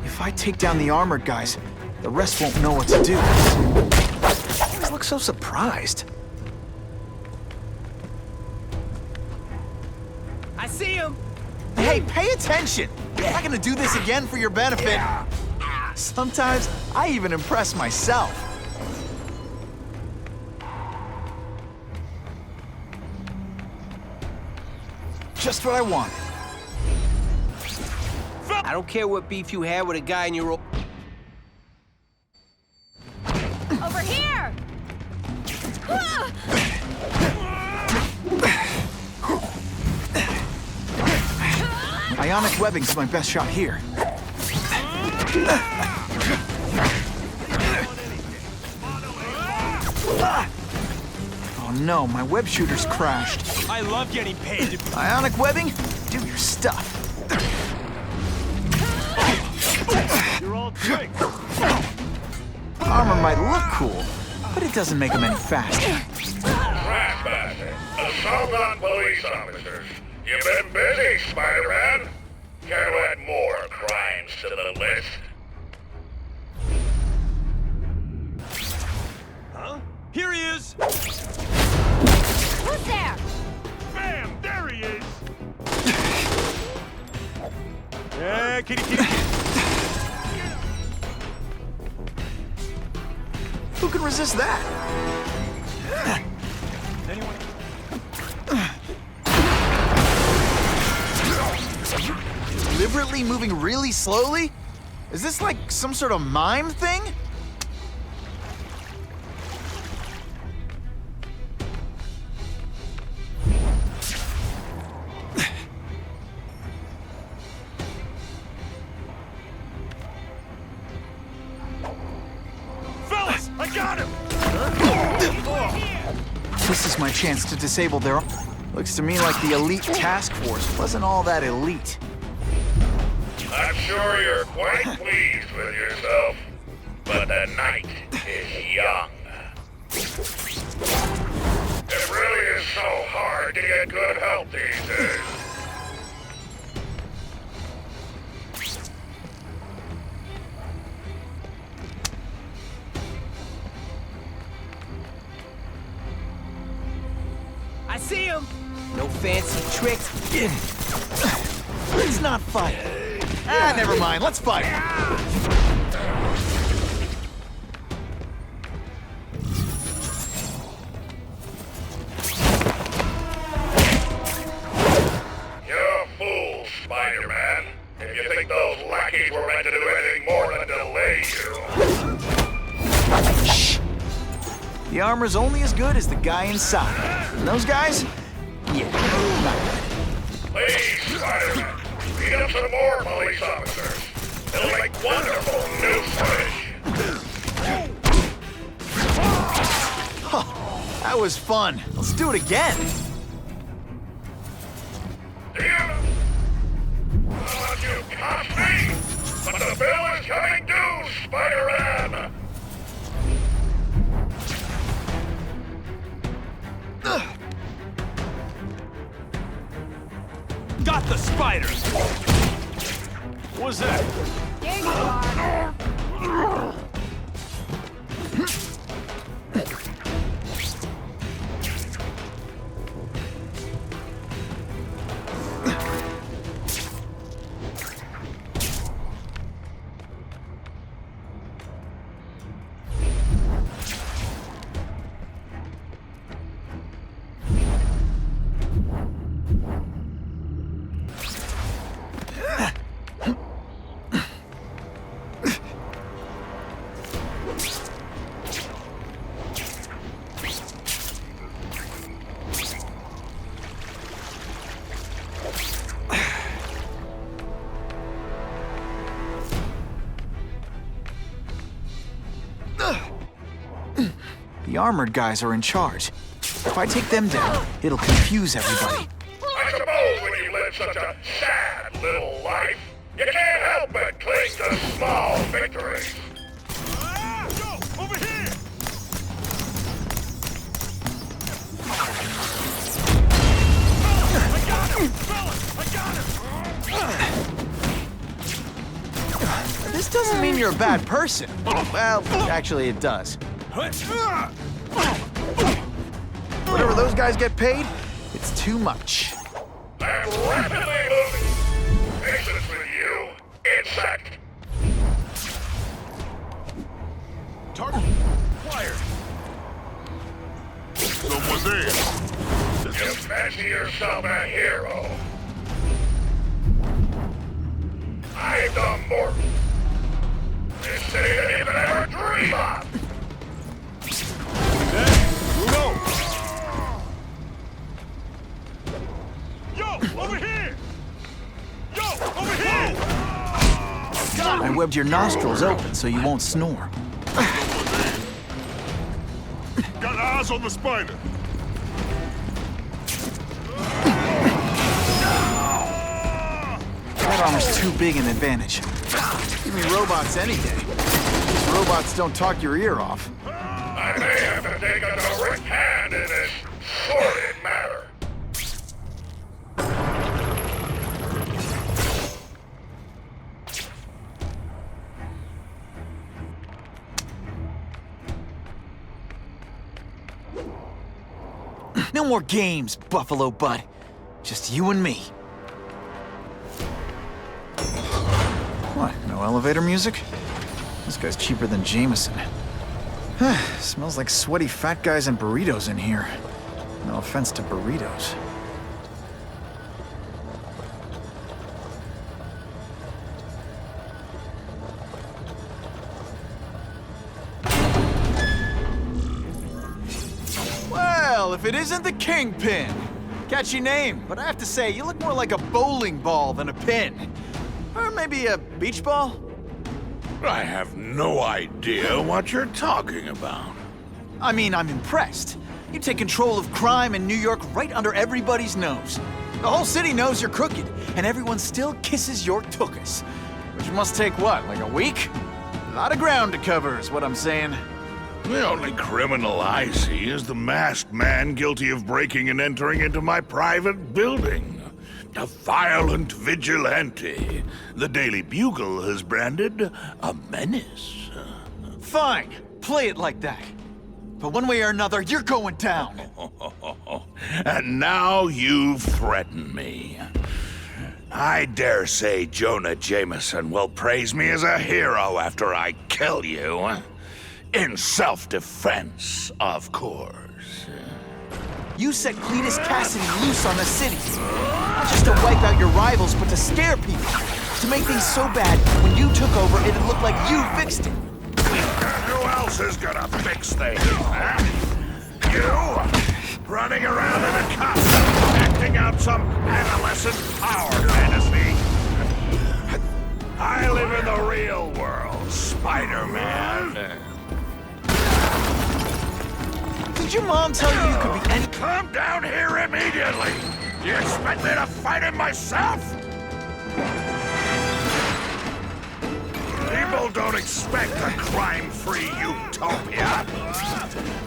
If I take down the armored guys, the rest won't know what to do. They always look so surprised. I see him! Hey, pay attention! I'm not gonna do this again for your benefit. Sometimes I even impress myself. Just what I want. I don't care what beef you had with a guy in your old... Over here! Ionic webbing's my best shot here. Oh no, my web shooter's crashed. I love getting paid to... Ionic webbing, do your stuff. You're all tricks. Armor might look cool, but it doesn't make them any faster. Ratbag, assault on police officers. You've been busy, Spider-Man. Care to add more crimes to the list? Huh? Here he is! Who's there? Bam! There he is! Yeah, kitty, kitty, kitty. Who can resist that? Anyone? Deliberately moving really slowly? Is this like some sort of mime thing? Fellas, I got him! This is my chance to disable their... Looks to me like the elite task force wasn't all that elite. I'm sure you're quite pleased with yourself, but the night is young. It really is so hard to get good help these days. I see him! No fancy tricks. Let's not fight. Ah, never mind. Let's fight. You're a fool, Spider-Man. If you think those lackeys were meant to do anything more than delay you. Shh. The armor's only as good as the guy inside. And those guys? Yeah, not good. Please, Spider-Man. Beat up some more police officers. They'll make wonderful new footage. Huh, that was fun. Let's do it again. You caught me! But the bill is coming due, Spider-Man! Got the spiders! What's that? There you are. The armored guys are in charge. If I take them down, it'll confuse everybody. I suppose when you live such a sad little life, you can't help but cling to small victories. Yo, over here! I got him! Fellas, I got him! This doesn't mean you're a bad person. Well, actually it does. Whatever those guys get paid, it's too much. I'm rapidly moving. Patience with you, insect. Target fired. Someone there. You fancy yourself a hero. I'm the mortal. This city didn't even ever dream of. Yo, over here! Yo, over here! I webbed your nostrils open so you won't snore. Got eyes on the spider. That armor's too big an advantage. Give me robots any day. These robots don't talk your ear off. I may have to take a direct hand in this sordid matter. No more games, Buffalo Bud. Just you and me. What, no elevator music? This guy's cheaper than Jameson. Smells like sweaty fat guys and burritos in here. No offense to burritos. Well, if it isn't the Kingpin. Catchy name, but I have to say, you look more like a bowling ball than a pin. Or maybe a beach ball? I have no idea what you're talking about. I mean, I'm impressed. You take control of crime in New York right under everybody's nose. The whole city knows you're crooked, and everyone still kisses your tuchus. Which must take what, like a week? A lot of ground to cover is what I'm saying. The only criminal I see is the masked man guilty of breaking and entering into my private building. A violent vigilante. The Daily Bugle has branded a menace. Fine, play it like that. But one way or another, you're going down. And now you've threatened me. I dare say Jonah Jameson will praise me as a hero after I kill you. In self-defense, of course. You set Cletus Cassidy loose on the city. Not just to wipe out your rivals, but to scare people. To make things so bad, when you took over, it'd look like you fixed it. Who else is gonna fix things, huh? You? Running around in a costume, acting out some adolescent power fantasy. I live in the real world, Spider-Man. Did your mom tell you you could be any— Come down here immediately! Do you expect me to fight him myself? People don't expect a crime-free utopia.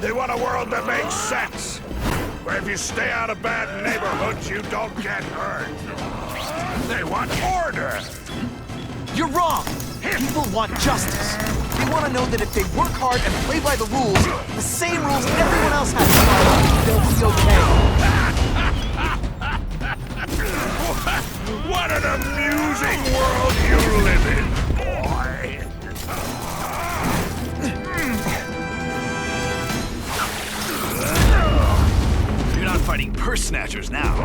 They want a world that makes sense, where if you stay out of bad neighborhoods, you don't get hurt. They want order. You're wrong! People want justice. They want to know that if they work hard and play by the rules, the same rules everyone else has to follow, they'll be okay. What an amusing world you live in, boy! You're not fighting purse snatchers now.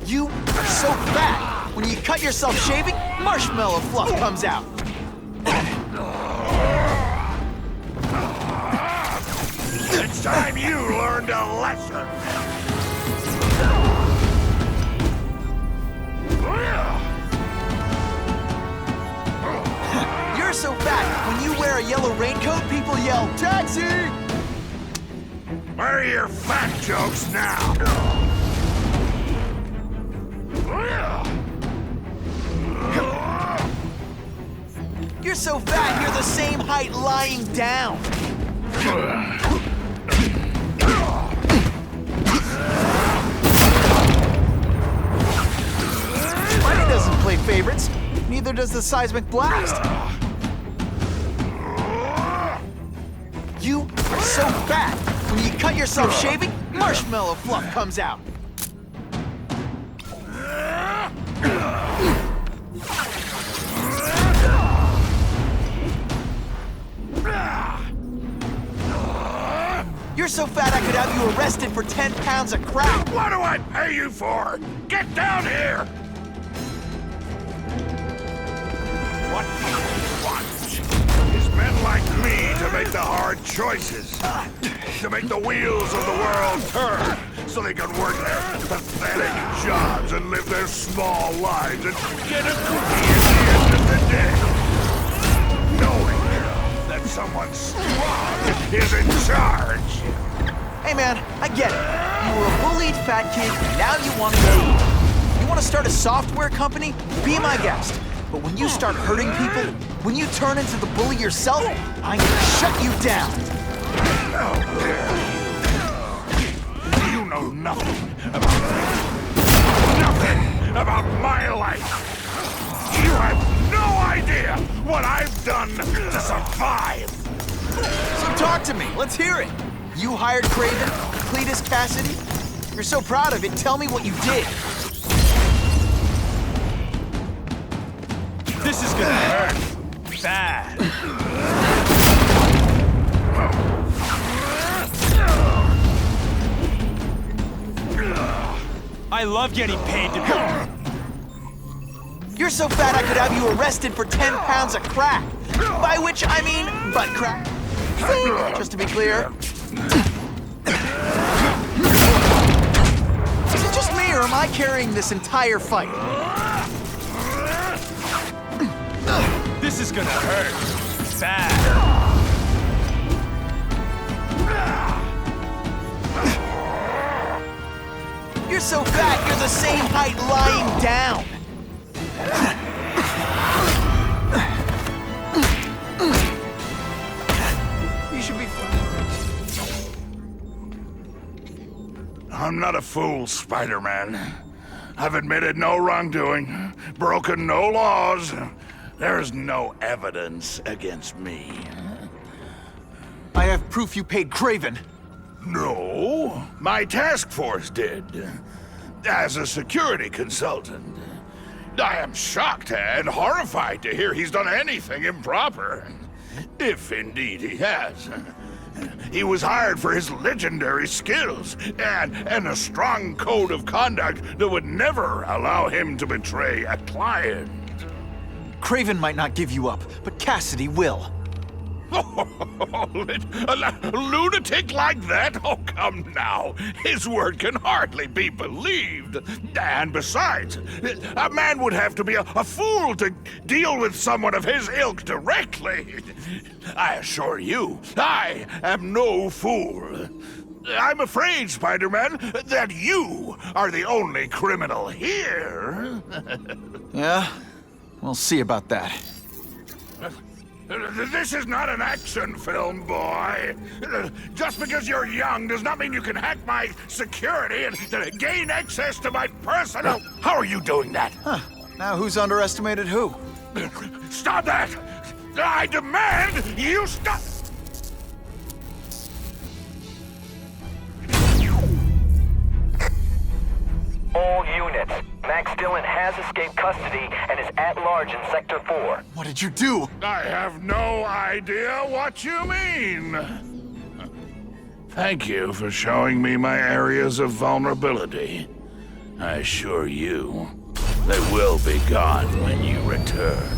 You are so fat! When you cut yourself shaving, marshmallow fluff comes out. It's time you learned a lesson. You're so fat, when you wear a yellow raincoat, people yell, "Taxi!" Where are your fat jokes now? You're so fat, you're the same height lying down. Spidey doesn't play favorites. Neither does the seismic blast. You are so fat. When you cut yourself shaving, marshmallow fluff comes out. You're so fat I could have you arrested for 10 pounds of crack. What do I pay you for? Get down here! What you want is men like me to make the hard choices. To make the wheels of the world turn so they can work their pathetic jobs and live their small lives and get a cookie at the end of the day. Knowing that someone strong is in charge. Hey man, I get it. You were a bullied fat kid, and now you want to go. You want to start a software company? Be my guest. But when you start hurting people, when you turn into the bully yourself, I'm gonna shut you down. How dare you? You know nothing about me. Nothing about my life. You have no idea what I've done to survive. So talk to me. Let's hear it. You hired Craven, Cletus Cassidy? You're so proud of it. Tell me what you did. This is gonna hurt. Bad. I love getting paid to You're so fat I could have you arrested for 10 pounds of crack. By which I mean butt crack. Just to be clear. Is it just me or am I carrying this entire fight? This is gonna hurt. Bad. You're so fat, you're the same height lying down. You should be I'm not a fool, Spider-Man. I've admitted no wrongdoing, broken no laws. There's no evidence against me. I have proof you paid Craven. No, my task force did. As a security consultant. I am shocked and horrified to hear he's done anything improper. If indeed he has. He was hired for his legendary skills and a strong code of conduct that would never allow him to betray a client. Craven might not give you up, but Cassidy will. A lunatic like that? Oh, come now. His word can hardly be believed. And besides, a man would have to be a fool to deal with someone of his ilk directly. I assure you, I am no fool. I'm afraid, Spider-Man, that you are the only criminal here. Yeah? We'll see about that. This is not an action film, boy. Just because you're young does not mean you can hack my security and gain access to my personal... How are you doing that? Huh. Now who's underestimated who? Stop that! I demand you stop... All units. Max Dillon has escaped custody and is at large in Sector 4. What did you do? I have no idea what you mean. Thank you for showing me my areas of vulnerability. I assure you, they will be gone when you return.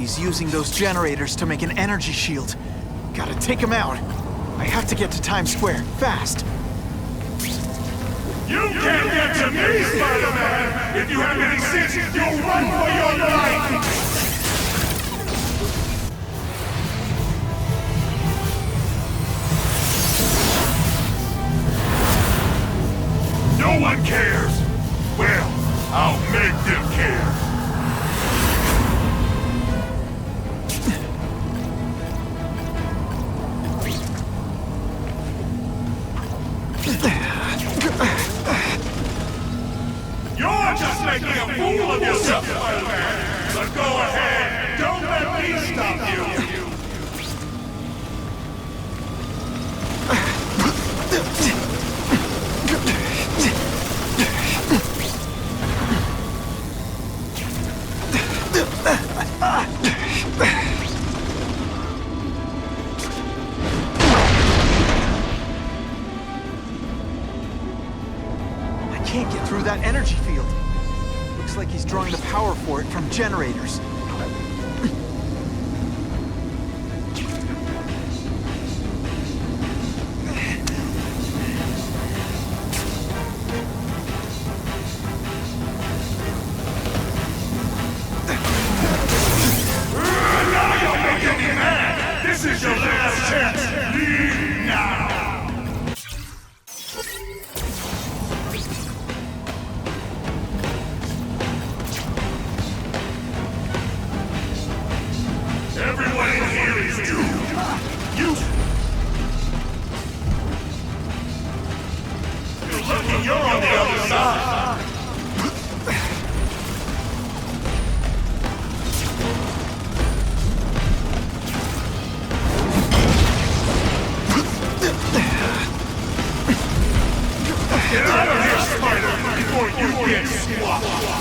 He's using those generators to make an energy shield. Gotta take him out. I have to get to Times Square, fast. You can't get to me, Spider-Man! If you have any sense, you'll run for your life! No one cares! Well, I'll make them care! You're just making a fool of yourself, Spider-Man! But go ahead, don't let me stop you! I can't get through that energy field. Looks like he's drawing the power for it from generators. Now you're making me mad! This is your last chance! Leave now! Everyone in here is doomed! You're lucky you're on the other side! Get out of here, Spider, before you get squashed!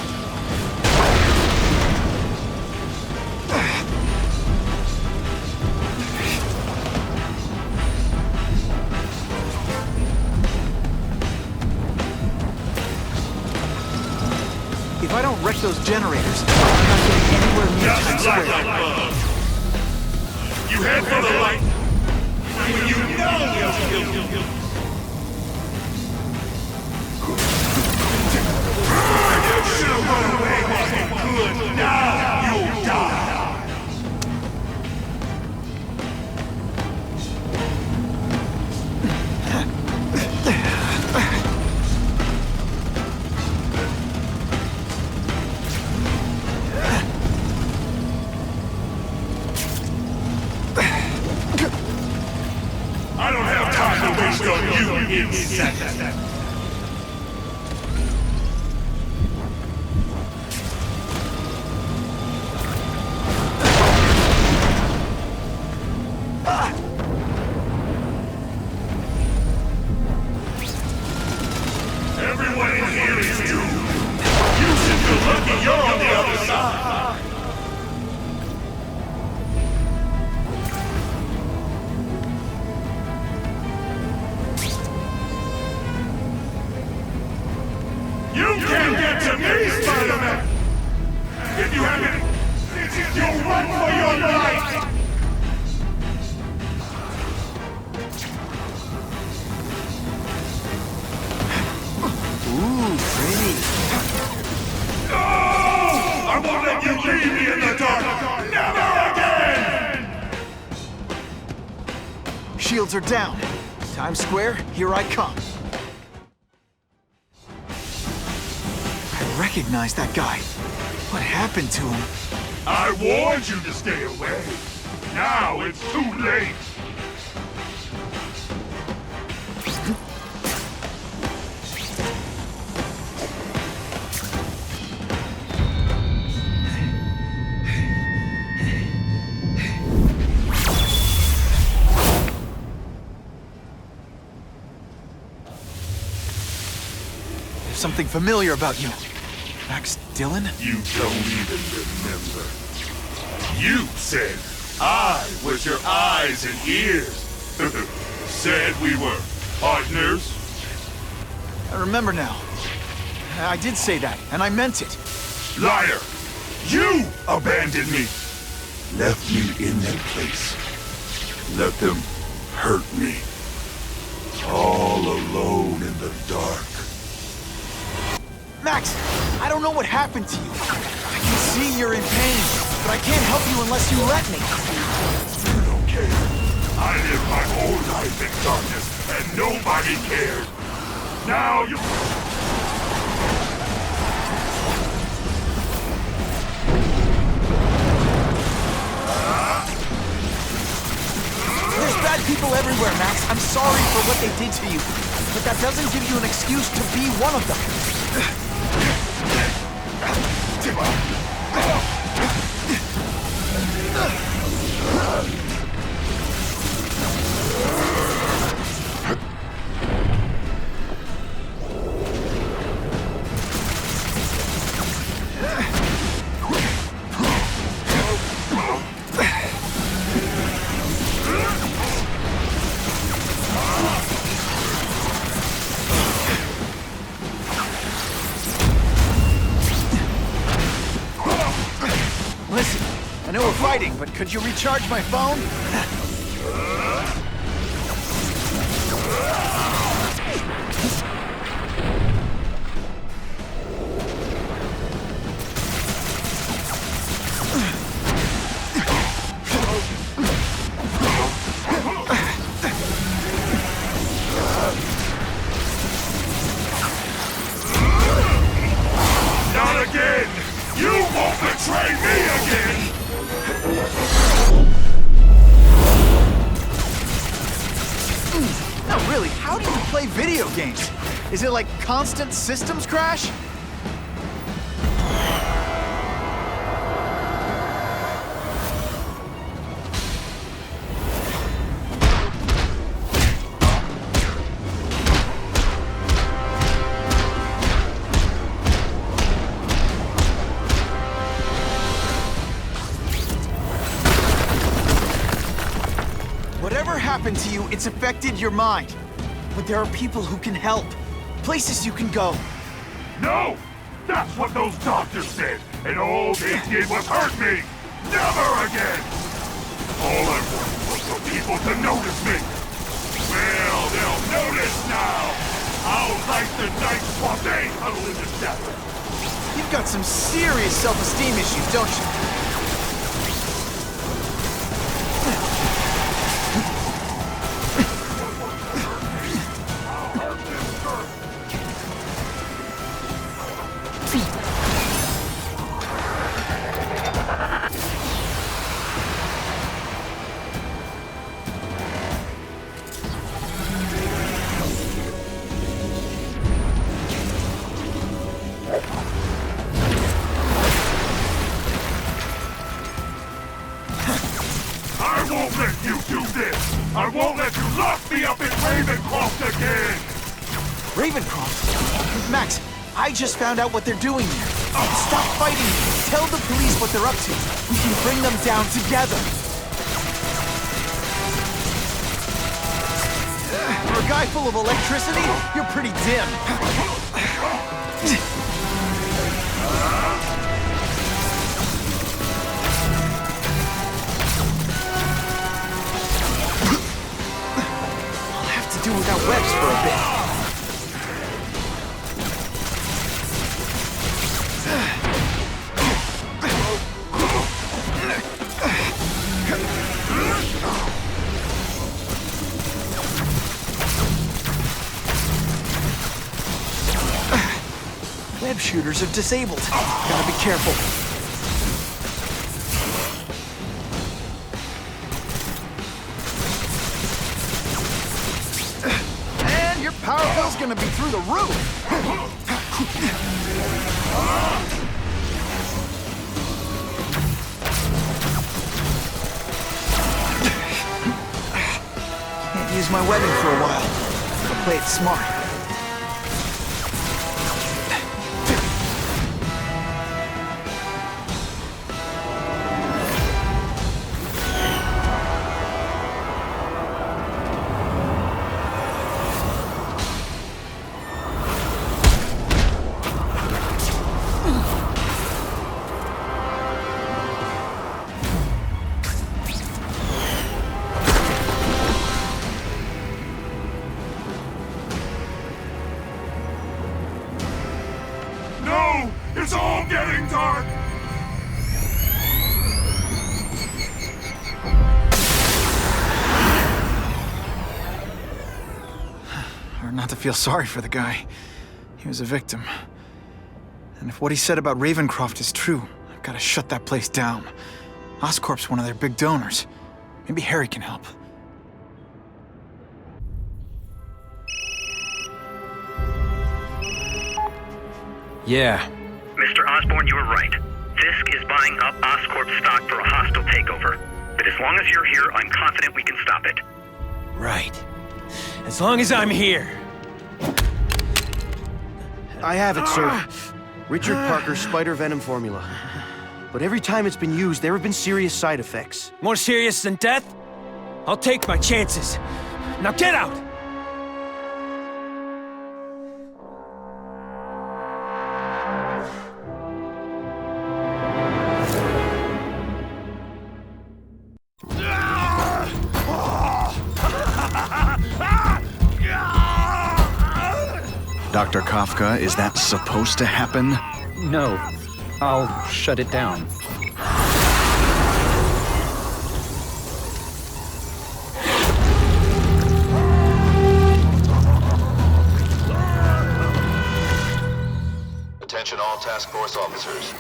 If I don't wreck those generators, I'm not getting anywhere near Times Square. You head for the light! You know you'll kill you! You should have run away while you could! Now you'll die! I don't have time to waste on you, insect! Everyone in here is doomed! You should feel lucky you're on the other side! You can't get to me, Spider-Man! If you have it, you'll run for your life! Ooh, pretty. No! I won't let you leave me in the dark! Never again! Shields are down. Times Square, here I come. I recognize that guy. What happened to him? I warned you to stay away. Now it's too late. There's something familiar about you. Max Dillon? You don't even remember. You said I was your eyes and ears. Said we were partners. I remember now. I did say that, and I meant it. Liar! You abandoned me! left me in that place. Let them hurt me. All alone in the dark. Max, I don't know what happened to you. I can see you're in pain, but I can't help you unless you let me. You don't care. I lived my whole life in darkness, and nobody cared. Now you... There's bad people everywhere, Max. I'm sorry for what they did to you, but that doesn't give you an excuse to be one of them. Listen, I know we're fighting, but could you recharge my phone? Not again! You won't betray me again! No, really, how do you play video games? Is it like constant systems crash? Whatever happened to you, it's affected your mind. But there are people who can help. Places you can go. No! That's what those doctors said, and all they did was hurt me! Never again! All I wanted was for people to notice me! Well, they'll notice now! How like the night while they huddle in the shadows! You've got some serious self-esteem issues, don't you? I won't let you do this! I won't let you lock me up in Ravencroft again! Ravencroft? Max, I just found out what they're doing here. Stop fighting. Tell the police what they're up to. We can bring them down together. For a guy full of electricity, you're pretty dim. Do without webs for a bit. Web shooters are disabled. Gotta be careful. Power bill's gonna be through the roof! Can't use my webbing for a while. Gotta play it smart. hard not to feel sorry for the guy. He was a victim. And if what he said about Ravencroft is true, I've got to shut that place down. Oscorp's one of their big donors. Maybe Harry can help. Yeah. Mr. Osborn, you were right. Fisk is buying up Oscorp stock for a hostile takeover. But as long as you're here, I'm confident we can stop it. Right. As long as I'm here. I have it, sir. Richard Parker's spider venom formula. But every time it's been used, there have been serious side effects. More serious than death? I'll take my chances. Now get out! Dr. Kafka, is that supposed to happen? No. I'll shut it down. Attention all task force officers.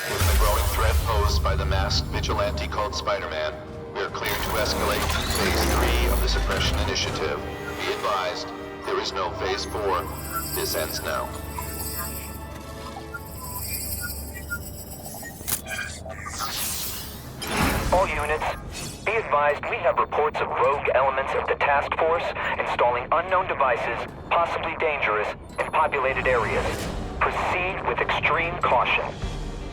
Given the growing threat posed by the masked vigilante called Spider-Man, we are clear to escalate to Phase 3 of the Suppression Initiative. Be advised, there is no Phase 4. This ends now. All units, be advised we have reports of rogue elements of the task force installing unknown devices, possibly dangerous, in populated areas. Proceed with extreme caution.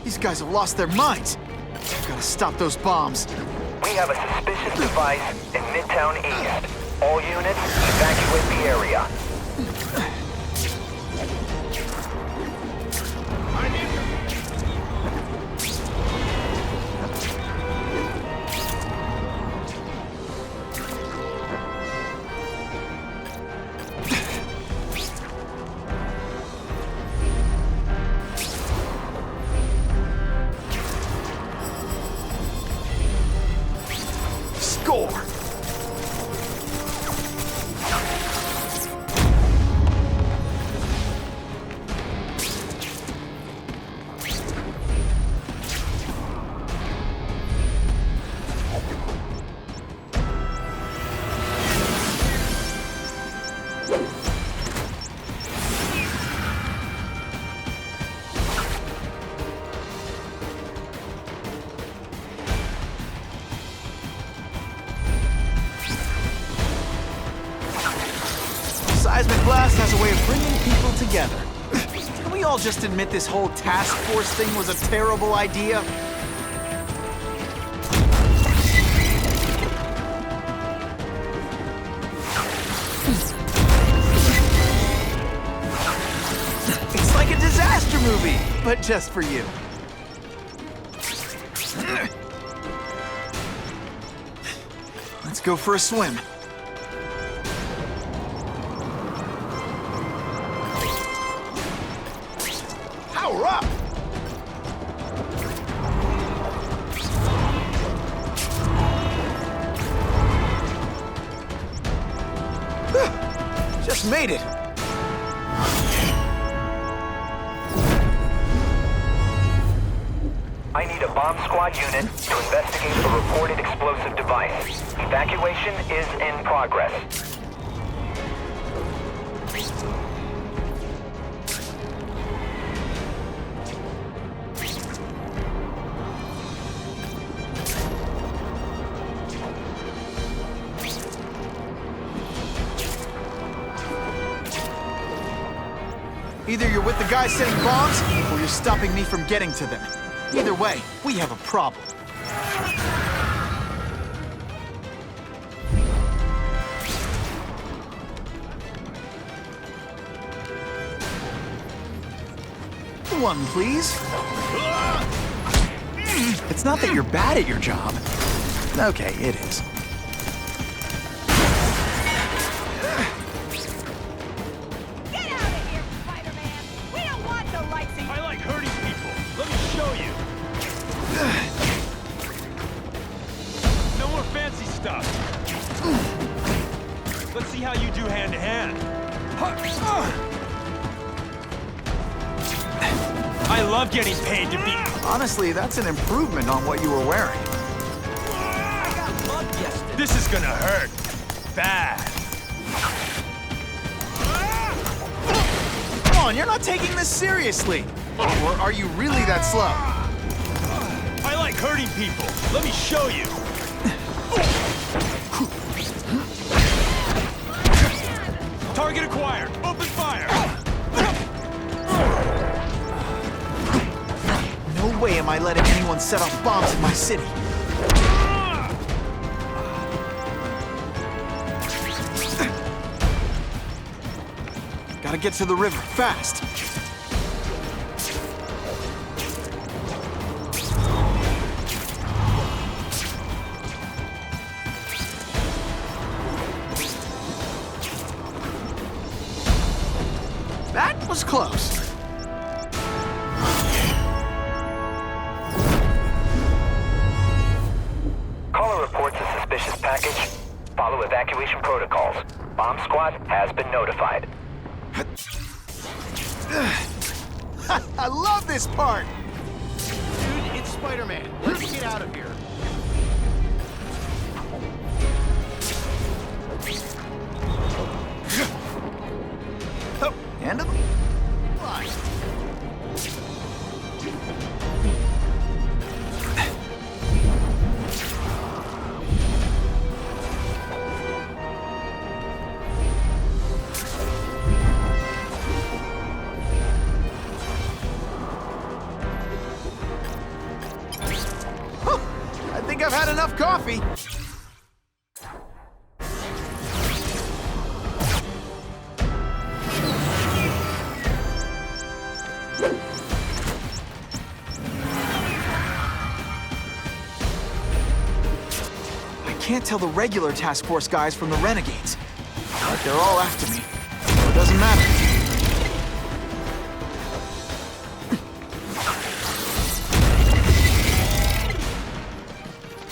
These guys have lost their minds. I've got to stop those bombs. We have a suspicious device in Midtown East. All units, evacuate the area. Score! Seismic blast has a way of bringing people together. Can we all just admit this whole task force thing was a terrible idea? It's like a disaster movie, but just for you. Let's go for a swim. Power up! Just made it. I need a bomb squad unit to investigate a reported explosive device. Evacuation is in progress. Either you're with the guys setting bombs, or you're stopping me from getting to them. Either way, we have a problem. One, please. It's not that you're bad at your job. Okay, it is. I like hurting people. Let me show you. No more fancy stuff. Let's see how you do hand to hand. I love getting paid to be... Honestly, that's an improvement on what you were wearing. This is gonna hurt. Bad. Come on, you're not taking this seriously. Or are you really that slow? I like hurting people. Let me show you. Target acquired. Open fire. No way am I letting anyone set off bombs in my city. Gotta get to the river, fast! That was close. Caller reports a suspicious package. Follow evacuation protocols. Bomb squad has been notified. I love this part! Dude, it's Spider-Man. Let's get out of here. End of line. I think I've had enough coffee. I can't tell the regular task force guys from the renegades, but they're all after me. So it doesn't matter.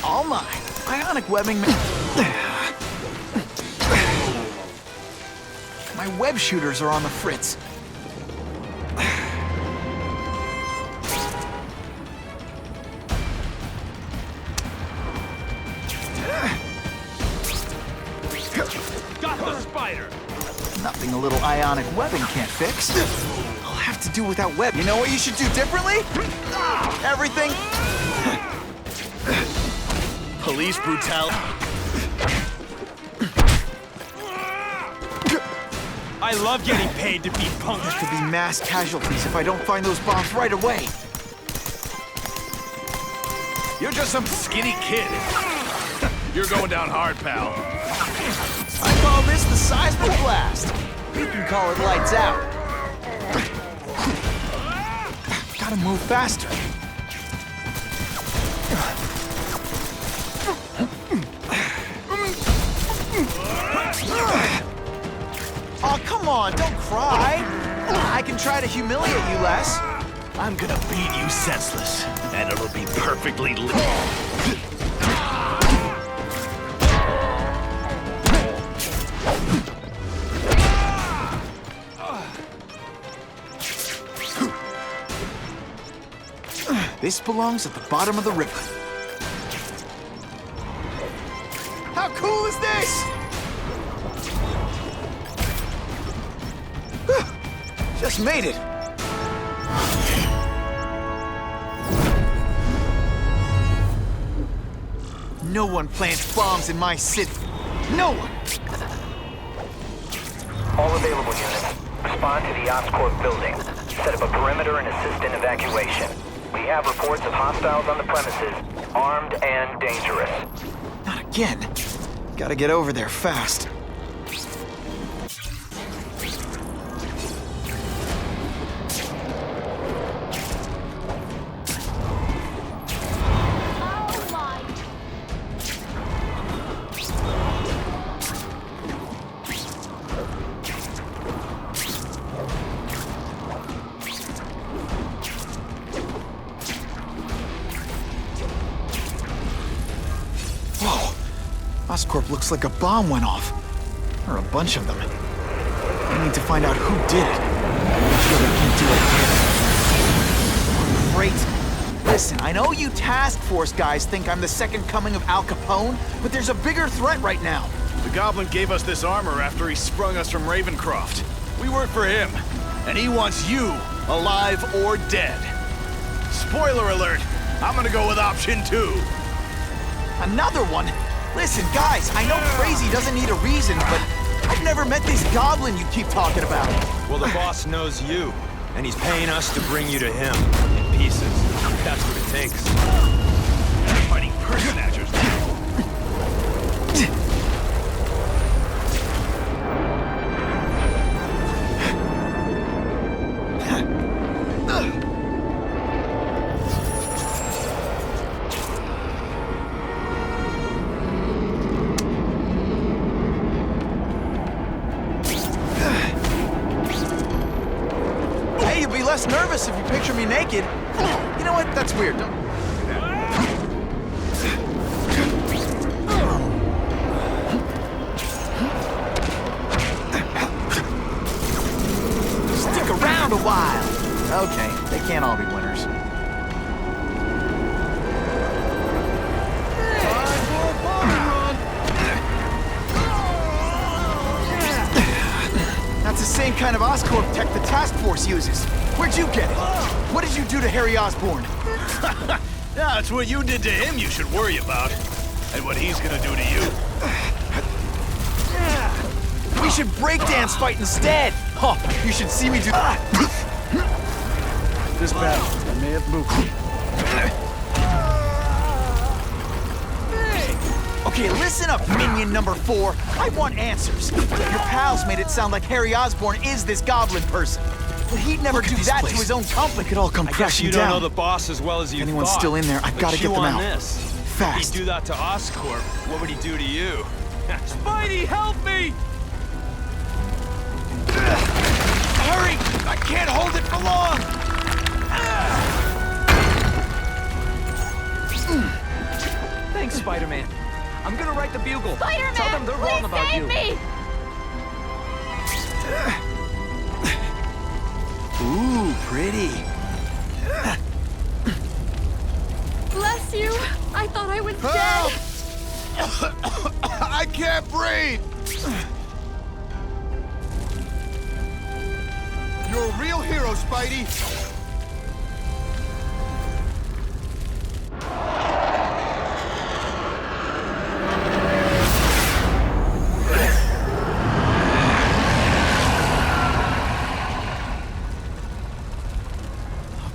All mine. Ionic webbing. My web shooters are on the fritz. Got the spider. Nothing a little ionic webbing can't fix. I'll have to do without web. You know what you should do differently? Everything. Police brutality. I love getting paid to be punk. There could be mass casualties if I don't find those bombs right away. You're just some skinny kid. You're going down hard, pal. I call this the seismic blast. You can call it lights out. Gotta move faster. Oh, come on, don't cry. I can try to humiliate you less. I'm gonna beat you senseless, and it'll be perfectly This belongs at the bottom of the river. How cool is this? Just made it. No one plants bombs in my city. No one. All available units, respond to the Oscorp building. Set up a perimeter and assist in evacuation. We have reports of hostiles on the premises, armed and dangerous. Not again. Gotta get over there fast. Oscorp looks like a bomb went off. Or a bunch of them. I need to find out who did it. Make sure they can't do it again. Great. Listen, I know you task force guys think I'm the second coming of Al Capone, but there's a bigger threat right now. The Goblin gave us this armor after he sprung us from Ravencroft. We work for him, and he wants you alive or dead. Spoiler alert, I'm gonna go with option 2. Another one? Listen, guys, I know crazy doesn't need a reason, but I've never met this Goblin you keep talking about. Well, the boss knows you, and he's paying us to bring you to him in pieces. That's what it takes. They're fighting purse snatchers now. Hey, you'll be less nervous if you picture me naked. You know what? That's weird. Don't... Stick around a while. Okay, they can't all be winners. That's the same kind of Oscorp tech the task force uses. Where'd you get it? What did you do to Harry Osborn? Yeah, it's what you did to him you should worry about. And what he's gonna do to you. We should breakdance fight instead! Oh, you should see me do that! This battle, I may have moved. Okay, listen up, minion number 4. I want answers. Your pals made it sound like Harry Osborn is this goblin person. But he'd never do that to his own company. It could all come I guess crashing you down. don't know the boss as well as you Anyone's thought. still in there, I've got to get them out. This. Fast. If he'd do that to Oscorp, what would he do to you? Spidey, help me! Hurry! I can't hold it for long! Thanks, Spider-Man. I'm gonna write the Bugle. Spider-Man, Tell them they're wrong about save you. me! Ooh, pretty. Bless you. I thought I was dead. I can't breathe! You're a real hero, Spidey.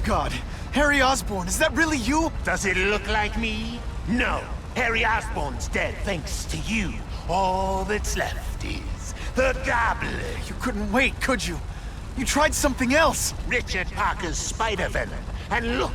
God, Harry Osborn, is that really you? Does it look like me? No. Harry Osborn's dead thanks to you. All that's left is the Goblin. You couldn't wait, could you? You tried something else. Richard Parker's spider venom. And look,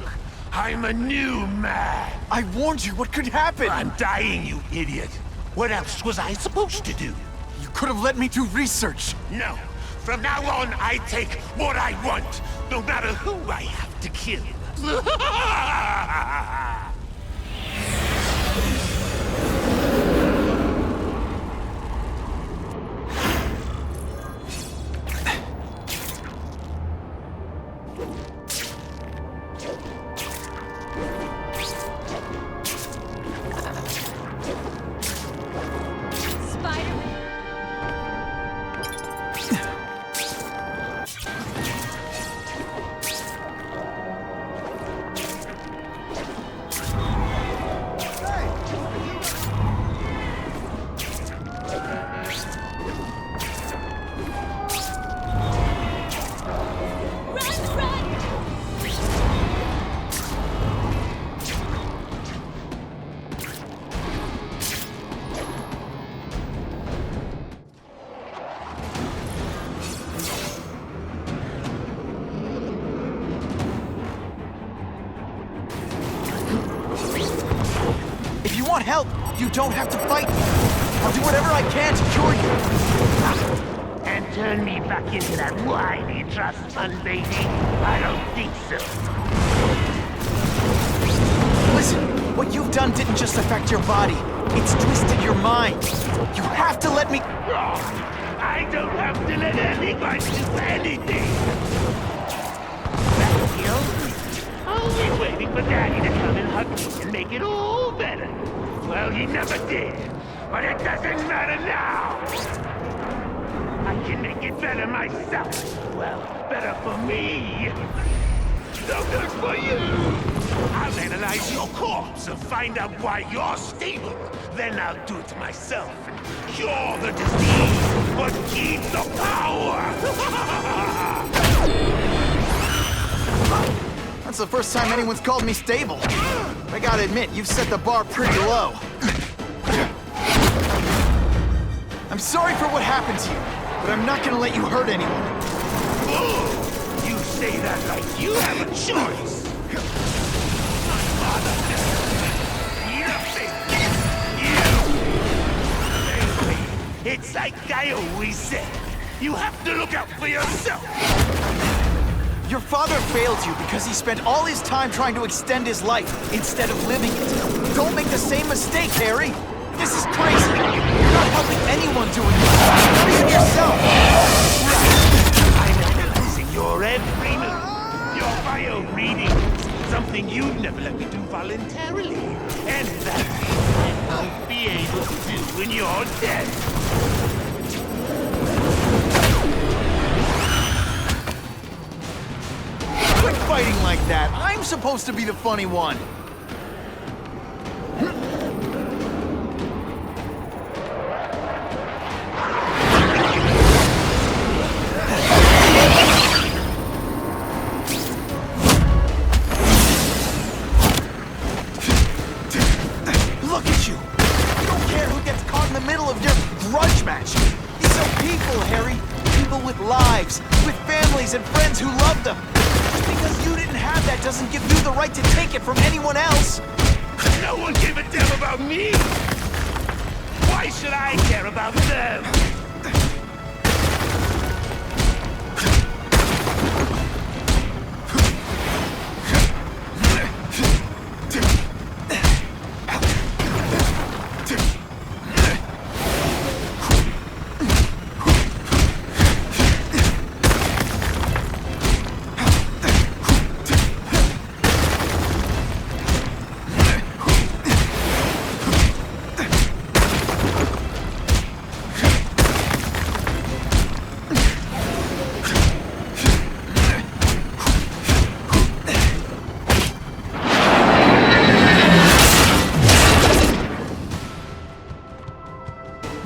I'm a new man. I warned you, what could happen? I'm dying, you idiot. What else was I supposed to do? You could have let me do research. No. From now on, I take what I want, no matter who I have to kill. If you want help, you don't have to fight me. I'll do whatever I can to cure you. And turn me back into that whiny trust fund baby? I don't think so. Listen, what you've done didn't just affect your body. It's twisted your mind. You have to let me... I don't have to let anyone do anything. That's the only. Always waiting for Daddy to come and hug me and make it all better. Well, he never did. But it doesn't matter now. I can make it better myself. Well, better for me. So good for you. I'll analyze your corpse and find out why you're stable. Then I'll do it myself. Cure the disease, but keep the power. That's the first time anyone's called me stable. I gotta admit, you've set the bar pretty low. I'm sorry for what happened to you, but I'm not gonna let you hurt anyone. Oh, you say that like you have a choice. My father you. It's like I always said. You have to look out for yourself. Your father failed you because he spent all his time trying to extend his life instead of living it. Don't make the same mistake, Harry. This is crazy. You're not helping anyone doing this. Not even yourself. I'm analyzing your every move. Your bio reading. Something you'd never let me do voluntarily. And that I won't be able to do when you're dead. Quit fighting like that. I'm supposed to be the funny one. Look at you. You don't care who gets caught in the middle of your grudge match. These are people, Harry. People with lives, with families and friends who love them. Just because you didn't have that doesn't give you the right to take it from anyone else. No one gave a damn about me. Why should I care about them?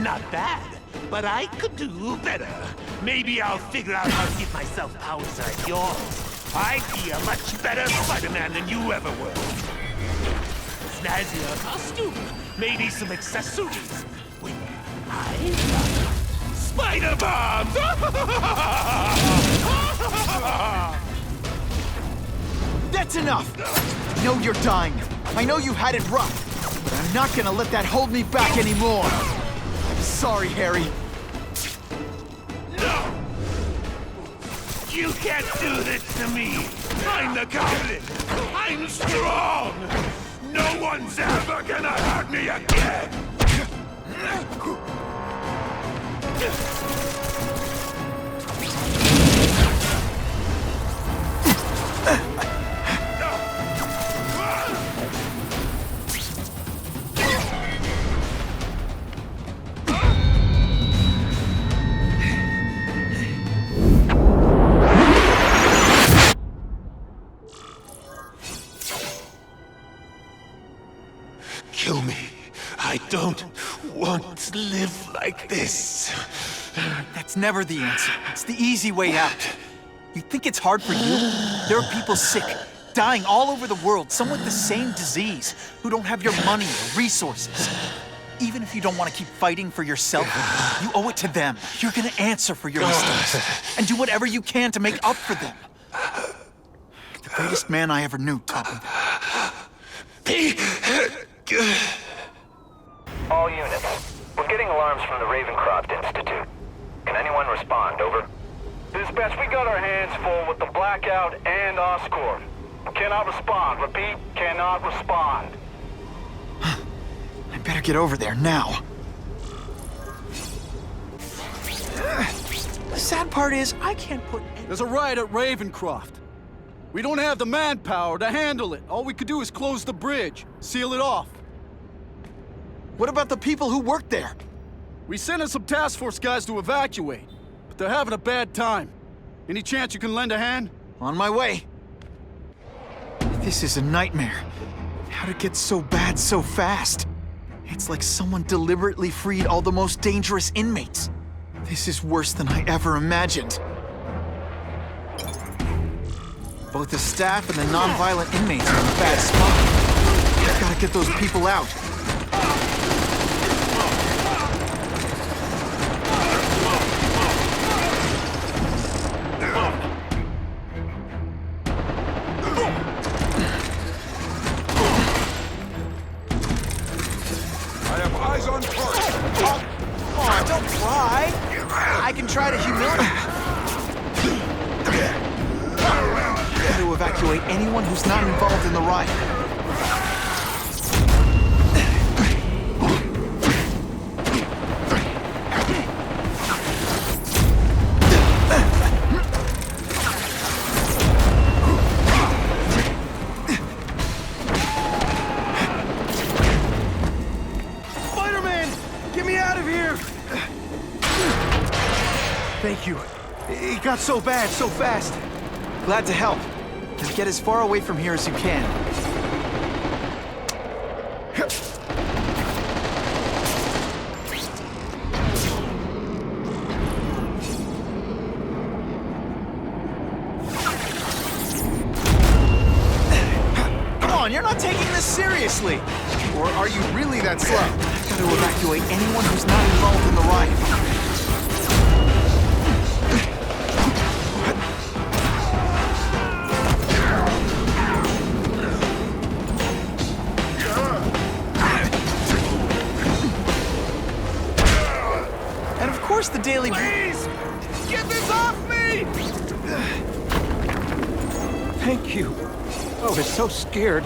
Not bad, but I could do better. Maybe I'll figure out how to give myself powers like yours. I'd be a much better Spider-Man than you ever were. Snazzier costume, maybe some accessories. Wait, I love spider bombs! That's enough! I know you're dying. I know you had it rough. But I'm not gonna let that hold me back anymore. I'm sorry, Harry. No! You can't do this to me! I'm the Goblin! I'm strong! No one's ever gonna hurt me again! Kill me. I don't want to live like this. That's never the answer. It's the easy way out. You think it's hard for you? There are people sick, dying all over the world, some with the same disease, who don't have your money or resources. Even if you don't want to keep fighting for yourself, you owe it to them. You're gonna answer for your mistakes, and do whatever you can to make up for them. The greatest man I ever knew taught me that. All units, we're getting alarms from the Ravencroft Institute. Can anyone respond? Over. Dispatch, we got our hands full with the Blackout and Oscorp. Cannot respond. Repeat, cannot respond. I better get over there now. The sad part is, I can't put... There's a riot at Ravencroft. We don't have the manpower to handle it. All we could do is close the bridge, seal it off. What about the people who work there? We sent in some task force guys to evacuate, but they're having a bad time. Any chance you can lend a hand? On my way. This is a nightmare. How'd it get so bad so fast? It's like someone deliberately freed all the most dangerous inmates. This is worse than I ever imagined. Both the staff and the non-violent inmates are in a bad spot. I've gotta get those people out. I have eyes on target. Come on, don't cry. I can try to humiliate you. Got to evacuate anyone who's not involved in the riot. Spider-Man! Get me out of here! Thank you. It got so bad, so fast. Glad to help. Just get as far away from here as you can. Come on, you're not taking this seriously. Or are you really that slow? I've got to evacuate anyone who's not involved in the riot. Of course the Daily... Please! Get this off me! Thank you. I was so scared.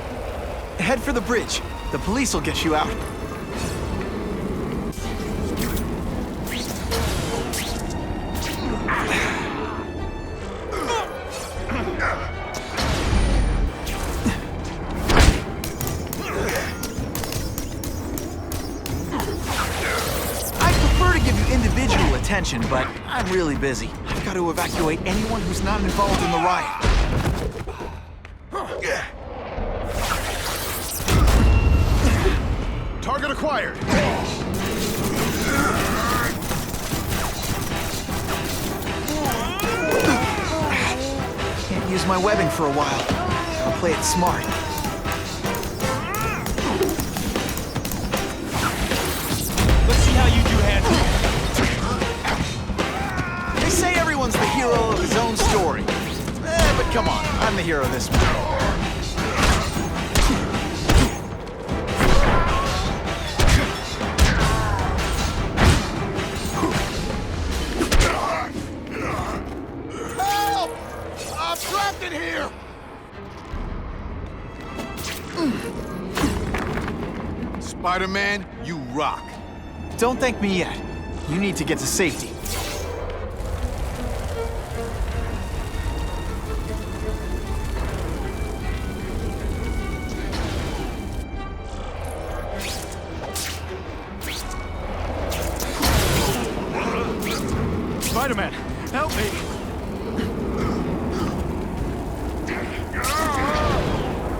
Head for the bridge. The police will get you out. Individual attention, but I'm really busy. I've got to evacuate anyone who's not involved in the riot. Target acquired. Can't use my webbing for a while. I'll play it smart. Let's see how you do handle. They say everyone's the hero of his own story. But come on, I'm the hero this one. Help! I'm trapped in here! Spider-Man, you rock. Don't thank me yet. You need to get to safety. Spider-Man, help me!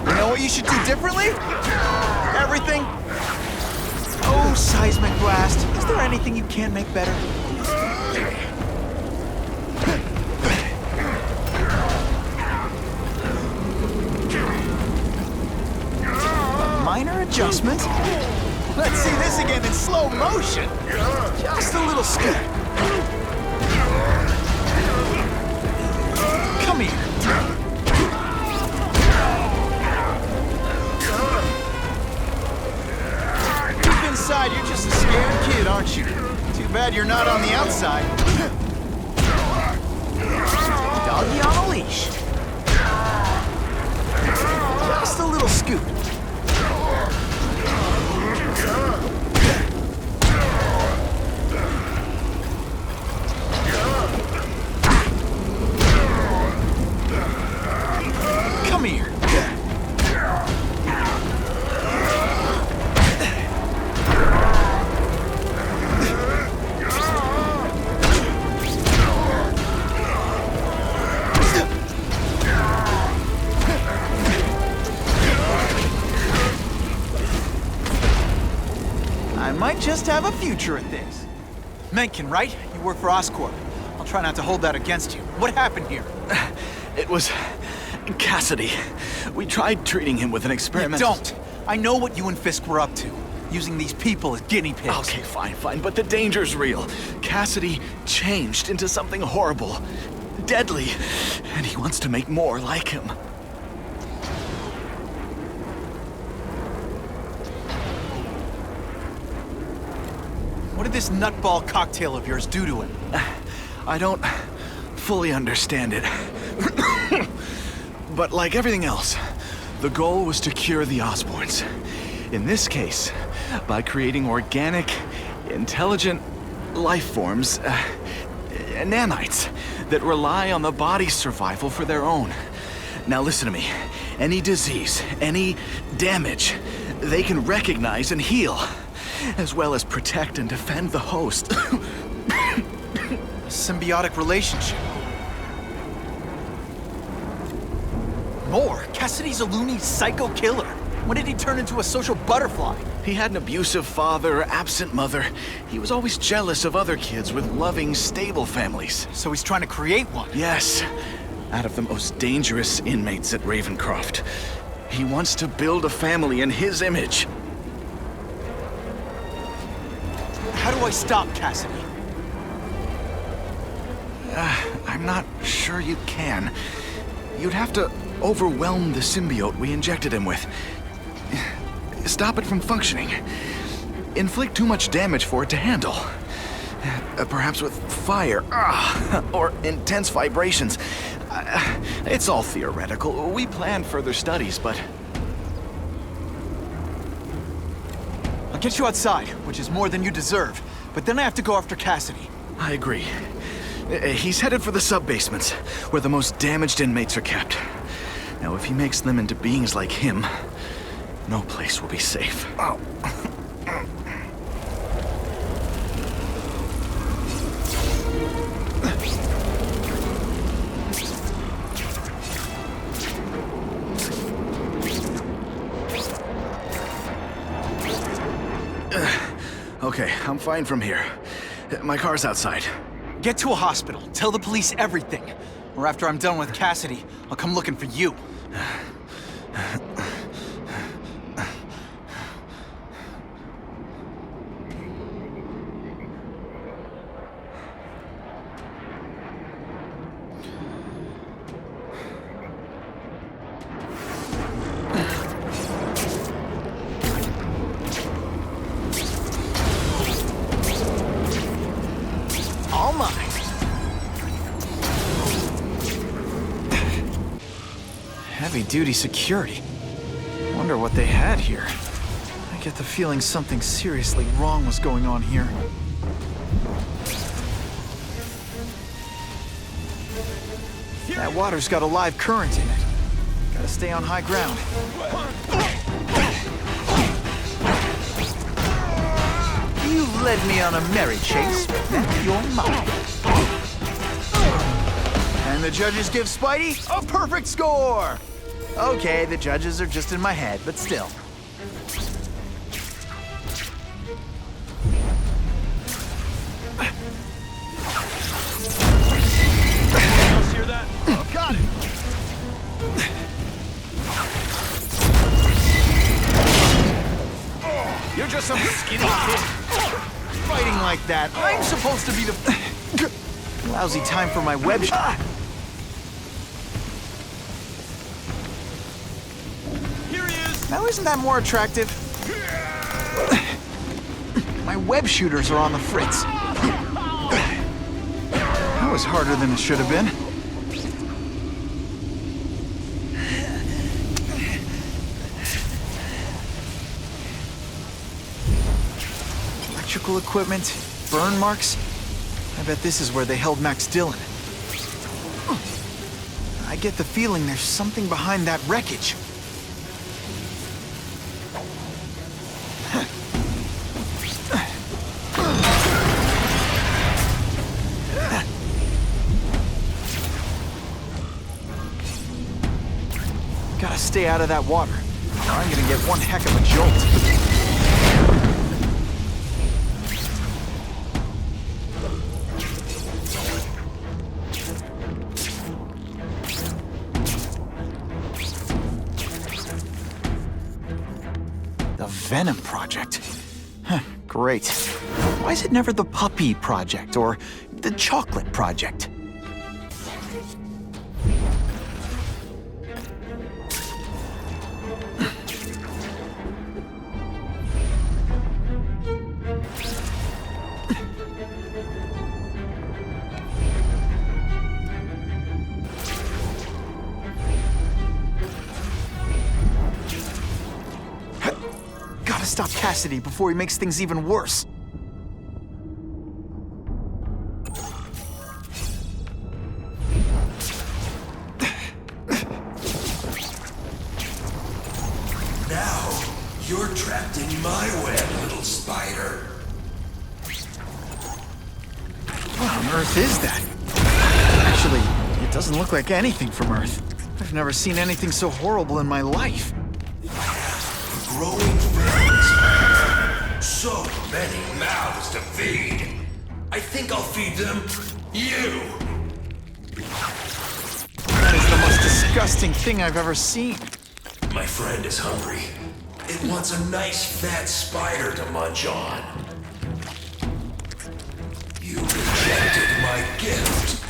You know what you should do differently? Everything. Oh, seismic blast. Is there anything you can't make better? A minor adjustment. Let's see this again in slow motion. Just a little scoot. Come here. Deep inside, you're just a scared kid, aren't you? Too bad you're not on the outside. Doggy on a leash. Just a little scoot. must have a future at this. Mencken, right? You work for Oscorp. I'll try not to hold that against you. What happened here? It was Cassidy. We tried treating him with an experiment. Don't! I know what you and Fisk were up to. Using these people as guinea pigs. Okay, fine, but the danger's real. Cassidy changed into something horrible, deadly, and he wants to make more like him. What did this nutball cocktail of yours do to him? I don't fully understand it. But like everything else, the goal was to cure the Osborns. In this case, by creating organic, intelligent life forms, nanites, that rely on the body's survival for their own. Now listen to me. Any disease, any damage, they can recognize and heal, as well as protect and defend the host. Symbiotic relationship. More? Cassidy's a loony psycho killer. When did he turn into a social butterfly? He had an abusive father, absent mother. He was always jealous of other kids with loving, stable families. So he's trying to create one? Yes. Out of the most dangerous inmates at Ravencroft. He wants to build a family in his image. How do I stop Cassidy? I'm not sure you can. You'd have to overwhelm the symbiote we injected him with. Stop it from functioning. Inflict too much damage for it to handle. Perhaps with fire, or intense vibrations. It's all theoretical. We planned further studies, but... I'll get you outside, which is more than you deserve. But then I have to go after Cassidy. I agree. He's headed for the sub-basements, where the most damaged inmates are kept. Now, if he makes them into beings like him, no place will be safe. Oh. Okay, I'm fine from here. My car's outside. Get to a hospital. Tell the police everything. Or after I'm done with Cassidy, I'll come looking for you. Heavy-duty security. Wonder what they had here. I get the feeling something seriously wrong was going on here. That water's got a live current in it. Gotta stay on high ground. You've led me on a merry chase, but now you're mine. And the judges give Spidey a perfect score! Okay, the judges are just in my head, but still. Hear that? Oh, got it! You're just some skinny kid. Fighting like that. I'm supposed to be the... Lousy time for my web shot. Now, isn't that more attractive? My web shooters are on the fritz. That was harder than it should have been. Electrical equipment, burn marks. I bet this is where they held Max Dillon. I get the feeling there's something behind that wreckage. Gotta stay out of that water, or I'm gonna get one heck of a jolt. Venom Project. Huh, great. Why is it never the Puppy Project or the Chocolate Project? Gotta stop Cassidy before he makes things even worse. Now, you're trapped in my web, little spider. What on earth is that? Actually, it doesn't look like anything from Earth. I've never seen anything so horrible in my life. Growing friends. So many mouths to feed. I think I'll feed them you. That is the most disgusting thing I've ever seen. My friend is hungry. It wants a nice fat spider to munch on. You rejected my gift,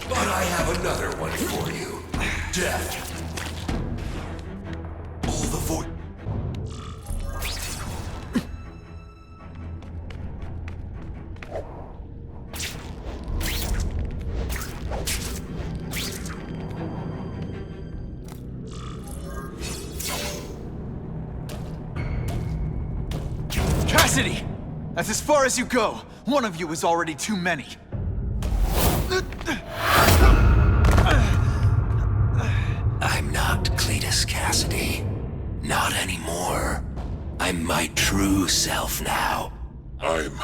but I have another one for you. Death. All the voice. Cassidy! That's as far as you go. One of you is already too many. I'm not Cletus Cassidy. Not anymore. I'm my true self now. I'm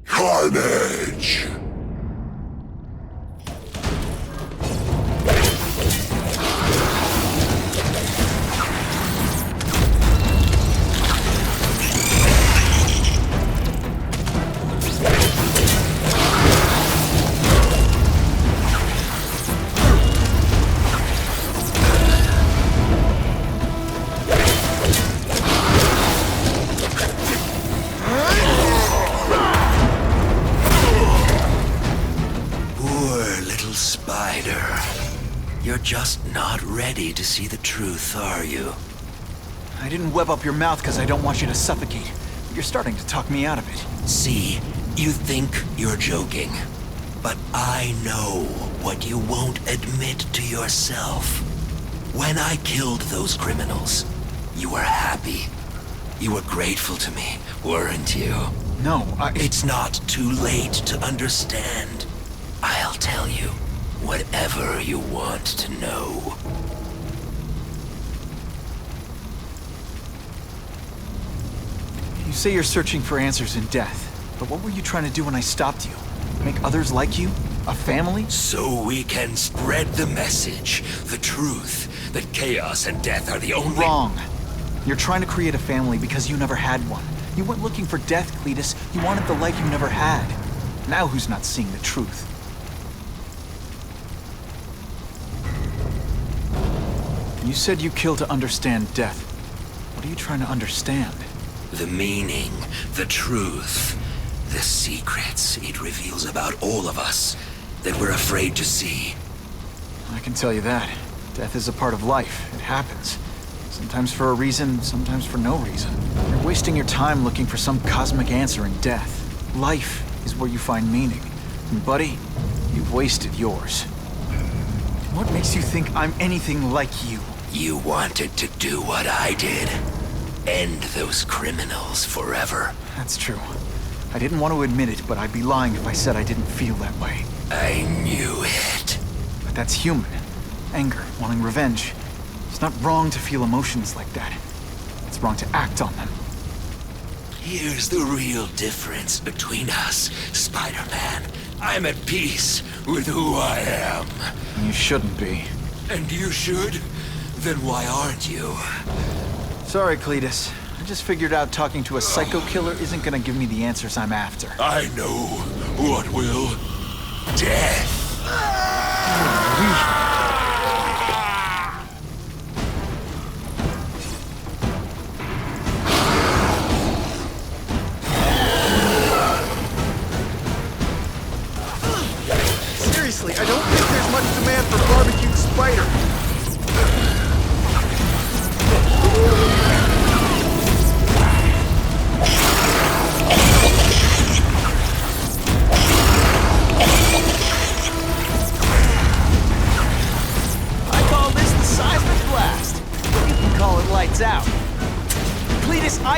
Carnage! You're just not ready to see the truth, are you? I didn't web up your mouth because I don't want you to suffocate. You're starting to talk me out of it. See, you think you're joking. But I know what you won't admit to yourself. When I killed those criminals, you were happy. You were grateful to me, weren't you? No, It's not too late to understand. I'll tell you whatever you want to know. You say you're searching for answers in death, but what were you trying to do when I stopped you? Make others like you? A family? So we can spread the message, the truth, that chaos and death are the only— Wrong. You're trying to create a family because you never had one. You weren't looking for death, Cletus. You wanted the life you never had. Now who's not seeing the truth? You said you kill to understand death. What are you trying to understand? The meaning, the truth, the secrets it reveals about all of us that we're afraid to see. I can tell you that. Death is a part of life. It happens. Sometimes for a reason, sometimes for no reason. You're wasting your time looking for some cosmic answer in death. Life is where you find meaning. And buddy, you've wasted yours. What makes you think I'm anything like you? You wanted to do what I did. End those criminals forever. That's true. I didn't want to admit it, but I'd be lying if I said I didn't feel that way. I knew it. But that's human. Anger, wanting revenge. It's not wrong to feel emotions like that. It's wrong to act on them. Here's the real difference between us, Spider-Man. I'm at peace with who I am. You shouldn't be. And you should? Then why aren't you? Sorry, Cletus. I just figured out talking to a psycho killer isn't gonna give me the answers I'm after. I know what will. Death.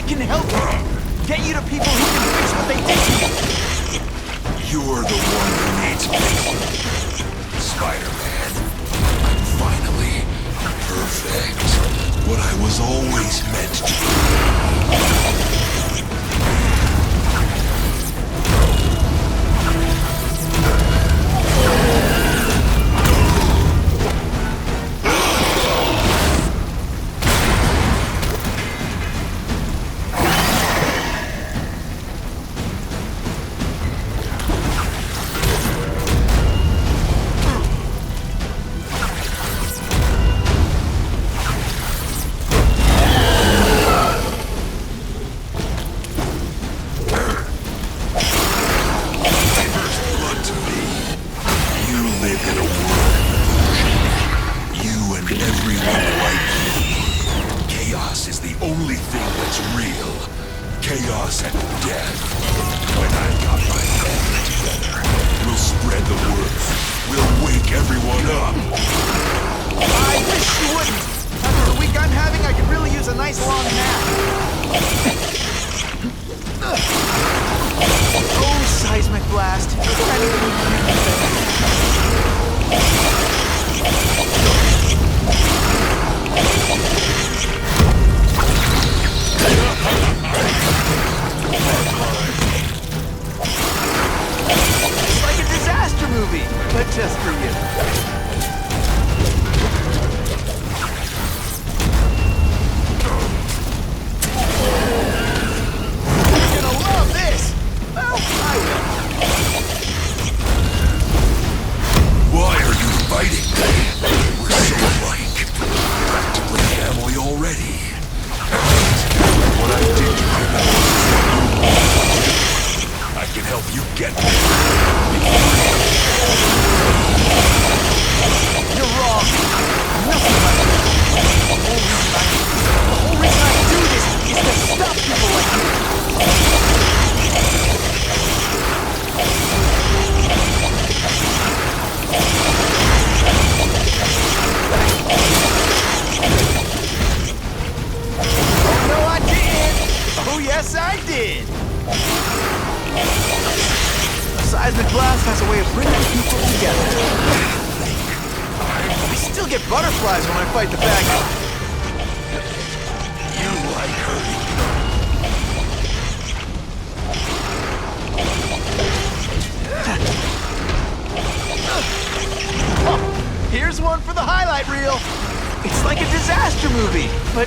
can help you. Get you to people who can fix what they did to you. You're the one who needs fixing. Spider-Man. I'm finally perfect. What I was always meant to be.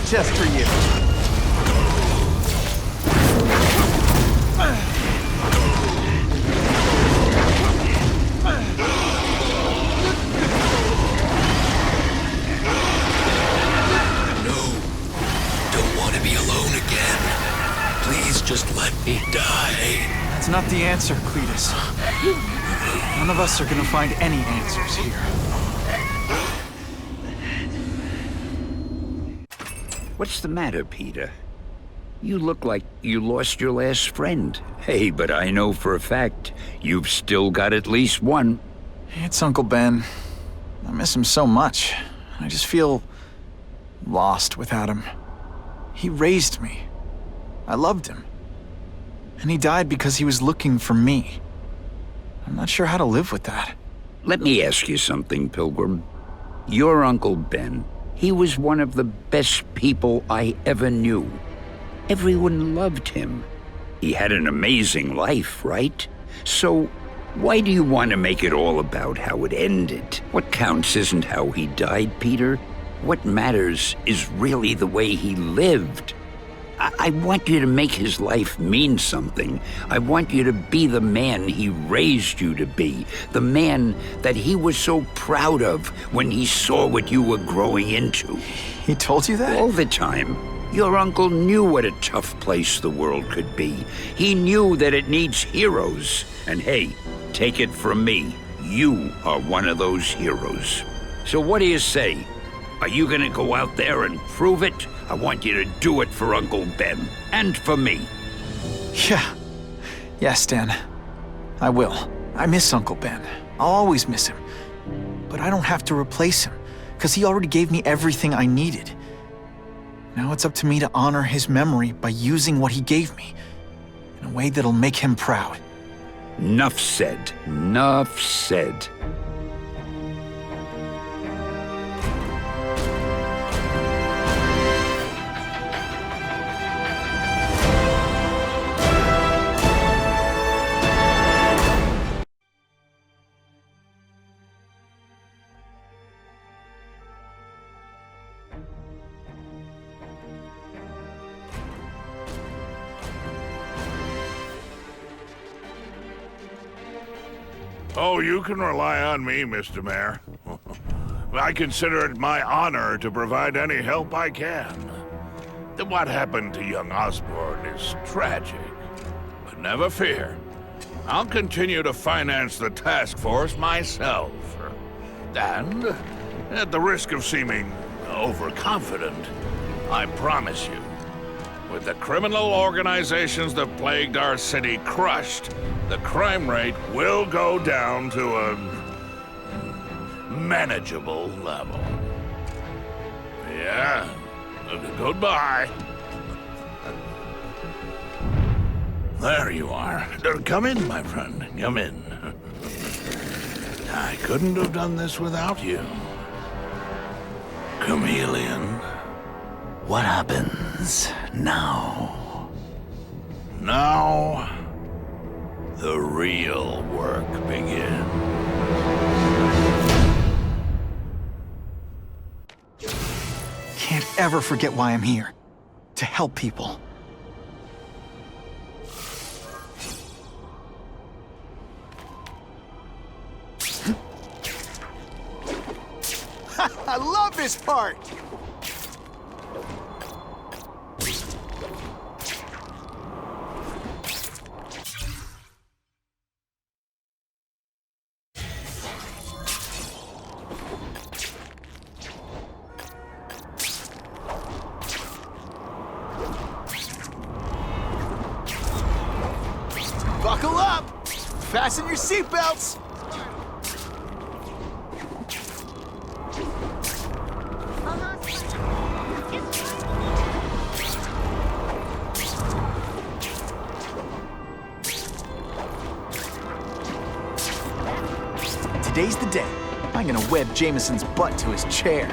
Just for you. That's not the answer, Cletus. None of us are gonna find any answers here. What's the matter, Peter? You look like you lost your last friend. Hey, but I know for a fact you've still got at least one. It's Uncle Ben. I miss him so much. I just feel lost without him. He raised me. I loved him. And he died because he was looking for me. I'm not sure how to live with that. Let me ask you something, Pilgrim. Your Uncle Ben, he was one of the best people I ever knew. Everyone loved him. He had an amazing life, right? So, why do you want to make it all about how it ended? What counts isn't how he died, Peter. What matters is really the way he lived. I want you to make his life mean something. I want you to be the man he raised you to be. The man that he was so proud of when he saw what you were growing into. He told you that? All the time. Your uncle knew what a tough place the world could be. He knew that it needs heroes. And hey, take it from me, you are one of those heroes. So what do you say? Are you gonna go out there and prove it? I want you to do it for Uncle Ben, and for me. Yeah. Yes, Dan. I will. I miss Uncle Ben. I'll always miss him. But I don't have to replace him, because he already gave me everything I needed. Now it's up to me to honor his memory by using what he gave me in a way that'll make him proud. Nuff said. Nuff said. Oh, you can rely on me, Mr. Mayor. I consider it my honor to provide any help I can. What happened to young Osborn is tragic, but never fear. I'll continue to finance the task force myself. And, at the risk of seeming overconfident, I promise you, with the criminal organizations that plagued our city crushed, the crime rate will go down to a manageable level. Yeah, goodbye. There you are. Come in, my friend. Come in. I couldn't have done this without you. Chameleon. What happens now? Now, the real work begins. Can't ever forget why I'm here. To help people. I love this part! Buckle up! Fasten your seatbelts! Today's the day. I'm gonna web Jameson's butt to his chair.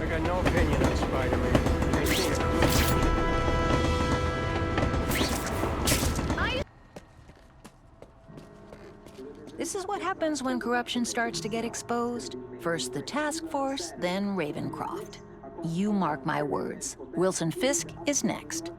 I got no opinion on Spider-Man. I ain't seen it. This is what happens when corruption starts to get exposed. First the task force, then Ravencroft. You mark my words. Wilson Fisk is next.